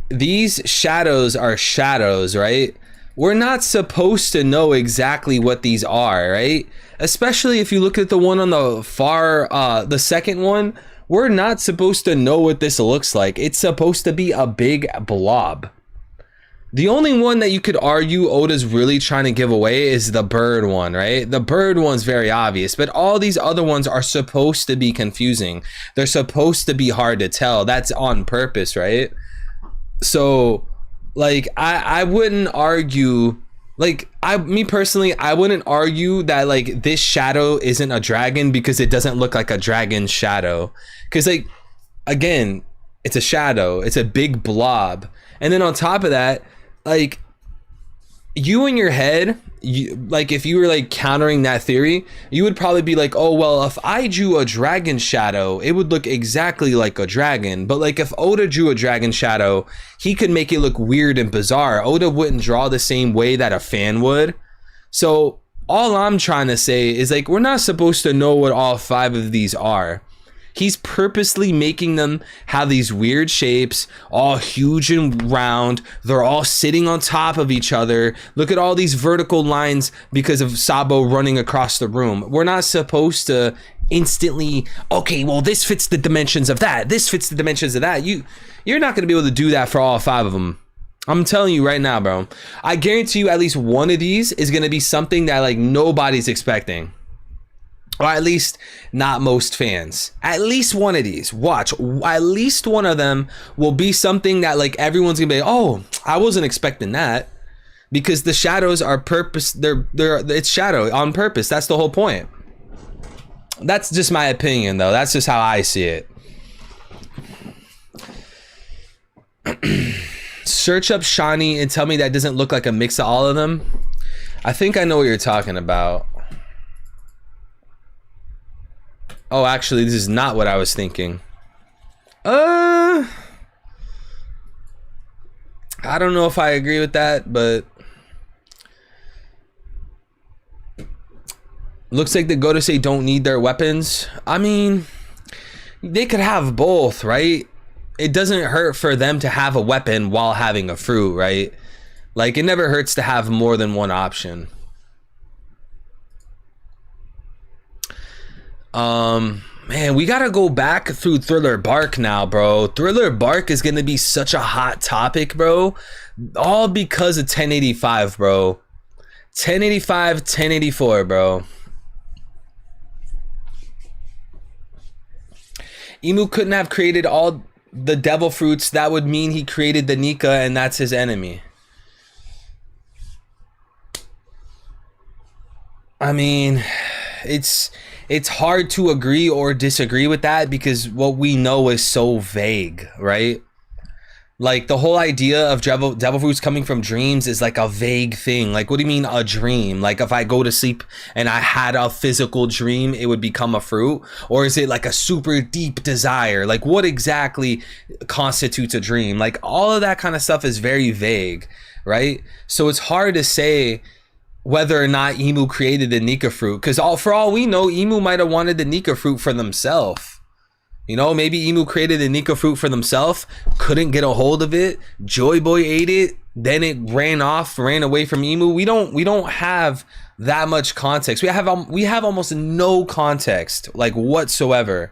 These shadows are shadows, right? We're not supposed to know exactly what these are, right? Especially if you look at the one on the far, the second one, we're not supposed to know what this looks like. It's supposed to be a big blob. The only one that you could argue Oda's really trying to give away is the bird one, right? The bird one's very obvious, but all these other ones are supposed to be confusing. They're supposed to be hard to tell. That's on purpose, right? So, like, I wouldn't argue, like, me personally, I wouldn't argue that, like, this shadow isn't a dragon because it doesn't look like a dragon shadow. Because, like, again, it's a shadow. It's a big blob. And then on top of that, like, you in your head, like, if you were like countering that theory, you would probably be like, oh, well, if I drew a dragon shadow, it would look exactly like a dragon. But like, if Oda drew a dragon shadow, he could make it look weird and bizarre. Oda wouldn't draw the same way that a fan would. So all I'm trying to say is, like, we're not supposed to know what all 5 of these are. He's purposely making them have these weird shapes, all huge and round. They're all sitting on top of each other. Look at all these vertical lines because of Sabo running across the room. We're not supposed to instantly, okay, well, this fits the dimensions of that. This fits the dimensions of that. You're not going to be able to do that for all 5 of them. I'm telling you right now, bro. I guarantee you at least one of these is going to be something that, like, nobody's expecting. Or at least not most fans. At least one of these, watch, at least one of them will be something that, like, everyone's gonna be, oh, I wasn't expecting that. Because the shadows are it's shadow on purpose. That's the whole point. That's just my opinion, though. That's just how I see it. Search up Shani and tell me that doesn't look like a mix of all of them. I think I know what you're talking about. Oh, actually, this is not what I was thinking. I don't know if I agree with that, but looks like the Godase don't need their weapons. I mean, they could have both, right? It doesn't hurt for them to have a weapon while having a fruit, right? Like, it never hurts to have more than one option. Man, we gotta go back through Thriller Bark now, bro. Thriller Bark is gonna be such a hot topic, bro. All because of 1085, bro. 1085, 1084, bro. Imu couldn't have created all the devil fruits. That would mean he created the Nika, and that's his enemy. I mean, it's hard to agree or disagree with that because what we know is so vague, right? Like, the whole idea of devil fruits coming from dreams is like a vague thing. Like, what do you mean a dream? Like, if I go to sleep and I had a physical dream, it would become a fruit? Or is it like a super deep desire? Like, what exactly constitutes a dream? Like, all of that kind of stuff is very vague, right? So it's hard to say whether or not Imu created the Nika fruit, because for all we know, Imu might have wanted the Nika fruit for themselves. You know, maybe Imu created the Nika fruit for themselves, couldn't get a hold of it, Joy Boy ate it, then it ran away from Imu. We don't have that much context. We have almost no context, like, whatsoever.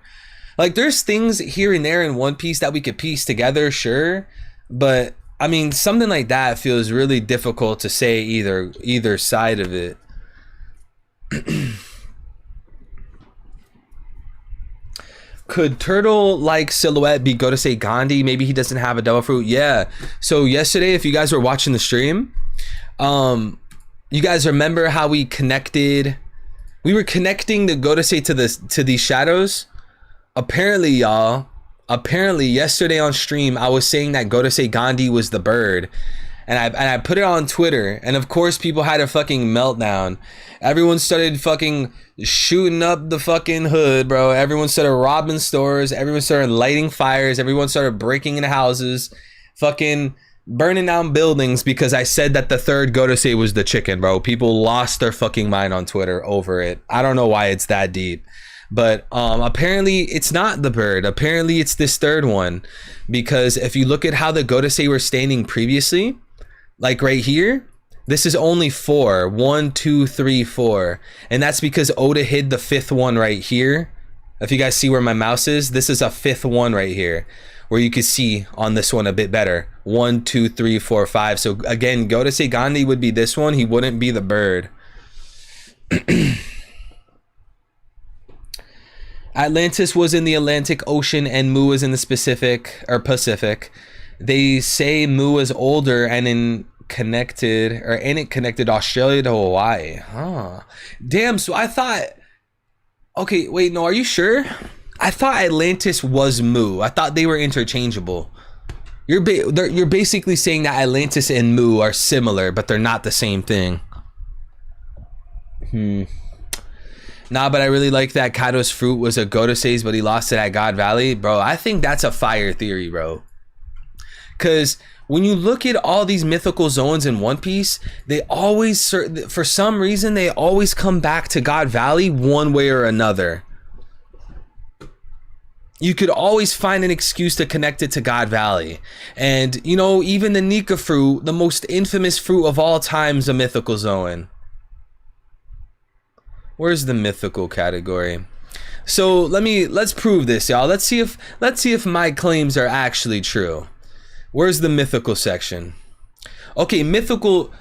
Like, there's things here and there in One Piece that we could piece together, sure, but I mean, something like that feels really difficult to say either side of it. Could turtle-like silhouette be Godase Gandhi? Maybe he doesn't have a devil fruit. Yeah. So yesterday, if you guys were watching the stream, you guys remember how we connected? We were connecting the Godase to these shadows. Apparently, y'all. Apparently, yesterday on stream, I was saying that Godase Gandhi was the bird. and I put it on Twitter, and of course people had a fucking meltdown. Everyone started fucking shooting up the fucking hood, bro. Everyone started robbing stores. Everyone started lighting fires. Everyone started breaking into houses, fucking burning down buildings because I said that the third Godose was the chicken, bro. People lost their fucking mind on Twitter over it. I don't know why it's that deep. But apparently it's not the bird. Apparently it's this third one. Because if you look at how the Godose were standing previously, like right here, this is only 4. 1, 2, 3, 4. And that's because Oda hid the 5th one right here. If you guys see where my mouse is, this is a 5th one right here, where you can see on this one a bit better. 1, 2, 3, 4, 5. So again, Godose Gandhi would be this one. He wouldn't be the bird. Atlantis was in the Atlantic Ocean and Mu was in the Pacific. They say Mu is older and in it connected Australia to Hawaii. Huh. Damn, so I thought, okay, wait, no, are you sure? I thought Atlantis was Mu. I thought they were interchangeable. You're basically saying that Atlantis and Mu are similar, but they're not the same thing. Nah, but I really like that Kaido's fruit was a Godose's, but he lost it at God Valley. Bro, I think that's a fire theory, bro. Because when you look at all these mythical zones in One Piece, they always, for some reason, they always come back to God Valley one way or another. You could always find an excuse to connect it to God Valley. And, you know, even the Nika fruit, the most infamous fruit of all time, is a mythical zone. Where's the mythical category? So let's prove this, y'all. Let's see if my claims are actually true. Where's the mythical section? Okay, mythical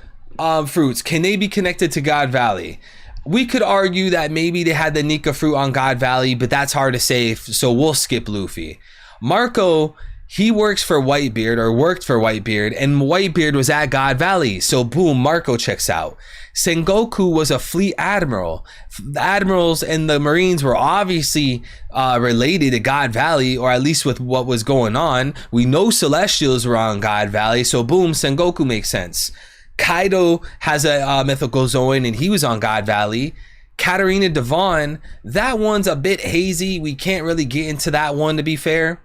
fruits, can they be connected to God Valley? We could argue that maybe they had the Nika fruit on God Valley, but that's hard to say, so we'll skip Luffy. Marco, he works for Whitebeard, or worked for Whitebeard, and Whitebeard was at God Valley, so boom, Marco checks out. Sengoku was a fleet admiral. The admirals and the Marines were obviously related to God Valley, or at least with what was going on. We know Celestials were on God Valley, so boom, Sengoku makes sense. Kaido has a mythical zone, and he was on God Valley. Katarina Devon, that one's a bit hazy. We can't really get into that one, to be fair.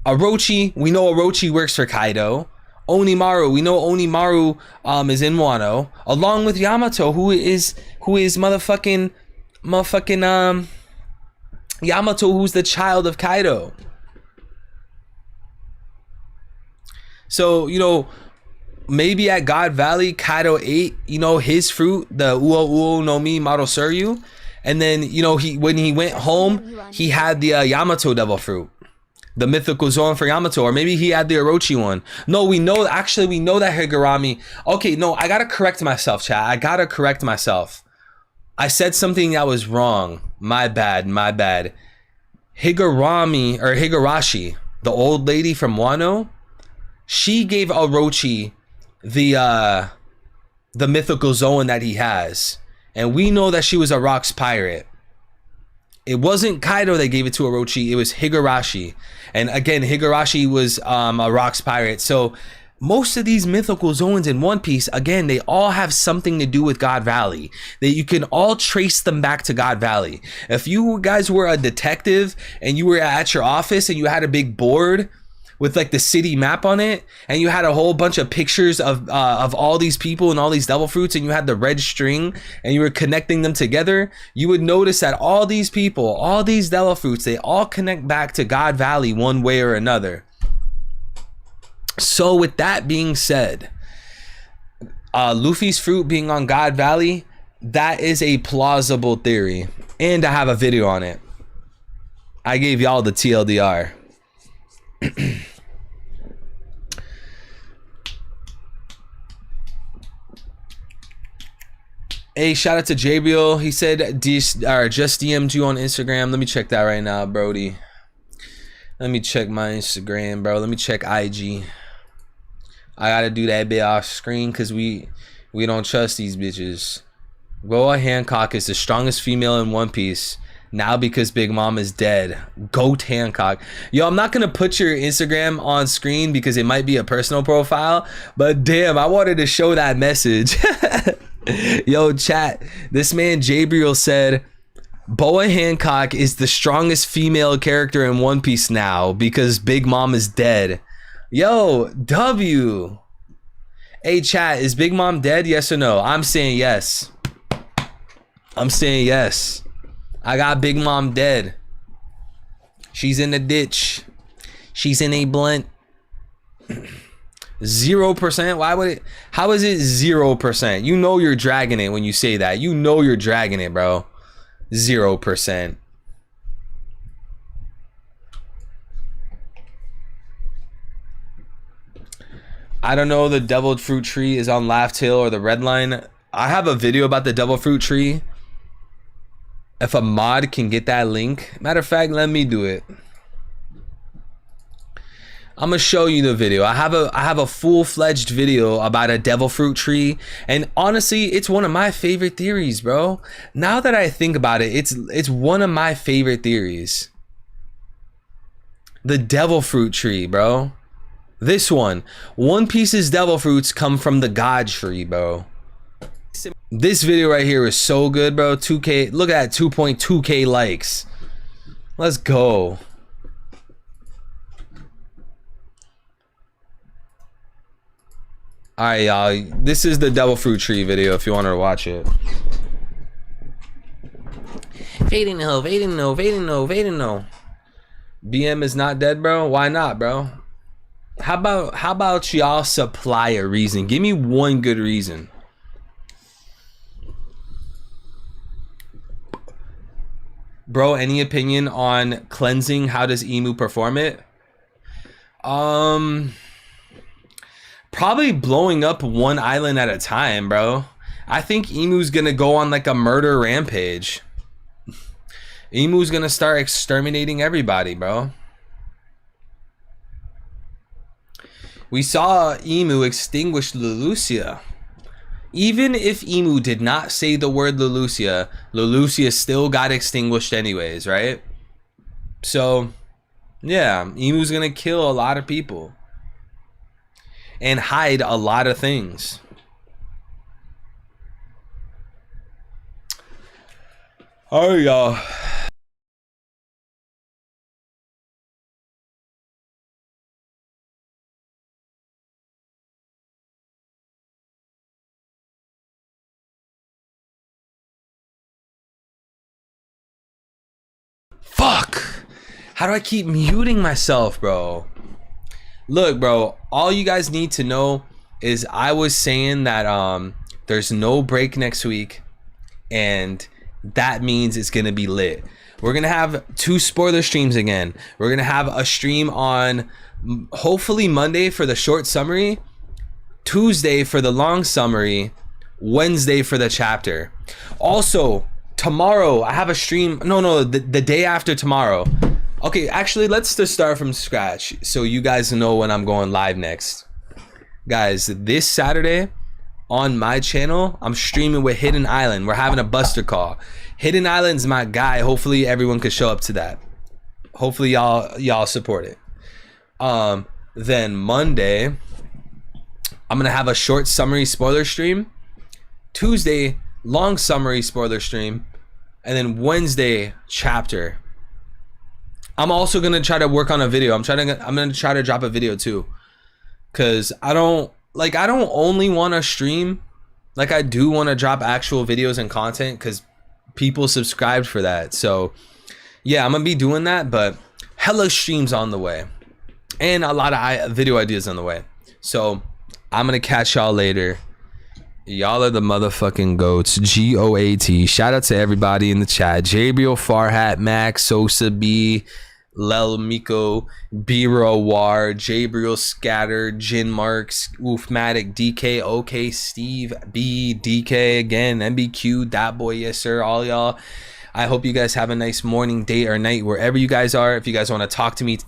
Orochi, we know Orochi works for Kaido. Onimaru, we know Onimaru is in Wano, along with Yamato, who is motherfucking Yamato, who's the child of Kaido. So, you know, maybe at God Valley, Kaido ate, you know, his fruit, the Uo Uo no Mi Marosuryu, and then, you know, when he went home, he had the Yamato Devil fruit. The mythical zone for Yamato, or maybe he had the Orochi one. No, we know that Higurami. Okay, no, I gotta correct myself, chat. I gotta correct myself. I said something that was wrong. My bad. Higurami, or Higurashi, the old lady from Wano, she gave Orochi the mythical zone that he has, and we know that she was a Rocks pirate. It wasn't Kaido that gave it to Orochi, it was Higurashi. And again, Higurashi was a Rocks pirate. So most of these mythical zones in One Piece, again, they all have something to do with God Valley. That you can all trace them back to God Valley. If you guys were a detective and you were at your office and you had a big board with like the city map on it, and you had a whole bunch of pictures of all these people and all these devil fruits, and you had the red string and you were connecting them together, you would notice that all these people, all these devil fruits, they all connect back to God Valley one way or another. So with that being said, Luffy's fruit being on God Valley, that is a plausible theory, and I have a video on it. I gave y'all the TLDR. Hey, shout out to Jabriel. He said just DM'd you on Instagram. Let me check that right now, Brody. Let me check my Instagram, bro. Let me check IG. I gotta do that bit off screen because we don't trust these bitches. Boa Hancock is the strongest female in One Piece. now because Big Mom is dead. Goat Hancock. Yo, I'm not gonna put your Instagram on screen because it might be a personal profile, but damn, I wanted to show that message. Yo, chat, this man Jabriel said Boa Hancock is the strongest female character in One Piece now because Big Mom is dead. Yo, W. Hey chat, is Big Mom dead? Yes or no? I'm saying yes. I'm saying yes. I got Big Mom dead. She's in the ditch. She's in a blunt. 0%? Why would it? How is it 0%? You know you're dragging it when you say that. You know you're dragging it, bro. 0%. I don't know. The devil fruit tree is on Laugh Hill or the red line. I have a video about the devil fruit tree. If a mod can get that link, matter of fact, let me do it. I'm gonna show you the video. I have a full-fledged video about a devil fruit tree, and honestly, it's one of my favorite theories, bro. Now that I think about it, it's one of my favorite theories. The devil fruit tree, bro. This one Piece's devil fruits come from the god tree, bro. This video right here is so good, bro. 2K, look at that, 2.2K likes. Let's go. All right, y'all. This is the devil fruit tree video if you want to watch it. Fading no, fading no, fading no, fading no. BM is not dead, bro. Why not, bro? How about y'all supply a reason? Give me one good reason. Bro, any opinion on cleansing? How does IMU perform it? Probably blowing up one island at a time, bro. I think IMU's gonna go on like a murder rampage. IMU's gonna start exterminating everybody, bro. We saw IMU extinguish Lulusia. Even if IMU did not say the word Lulusia, Lulusia still got extinguished anyways, right? So, yeah, IMU's gonna kill a lot of people. And hide a lot of things. All right, y'all. Fuck! How do I keep muting myself, bro? Look, bro, all you guys need to know is I was saying that there's no break next week, and that means it's gonna be lit. We're gonna have 2 spoiler streams again. We're gonna have a stream on hopefully Monday for the short summary, Tuesday for the long summary, Wednesday for the chapter. Also, tomorrow I have a stream. No, the day after tomorrow. Okay, actually, let's just start from scratch so you guys know when I'm going live next. Guys, this Saturday on my channel, I'm streaming with Hidden Island. We're having a buster call. Hidden Island's my guy. Hopefully everyone could show up to that. Hopefully y'all support it. Then Monday, I'm gonna have a short summary spoiler stream. Tuesday, long summary spoiler stream. And then Wednesday, chapter. I'm also gonna try to work on a video. I'm gonna try to drop a video too, cause I don't only want to stream, like I do want to drop actual videos and content, cause people subscribed for that. So yeah, I'm gonna be doing that, but hella streams on the way, and a lot of video ideas on the way. So I'm gonna catch y'all later. Y'all are the motherfucking goats. GOAT. Shout out to everybody in the chat. Jabriel, Farhat, Max, Sosa B, Lel Miko, Biro War, Jabriel, Scatter, Jin Marks, Oofmatic, DK, OK, Steve, B, DK again, MBQ, that boy, yes sir, all y'all. I hope you guys have a nice morning, day, or night wherever you guys are. If you guys want to talk to me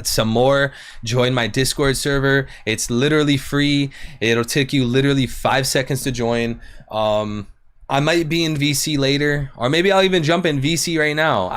some more, join my Discord server. It's literally free. It'll take you literally 5 seconds to join. I'm I might be in VC later, or maybe I'll even jump in VC right now.